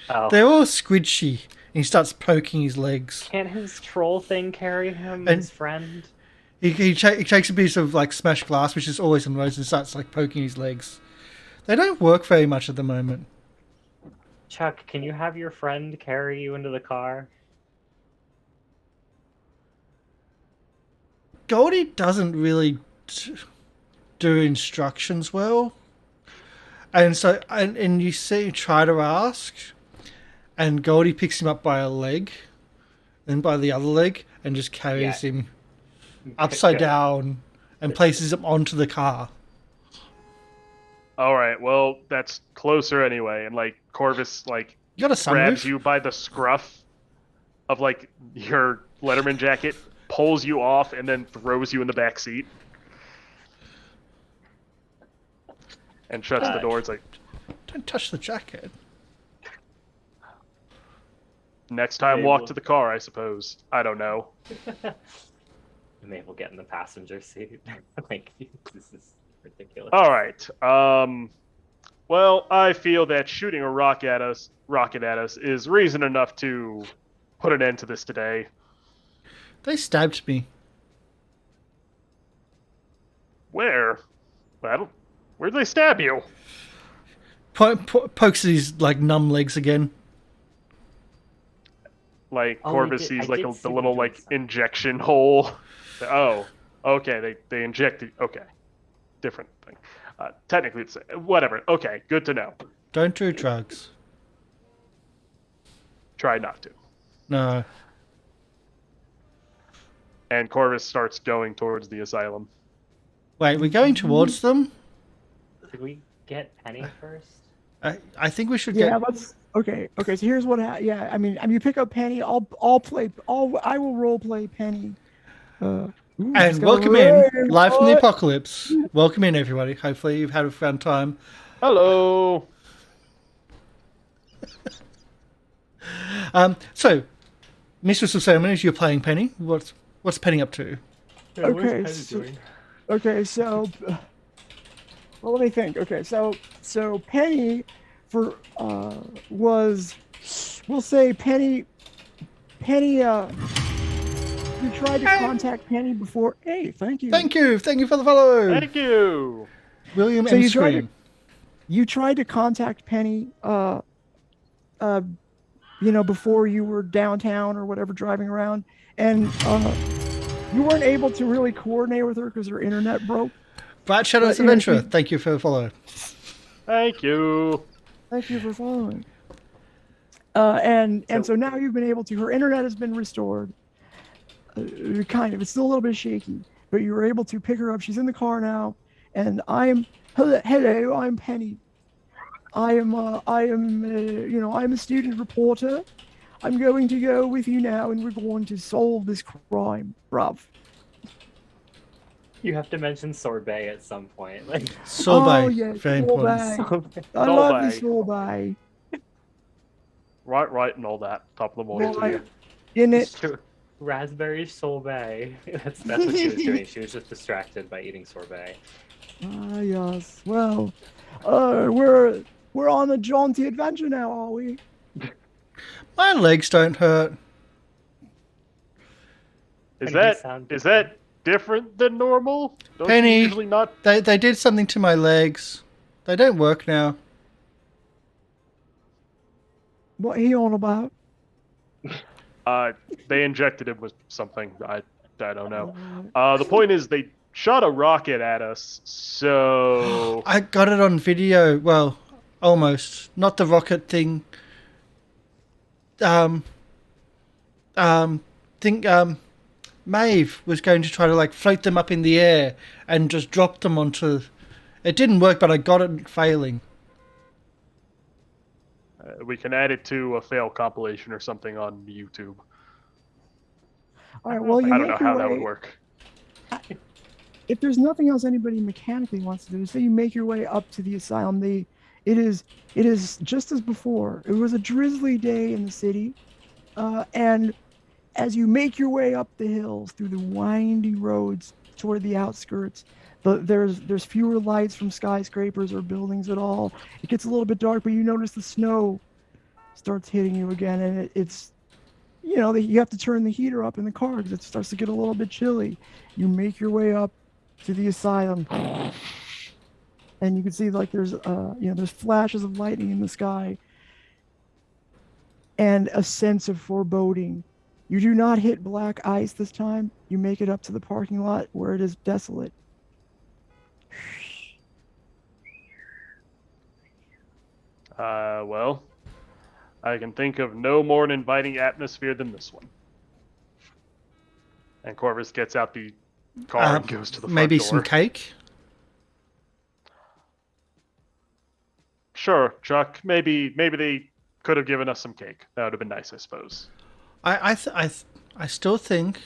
Oh. They're all squidgy. And he starts poking his legs. Can't his troll thing carry him, and his friend? He takes a piece of smashed glass, which is always on roads, and starts poking his legs. They don't work very much at the moment. Chuck, can you have your friend carry you into the car? Goldie doesn't really do instructions well. And so, and you see, try to ask, and Goldie picks him up by a leg, then by the other leg, and just carries him upside down and places him onto the car. All right, well, that's closer anyway. And Corvus You got a sunroof? grabs you by the scruff of your Letterman jacket, pulls you off, and then throws you in the back seat. And shuts the door. It's Don't touch the jacket. Next time, walk to the car, I suppose. I don't know. Mabel get in the passenger seat. This is ridiculous. All right. Well, I feel that shooting a rocket at us is reason enough to put an end to this today. They stabbed me. Where? Where'd they stab you? Pokes his numb legs again. Corvus sees the little injection hole. Oh, okay. They injected. Okay, different thing. Technically, it's whatever. Okay, good to know. Don't do drugs. Try not to. No. And Corvus starts going towards the asylum. Wait, we're going towards them? Did we get Penny first? I think we should get... Yeah, let's... Okay, so here's what yeah, I mean you pick up Penny, I will role play Penny. And welcome in, live from the apocalypse. Welcome in, everybody. Hopefully you've had a fun time. Hello. So, Mistress of Ceremonies, you're playing Penny. What's Penny up to? Yeah, Okay, so well, let me think. Okay, so Penny was, we'll say Penny you tried to contact Penny before. Hey, thank you for the follow. Thank you, William M. Scream. You tried to contact Penny before you were downtown or whatever driving around, and you weren't able to really coordinate with her because her internet broke. Bright Shadows Adventurer, thank you for the follow. Thank you. Thank you for following. And so now you've been able to. Her internet has been restored. Kind of. It's still a little bit shaky, but you were able to pick her up. She's in the car now, and hello. I'm Penny. I'm a student reporter. I'm going to go with you now, and we're going to solve this crime, bruv. You have to mention sorbet at some point. Sorbet, oh, yeah, very important. I love the sorbet. Right, and all that. Top of the morning to you. In it. Raspberry sorbet. That's what she was doing. She was just distracted by eating sorbet. Ah, yes. Well, we're on a jaunty adventure now, are we? My legs don't hurt. Is that different than normal? Don't Penny, you usually not? They did something to my legs. They don't work now. What are you on about? They injected him with something. I don't know. The point is they shot a rocket at us, so... I got it on video. Well, almost. Not the rocket thing. Maeve was going to try to like float them up in the air and just drop them onto... It didn't work, but I got it failing. We can add it to a fail compilation or something on YouTube. All right, well, I don't know how that would work. If there's nothing else anybody mechanically wants to do, so you make your way up to the asylum. It is just as before. It was a drizzly day in the city, and as you make your way up the hills through the windy roads toward the outskirts, there's fewer lights from skyscrapers or buildings at all. It gets a little bit dark, but you notice the snow starts hitting you again, and it's you have to turn the heater up in the car because it starts to get a little bit chilly. You make your way up to the asylum, and you can see like there's flashes of lightning in the sky and a sense of foreboding. You do not hit black ice this time. You make it up to the parking lot where it is desolate. Well, I can think of no more an inviting atmosphere than this one. And Corvus gets out the car and goes to the front maybe door. some cake. Sure, Chuck. Maybe they could have given us some cake. That would have been nice, I suppose. I still think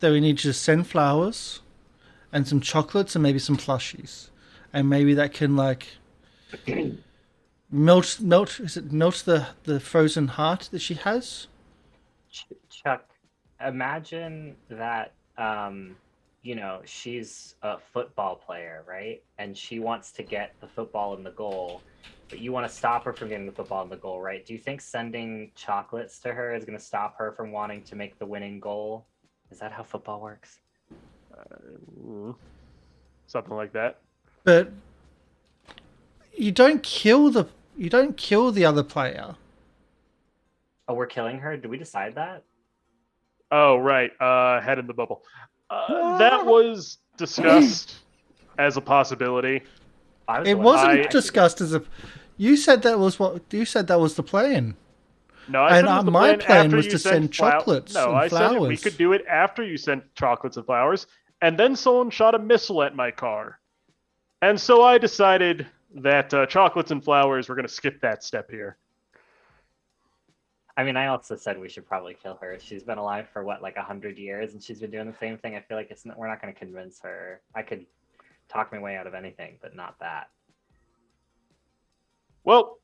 that we need to just send flowers and some chocolates and maybe some plushies, and maybe that can like melt the frozen heart that she has. Chuck, imagine that she's a football player, right? And she wants to get the football in the goal, but you want to stop her from getting the football in the goal, right? Do you think sending chocolates to her is going to stop her from wanting to make the winning goal? Is that how football works? Something like that. But you don't kill the other player. Oh, we're killing her? Did we decide that? Oh, right. Head in the bubble. That was discussed as a possibility. It wasn't discussed as a... You said that was the plan. No, I said my plan was to send chocolates and I flowers. said we could do it after you sent chocolates and flowers, and then someone shot a missile at my car. And so I decided that chocolates and flowers were going to skip that step here. I mean, I also said we should probably kill her. She's been alive for, 100 years, and she's been doing the same thing. I feel like we're not going to convince her. I could talk my way out of anything, but not that. Well,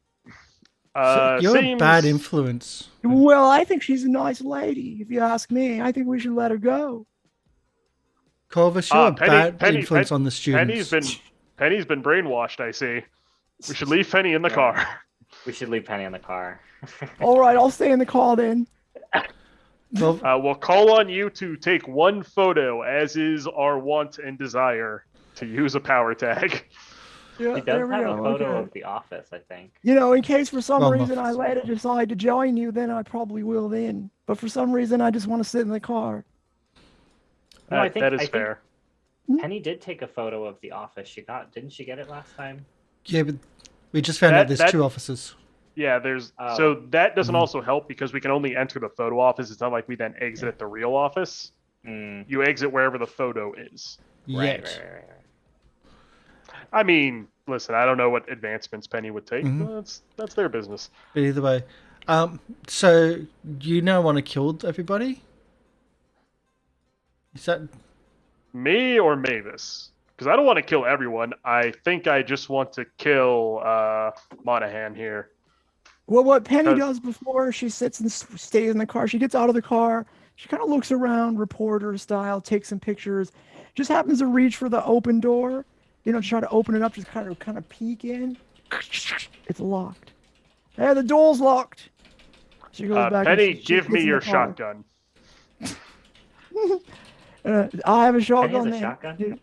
you're a bad influence. Well, I think she's a nice lady, if you ask me. I think we should let her go. Corvus, you're a bad influence on the students. Penny's been brainwashed, I see. We should leave Penny in the car. We should leave Penny in the car. All right, I'll stay in the car then. We'll call on you to take one photo, as is our want and desire, to use a power tag. Yeah, he does have a photo of the office, I think. In case for some reason I later decide to join you, then I probably will then. But for some reason, I just want to sit in the car. No, that is fair. Penny did take a photo of the office. Didn't she get it last time? Yeah, but we just found out there's two offices. Yeah, so that doesn't also help because we can only enter the photo office. It's not like we then exit at the real office. You exit wherever the photo is. Right. I mean, listen, I don't know what advancements Penny would take. That's their business. But either way, so you now want to kill everybody? Is that me or Mavis? Because I don't want to kill everyone. I think I just want to kill Monahan here. Well, what Penny does before she sits and stays in the car, she gets out of the car. She kind of looks around, reporter style, takes some pictures. Just happens to reach for the open door, to try to open it up, just kind of peek in. It's locked. Hey, the door's locked. She goes back. Penny, she give me gets in your the car. shotgun. I have a shotgun. Penny has a shotgun?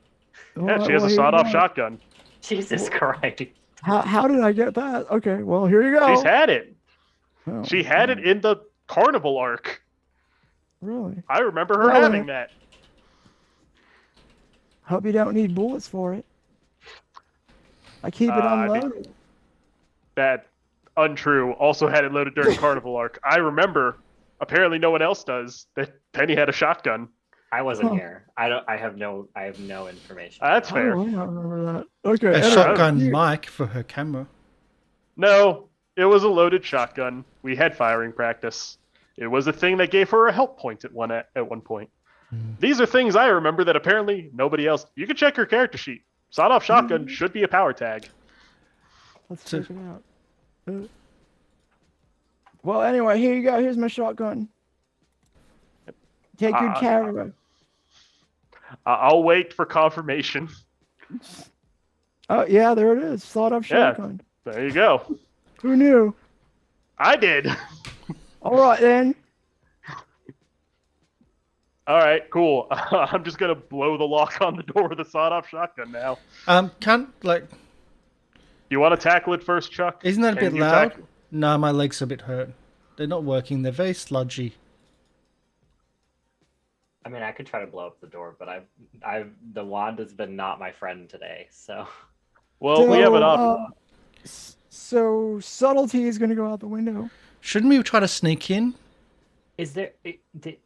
Yeah, she has a sawed-off shotgun. Jesus Christ. How did I get that? Okay, well, here you go. She's had it. Oh, She had it in the carnival arc. Really? I remember her having that. Hope you don't need bullets for it. I keep it unloaded. That untrue. Also had it loaded during carnival arc. I remember. Apparently, no one else does. That Penny had a shotgun. I wasn't here. I have no information. That's fair. I don't remember that. Okay. A shotgun mic for her camera. No, it was a loaded shotgun. We had firing practice. It was a thing that gave her a help point at one point. These are things I remember that apparently nobody else. You can check her character sheet. Sawed-off shotgun should be a power tag. Let's check it out. Well, anyway, here you go. Here's my shotgun. Take good care of it. I'll wait for confirmation. Oh, yeah, there it is. Sawed-off shotgun. There you go. Who knew? I did. All right, then. All right, cool. I'm just going to blow the lock on the door with a sawed-off shotgun now. You want to tackle it first, Chuck? Isn't that a bit loud? No, my legs are a bit hurt. They're not working. They're very sludgy. I mean, I could try to blow up the door, but the wand has been not my friend today, so. Well, we have it up. So subtlety is going to go out the window. Shouldn't we try to sneak in? Is there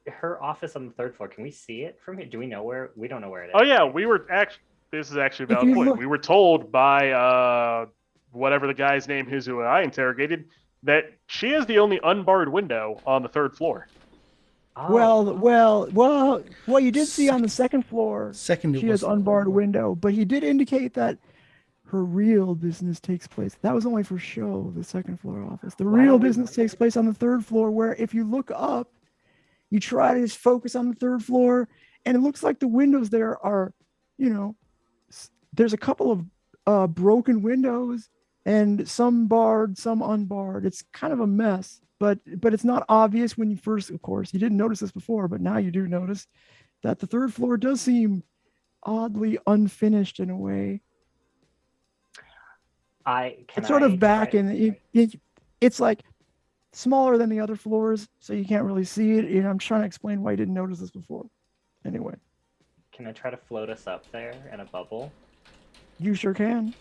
her office on the third floor? Can we see it from here? Do we know where? We don't know where it is. Oh yeah, we were actually. This is actually a valid point. We were told by whatever the guy's name is who I interrogated that she is the only unbarred window on the third floor. Oh. Well, you did see on the second floor. She has unbarred window, but he did indicate that her real business takes place. That was only for show, the second floor office. The real business takes place on the third floor, where if you look up, you try to just focus on the third floor, and it looks like the windows there are, there's a couple of broken windows, and some barred, some unbarred. It's kind of a mess, but it's not obvious when you first, of course, you didn't notice this before, but now you do notice that the third floor does seem oddly unfinished in a way. It's sort of back, and it's like smaller than the other floors, so you can't really see it. I'm trying to explain why you didn't notice this before. Anyway. Can I try to float us up there in a bubble? You sure can.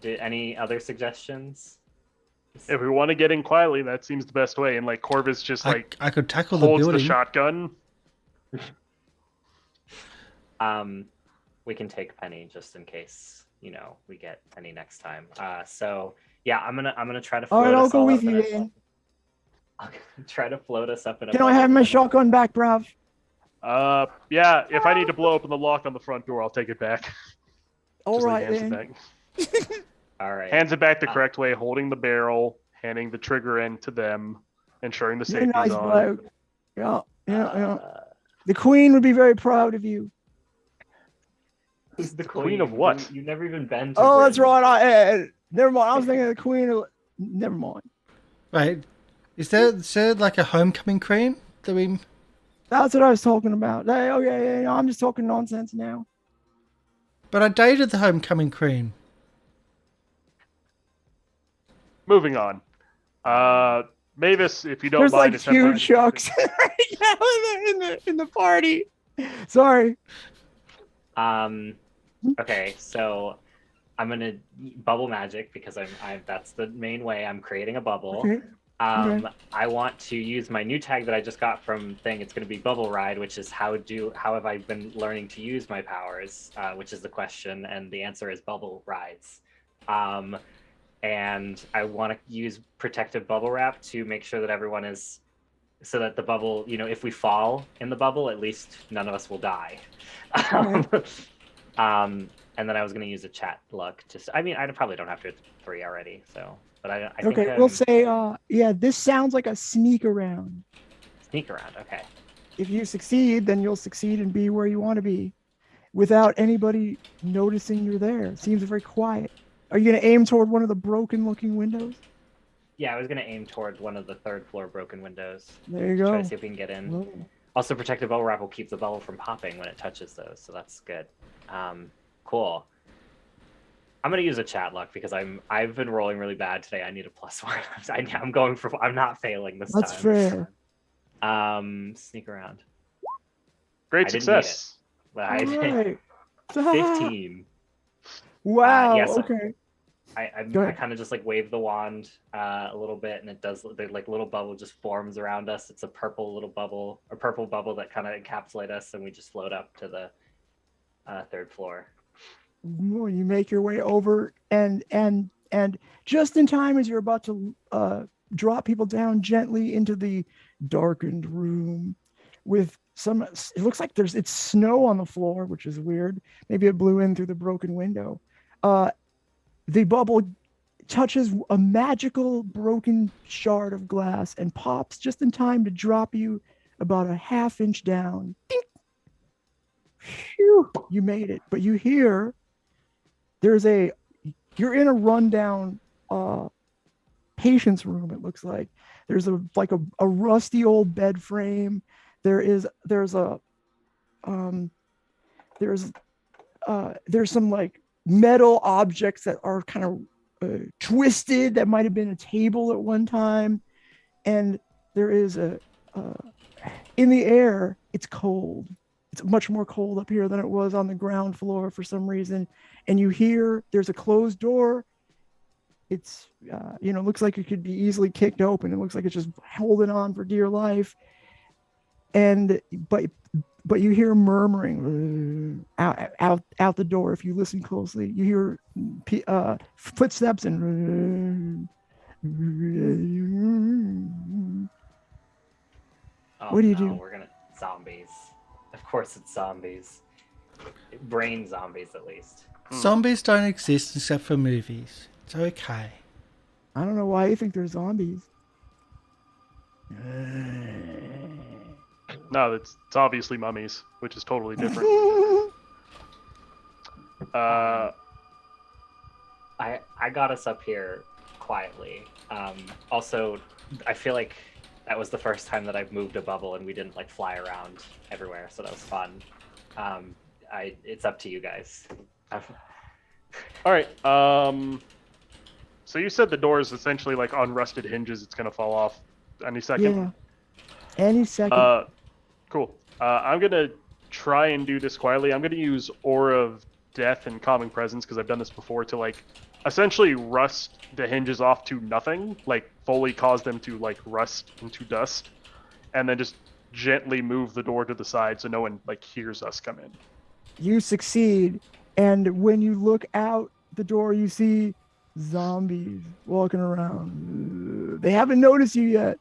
Any other suggestions? If we want to get in quietly, that seems the best way. And Corvus just I could tackle the holds building. the shotgun. We can take Penny just in case we get Penny next time. So yeah, I'm gonna try to. Float I'll go with you, Ian. I'll try to float us up in a. Can I have my shotgun back, bruv? Yeah. If I need to blow open the lock on the front door, I'll take it back. All right, then. All right. Hands it back the correct way, holding the barrel, handing the trigger end to them, ensuring the safety's nice on. bloke. Yeah. The Queen would be very proud of you. The queen of what? You've never even been to Oh, Britain. that's right. Never mind. I was thinking of the Queen of... Never mind. Right. Is there like a homecoming cream that we... That's what I was talking about. Hey, okay, I'm just talking nonsense now. But I dated the homecoming cream. Moving on. Mavis, if you don't There's mind... There's like huge chucks right now in the party. Sorry. Okay, so I'm gonna bubble magic because I'm that's the main way I'm creating a bubble. Okay. Okay. I want to use my new tag that I just got from thing. It's gonna be Bubble Ride, which is how have I been learning to use my powers, which is the question, and the answer is Bubble Rides. And I want to use protective bubble wrap to make sure that everyone is, so that the bubble, if we fall in the bubble, at least none of us will die. And then I was going to use a chat luck. I probably don't have to 3 already. So but I Okay, think we'll say, yeah, this sounds like a sneak around. sneak around. Okay. If you succeed, then you'll succeed and be where you want to be without anybody noticing you're there. It seems very quiet. Are you going to aim toward one of the broken looking windows? Yeah, I was gonna aim toward one of the third floor broken windows. There you go. Try to see if we can get in. Whoa. Also, protective bubble wrap will keep the bubble from popping when it touches those, so that's good. Cool. I'm gonna use a chat luck because I've been rolling really bad today. I need a +1. I'm going for. I'm not failing this That's time. fair. Sneak around. Great success. But I did Right. 15. Wow. Yes, okay. I Go ahead. kind of just like wave the wand a little bit, and it does the like little bubble just forms around us. It's a purple little bubble, a purple bubble that kind of encapsulates us, and we just float up to the third floor. Well, you make your way over, and just in time as you're about to drop people down gently into the darkened room with some. It looks like it's snow on the floor, which is weird. Maybe it blew in through the broken window. The bubble touches a magical broken shard of glass and pops just in time to drop you about a half-inch down. Ding! Phew, you made it, but you hear you're in a rundown patient's room. It looks like there's a rusty old bed frame. There's some like metal objects that are kind of twisted that might have been a table at one time, and there is in the air. It's cold. It's much more cold up here than it was on the ground floor for some reason. And you hear there's a closed door. It's looks like it could be easily kicked open. It looks like it's just holding on for dear life. And but you hear murmuring out the door. If you listen closely, you hear footsteps and. What do you do? We're gonna zombies. Of course, it's zombies. Brain zombies, at least. Zombies don't exist except for movies. It's okay. I don't know why you think they're zombies. No, it's obviously mummies, which is totally different. I got us up here quietly. Also, I feel like that was the first time that I've moved a bubble and we didn't like fly around everywhere, so that was fun. It's up to you guys. All right. So you said the door is essentially like on rusted hinges. It's gonna fall off any second. Yeah. Any second. Cool. I'm gonna try and do this quietly. I'm gonna use Aura of Death and Calming Presence because I've done this before to like essentially rust the hinges off to nothing, like fully cause them to like rust into dust, and then just gently move the door to the side so no one like hears us come in. You succeed, and when you look out the door, you see zombies walking around. They haven't noticed you yet.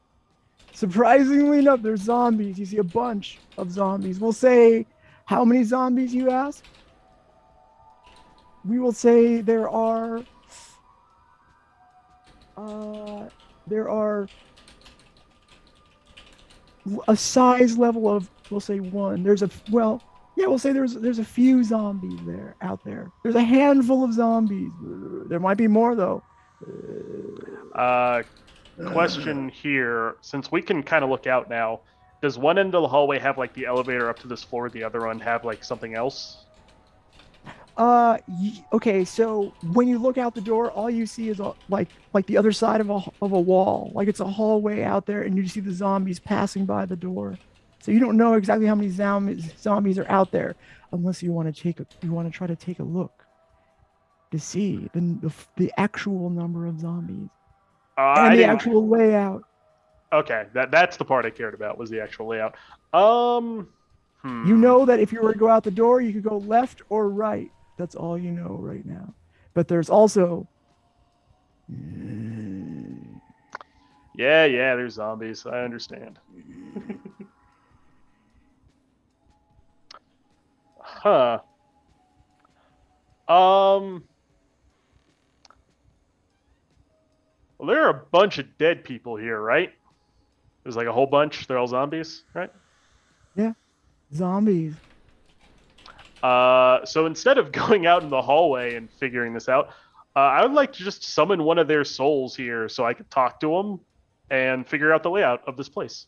Surprisingly enough, there's zombies. You see a bunch of zombies. We'll say, how many zombies, you ask? We will say there are a size level of, we'll say 1. We'll say there's a few zombies out there. There's a handful of zombies. There might be more though. Question here, since we can kind of look out now, does one end of the hallway have like the elevator up to this floor, the other one have like something else? Okay, so when you look out the door, all you see is like the other side of a wall, like it's a hallway out there, and you see the zombies passing by the door. So you don't know exactly how many zombies are out there, unless you want to try to take a look to see the actual number of zombies and the actual layout. Okay, that's the part I cared about, was the actual layout. You know that if you were to go out the door, you could go left or right. That's all you know right now. But there's also... Yeah, there's zombies. I understand. Huh. Well, there are a bunch of dead people here, right? There's like a whole bunch. They're all zombies, right? Yeah, zombies. So instead of going out in the hallway and figuring this out, I would like to just summon one of their souls here so I could talk to them and figure out the layout of this place.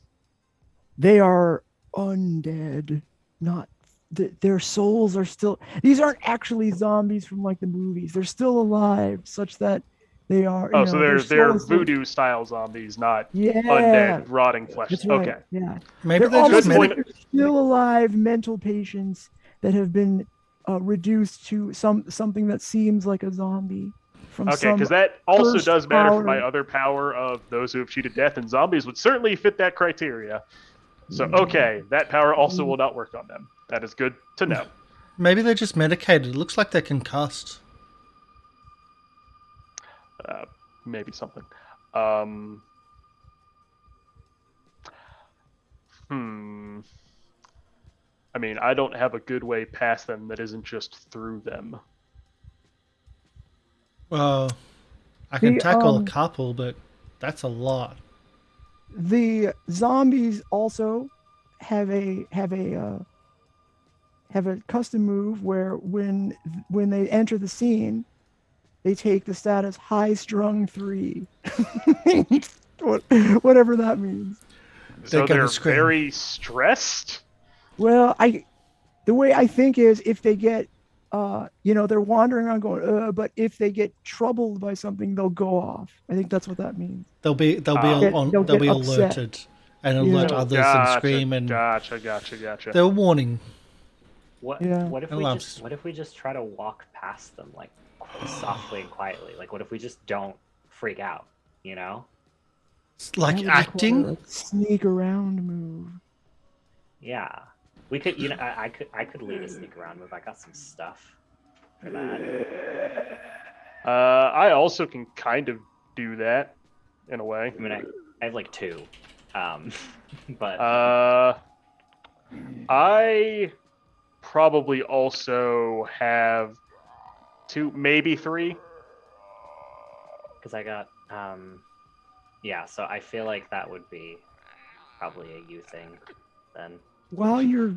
They are undead, not their souls are still. These aren't actually zombies from like the movies. They're still alive, such that they are. Oh, so they're voodoo style zombies, not undead rotting flesh. That's right. Okay. Yeah. Maybe they're just they're still alive mental patients that have been reduced to something that seems like a zombie. Okay, because that also does matter for my other power of those who have cheated death, and zombies would certainly fit that criteria. So, okay, that power also will not work on them. That is good to know. Maybe they're just medicated. It looks like they're concussed. Maybe something. I mean, I don't have a good way past them that isn't just through them. Well, I can tackle a couple, but that's a lot. The zombies also have a custom move where when they enter the scene, they take the status high strung 3. Whatever that means. So they're very stressed? Well, the way I think is if they get they're wandering around going, but if they get troubled by something, they'll go off. I think that's what that means. They'll be alerted and alert others and scream and. Gotcha. They're warning. What if we just try to walk past them like softly and quietly? Like, what if we just don't freak out? You know, like acting, sneak around move. Yeah. We could, I could lead a sneak around move. I got some stuff for that. I also can kind of do that in a way. I mean, I have like 2, but I probably also have 2, maybe 3. Because I got, so I feel like that would be probably a you thing then. While you're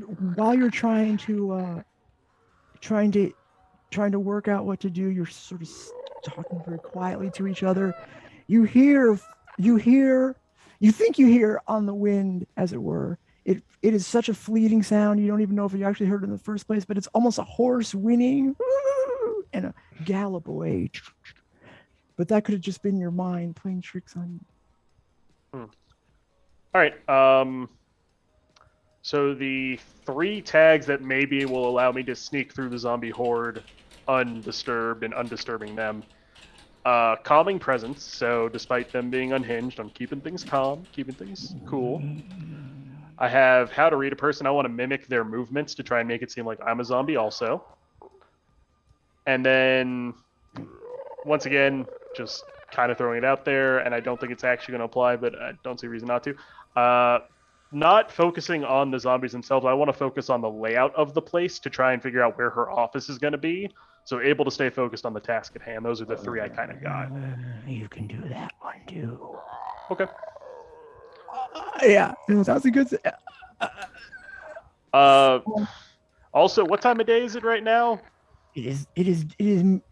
trying to work out what to do, you're sort of talking very quietly to each other. You think you hear on the wind, as it were. It is such a fleeting sound, you don't even know if you actually heard it in the first place, but it's almost a horse whinnying and a gallop away. But that could have just been your mind playing tricks on you. All right. So the 3 tags that maybe will allow me to sneak through the zombie horde undisturbed and undisturbing them. Calming presence, so despite them being unhinged, I'm keeping things calm, keeping things cool. I have how to read a person. I want to mimic their movements to try and make it seem like I'm a zombie also. And then, once again, just kind of throwing it out there, and I don't think it's actually going to apply, but I don't see a reason not to. Not focusing on the zombies themselves. I want to focus on the layout of the place to try and figure out where her office is going to be. So able to stay focused on the task at hand. Those are the 3 I kind of got. You can do that one too. Okay. Yeah, that's a good. Also, what time of day is it right now? It is getting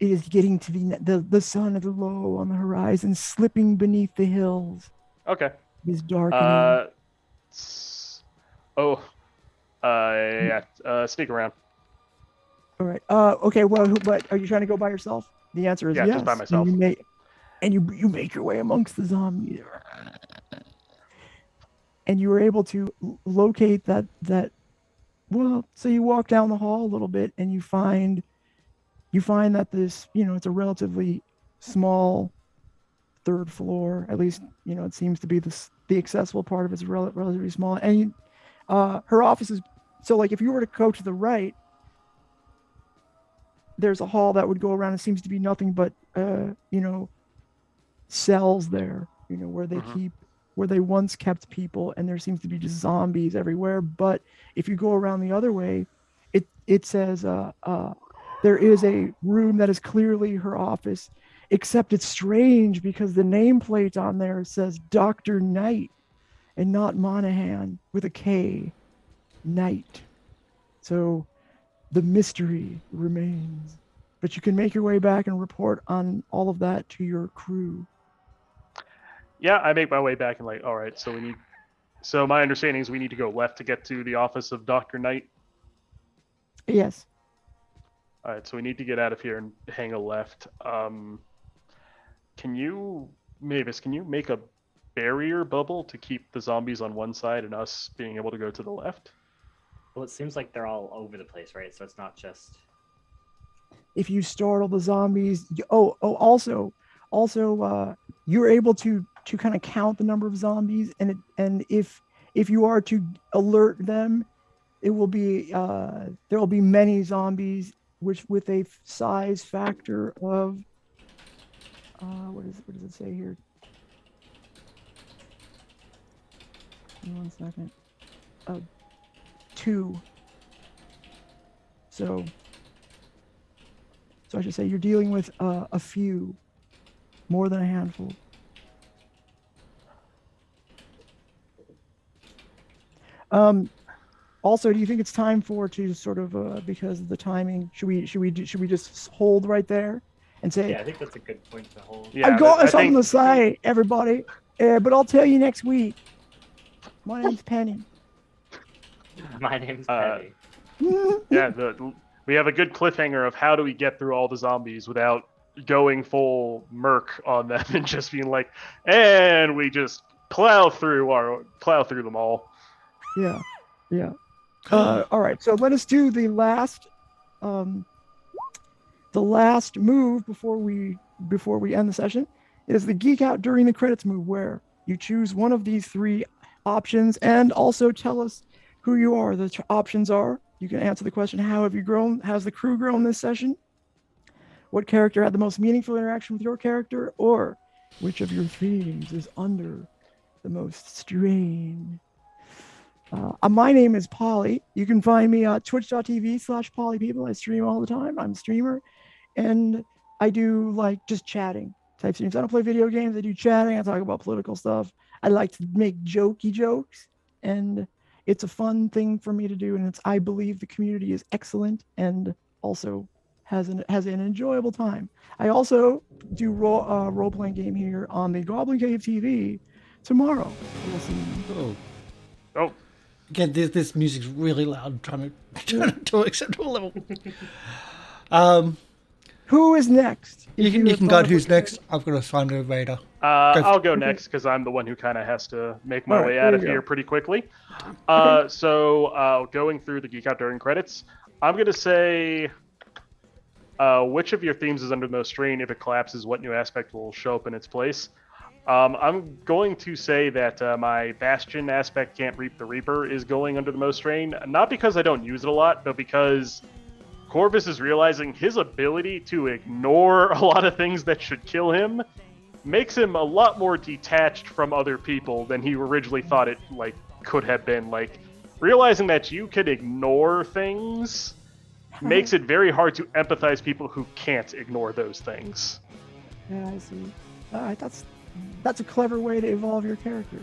to the sun is low on the horizon, slipping beneath the hills. Okay. It is darkening. Sneak around. All right. Okay. Well, but are you trying to go by yourself? The answer is yes. Just by myself. And you make your way amongst the zombies, and you were able to locate that. Well, so you walk down the hall a little bit, and you find that this, it's a relatively small 3rd floor. At least, it seems to be the accessible part of it's relatively small. And her office is so like if you were to go to the right, there's a hall that would go around. It seems to be nothing but cells there, where they where they once kept people, and there seems to be just zombies everywhere. But if you go around the other way, it says there is a room that is clearly her office, Except it's strange because the nameplate on there says Dr. Knight and not Monahan with a K. Knight. So the mystery remains. But you can make your way back and report on all of that to your crew. Yeah, I make my way back and like, all right, so my understanding is we need to go left to get to the office of Dr. Knight. Yes. All right, so we need to get out of here and hang a left. Mavis, can you make a barrier bubble to keep the zombies on one side and us being able to go to the left? Well, it seems like they're all over the place, right? So it's not just... If you startle the zombies, also, you're able to kind of count the number of zombies, and if you are to alert them, it will be there will be many zombies, which with a size factor of what does it say here? Give me 1 second. 2. So I should say you're dealing with a few, more than a handful. Also, do you think it's time to sort of because of the timing? Should we just hold right there and say? Yeah, I think that's a good point to hold. Yeah, I've got something to say, everybody, but I'll tell you next week. My name's Penny. My name's Penny. Yeah, we have a good cliffhanger of how do we get through all the zombies without going full merc on them and just being like, and we just plow through them all. Yeah. All right, so let us do the last move before we end the session. It is the geek out during the credits move, where you choose one of these 3 options and also tell us who you are. The options are: you can answer the question, how have you grown? How's the crew grown this session? What character had the most meaningful interaction with your character? Or which of your themes is under the most strain? My name is Polly. You can find me at twitch.tv/PollyPeople. I stream all the time. I'm a streamer. And I do like just chatting type streams. I don't play video games. I do chatting. I talk about political stuff. I like to make jokey jokes. And it's a fun thing for me to do. And I believe the community is excellent and also has an enjoyable time. I also do role-playing game here on the GoblinCaveTV tomorrow. We'll see. Oh. Again, this music's really loud. Trying to an acceptable level. Who is next? You can guide who's next. I've got to find a raider. I'll go next because I'm the one who kind of has to make my way out of here pretty quickly. So going through the Geek Out during credits, I'm going to say which of your themes is under the most strain? If it collapses, what new aspect will show up in its place? I'm going to say that my Bastion aspect, Can't Reap the Reaper, is going under the most strain. Not because I don't use it a lot, but because Corvus is realizing his ability to ignore a lot of things that should kill him makes him a lot more detached from other people than he originally thought it could have been. Realizing that you can ignore things makes it very hard to empathize people who can't ignore those things. Yeah, I see. All right, that's a clever way to evolve your character.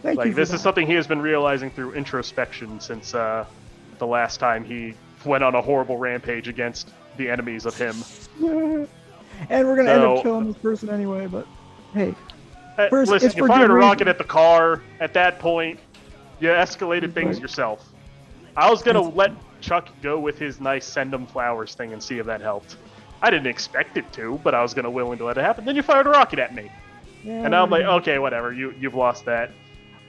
Thank you. This is something he has been realizing through introspection since the last time he went on a horrible rampage against the enemies of him. And we're going to end up killing this person anyway, but hey. First, listen, you fired a rocket at the car. At that point, you escalated things yourself. I was going to let Chuck go with his nice send him flowers thing and see if that helped. I didn't expect it to, but I was willing to let it happen. Then you fired a rocket at me. Yeah, and now I'm like, okay, whatever. You've lost that.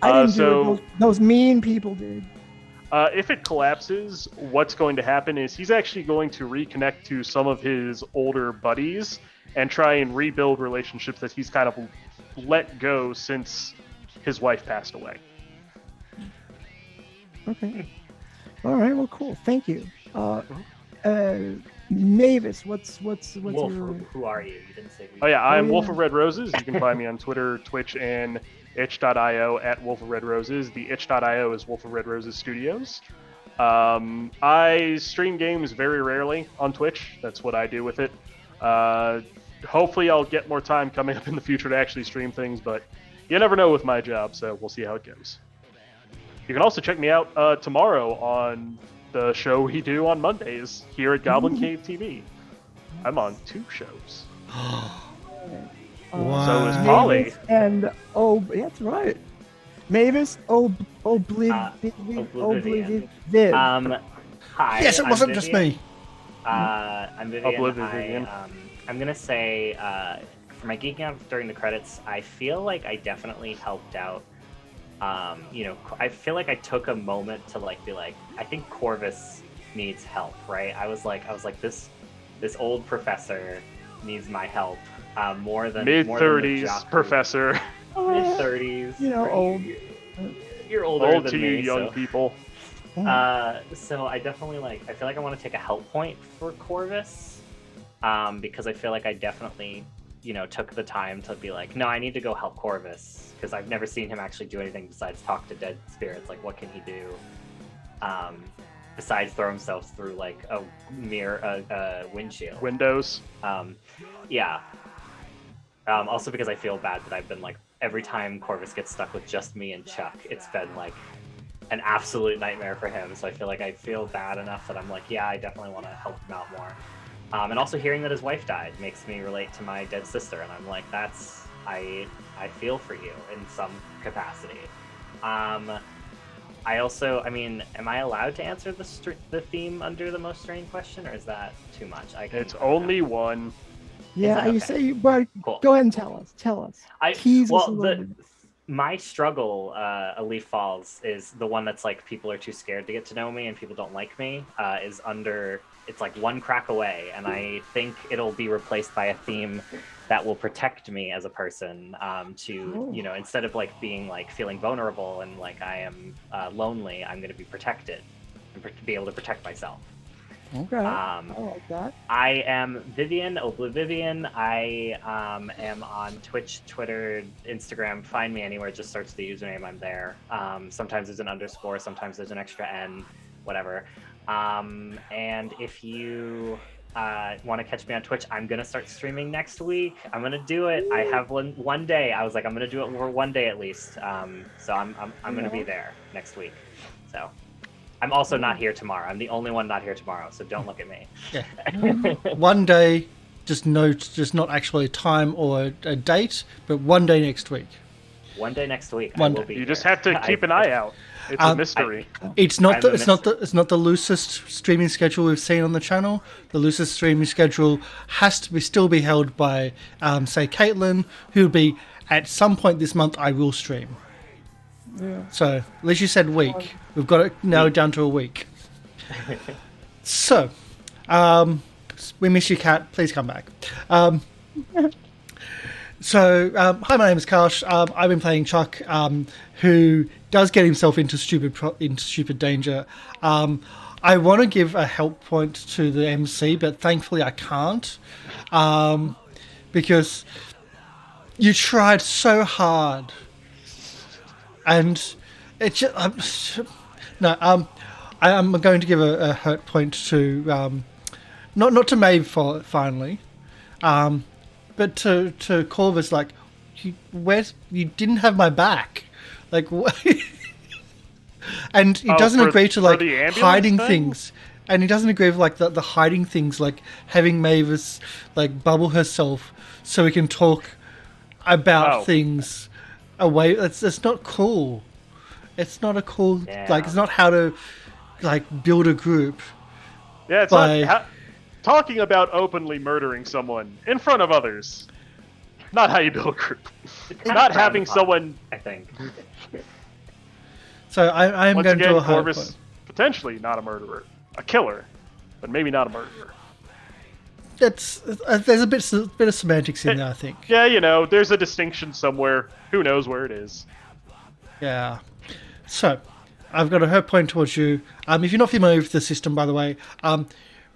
I didn't do it. Those mean people did. If it collapses, what's going to happen is he's actually going to reconnect to some of his older buddies and try and rebuild relationships that he's kind of let go since his wife passed away. Okay. All right. Well, cool. Thank you. Mavis, what's Wolf, your... Who are you? You didn't say. Oh yeah, I'm Wolf of Red Roses. You can find me on Twitter, Twitch, and itch.io at Wolf of Red Roses. The itch.io is Wolf of Red Roses Studios. I stream games very rarely on Twitch. That's what I do with it. hopefully I'll get more time coming up in the future to actually stream things, but you never know with my job, so we'll see how it goes. You can also check me out tomorrow on the show we do on Mondays here at GoblinCaveTV. I'm on 2 shows. Wow. So is Polly. Mavis and that's right. Mavis Oblivivian. Hi. Yes, it I'm wasn't just Vivian. me. I'm Vivian. Oblivivian. I'm gonna say for my geeking out during the credits, I feel like I definitely helped out. I feel like I took a moment to be like, I think Corvus needs help, right? I was like, this old professor needs my help more than mid-30s professor. Mid-30s. Old. You're older Old than to you me, young so. people. So I definitely I feel like I want to take a help point for Corvus, because I feel like I definitely, took the time to be like, no, I need to go help Corvus, because I've never seen him actually do anything besides talk to dead spirits. Like, what can he do? Besides throw himself through a windshield. Windows. Yeah. Also because I feel bad that I've been every time Corvus gets stuck with just me and Chuck, it's been an absolute nightmare for him. So I feel bad enough that I'm yeah, I definitely want to help him out more. And also hearing that his wife died makes me relate to my dead sister, and I'm I feel for you in some capacity. I also, am I allowed to answer the theme under the most strange question, or is that too much? It's only one. Yeah, okay? you say, but Cool. Go ahead and tell us. Tease us a little bit. My struggle, A Leaf Falls, is the one that's people are too scared to get to know me and people don't like me, is under, it's one crack away, and I think it'll be replaced by a theme that will protect me as a person, instead of being feeling vulnerable and I am lonely, I'm going to be protected and be able to protect myself. Okay, I like that. I am Vivian Oblivivian. I am on Twitch, Twitter, Instagram. Find me anywhere. Just search the username. I'm there. Sometimes there's an underscore. Sometimes there's an extra N. Whatever. And if you want to catch me on Twitch, I'm gonna start streaming next week. I'm gonna do it. I have one day. I was I'm gonna do it for one day at least. So I'm gonna be there next week. So. I'm also not here tomorrow. I'm the only one not here tomorrow, so don't look at me. Yeah. One day, just not actually a time or a date, but one day next week. One day next week. I will be You here. just have to keep an eye out. It's a mystery. It's not the loosest streaming schedule we've seen on the channel. The loosest streaming schedule has to still be held by, say, Caitlin, who'll be at some point this month. I will stream. Yeah. So, at least you said week. We've got it narrowed down to a week. So, we miss you, Kat. Please come back. Hi, my name is Karsh. I've been playing Chuck, who does get himself into stupid danger. I want to give a help point to the MC, but thankfully I can't, because you tried so hard. And it just I'm going to give a hurt point to not to Maeve finally, but to Corvus. You didn't have my back, and he doesn't agree to hiding things, and he doesn't agree with the hiding things, having Mavis bubble herself so we can talk about things. Away, it's not cool. It's not a cool it's not how to build a group. Yeah, it's not talking about openly murdering someone in front of others. Not how you build a group. Not having someone. I think. So I am Once going again, to a hard Corvus, potentially not a murderer, a killer, but maybe not a murderer. There's a bit of semantics in there, I think. Yeah, there's a distinction somewhere. Who knows where it is? Yeah. So, I've got a hurt point towards you. If you're not familiar with the system, by the way,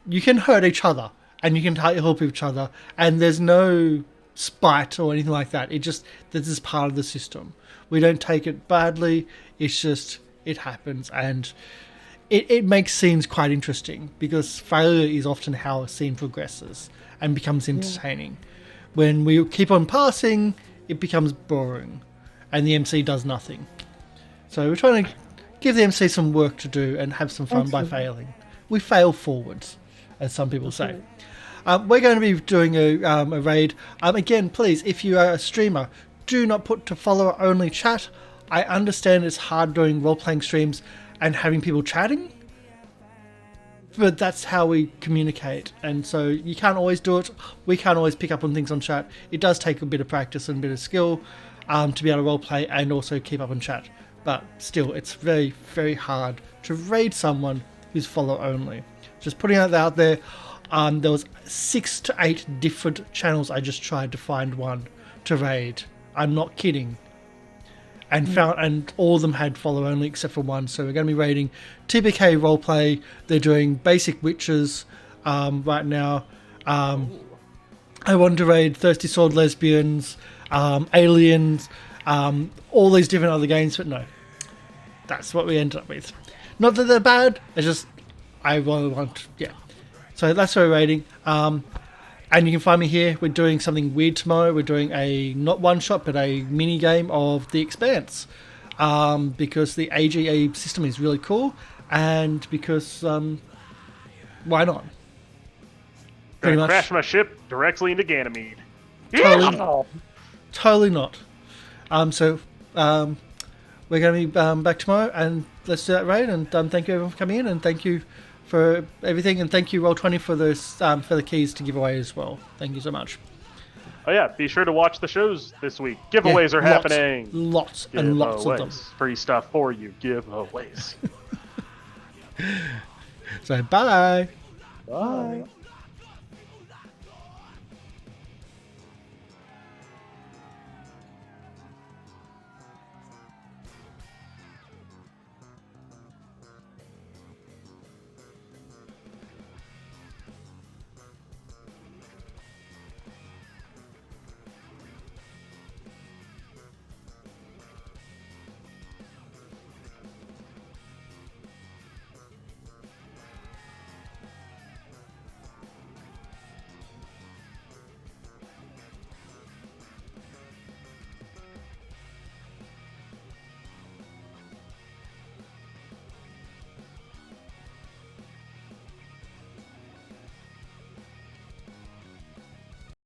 you can hurt each other and you can help each other, and there's no spite or anything like that. This is part of the system. We don't take it badly. It's just it happens, and it makes scenes quite interesting because failure is often how a scene progresses and becomes entertaining. when we keep on passing, it becomes boring, and the MC does nothing. So we're trying to give the MC some work to do and have some fun by failing. We fail forwards, as some people say. We're going to be doing a raid. Again, please, if you are a streamer, do not put to follower only chat. I understand it's hard doing role-playing streams and having people chatting, but that's how we communicate, and so you can't always do it. We can't always pick up on things on chat. It does take a bit of practice and a bit of skill to be able to roleplay and also keep up on chat, but still, it's very, very hard to raid someone who's follow only. Just putting it out there. There was 6 to 8 different channels I just tried to find one to raid. I'm not kidding. And all of them had follow only except for one. So we're going to be raiding TPK Roleplay. They're doing basic witches right now. I wanted to raid Thirsty Sword Lesbians, Aliens, all these different other games, but no. That's what we ended up with. Not that they're bad, it's just I want, yeah. So that's what we're raiding. And you can find me here. We're doing something weird tomorrow. We're doing a, not one shot, but a mini game of The Expanse. Because the AGA system is really cool. And because, why not? Pretty much. Crash my ship directly into Ganymede. Totally not. So, we're going to be back tomorrow. And let's do that raid. And thank you everyone for coming in. And thank you for everything, and thank you Roll20 for this for the keys to give away as well. Thank you so much. Oh yeah, be sure to watch the shows this week. Giveaways are happening. Lots and lots of them. Free stuff for you. Giveaways. So bye. Bye.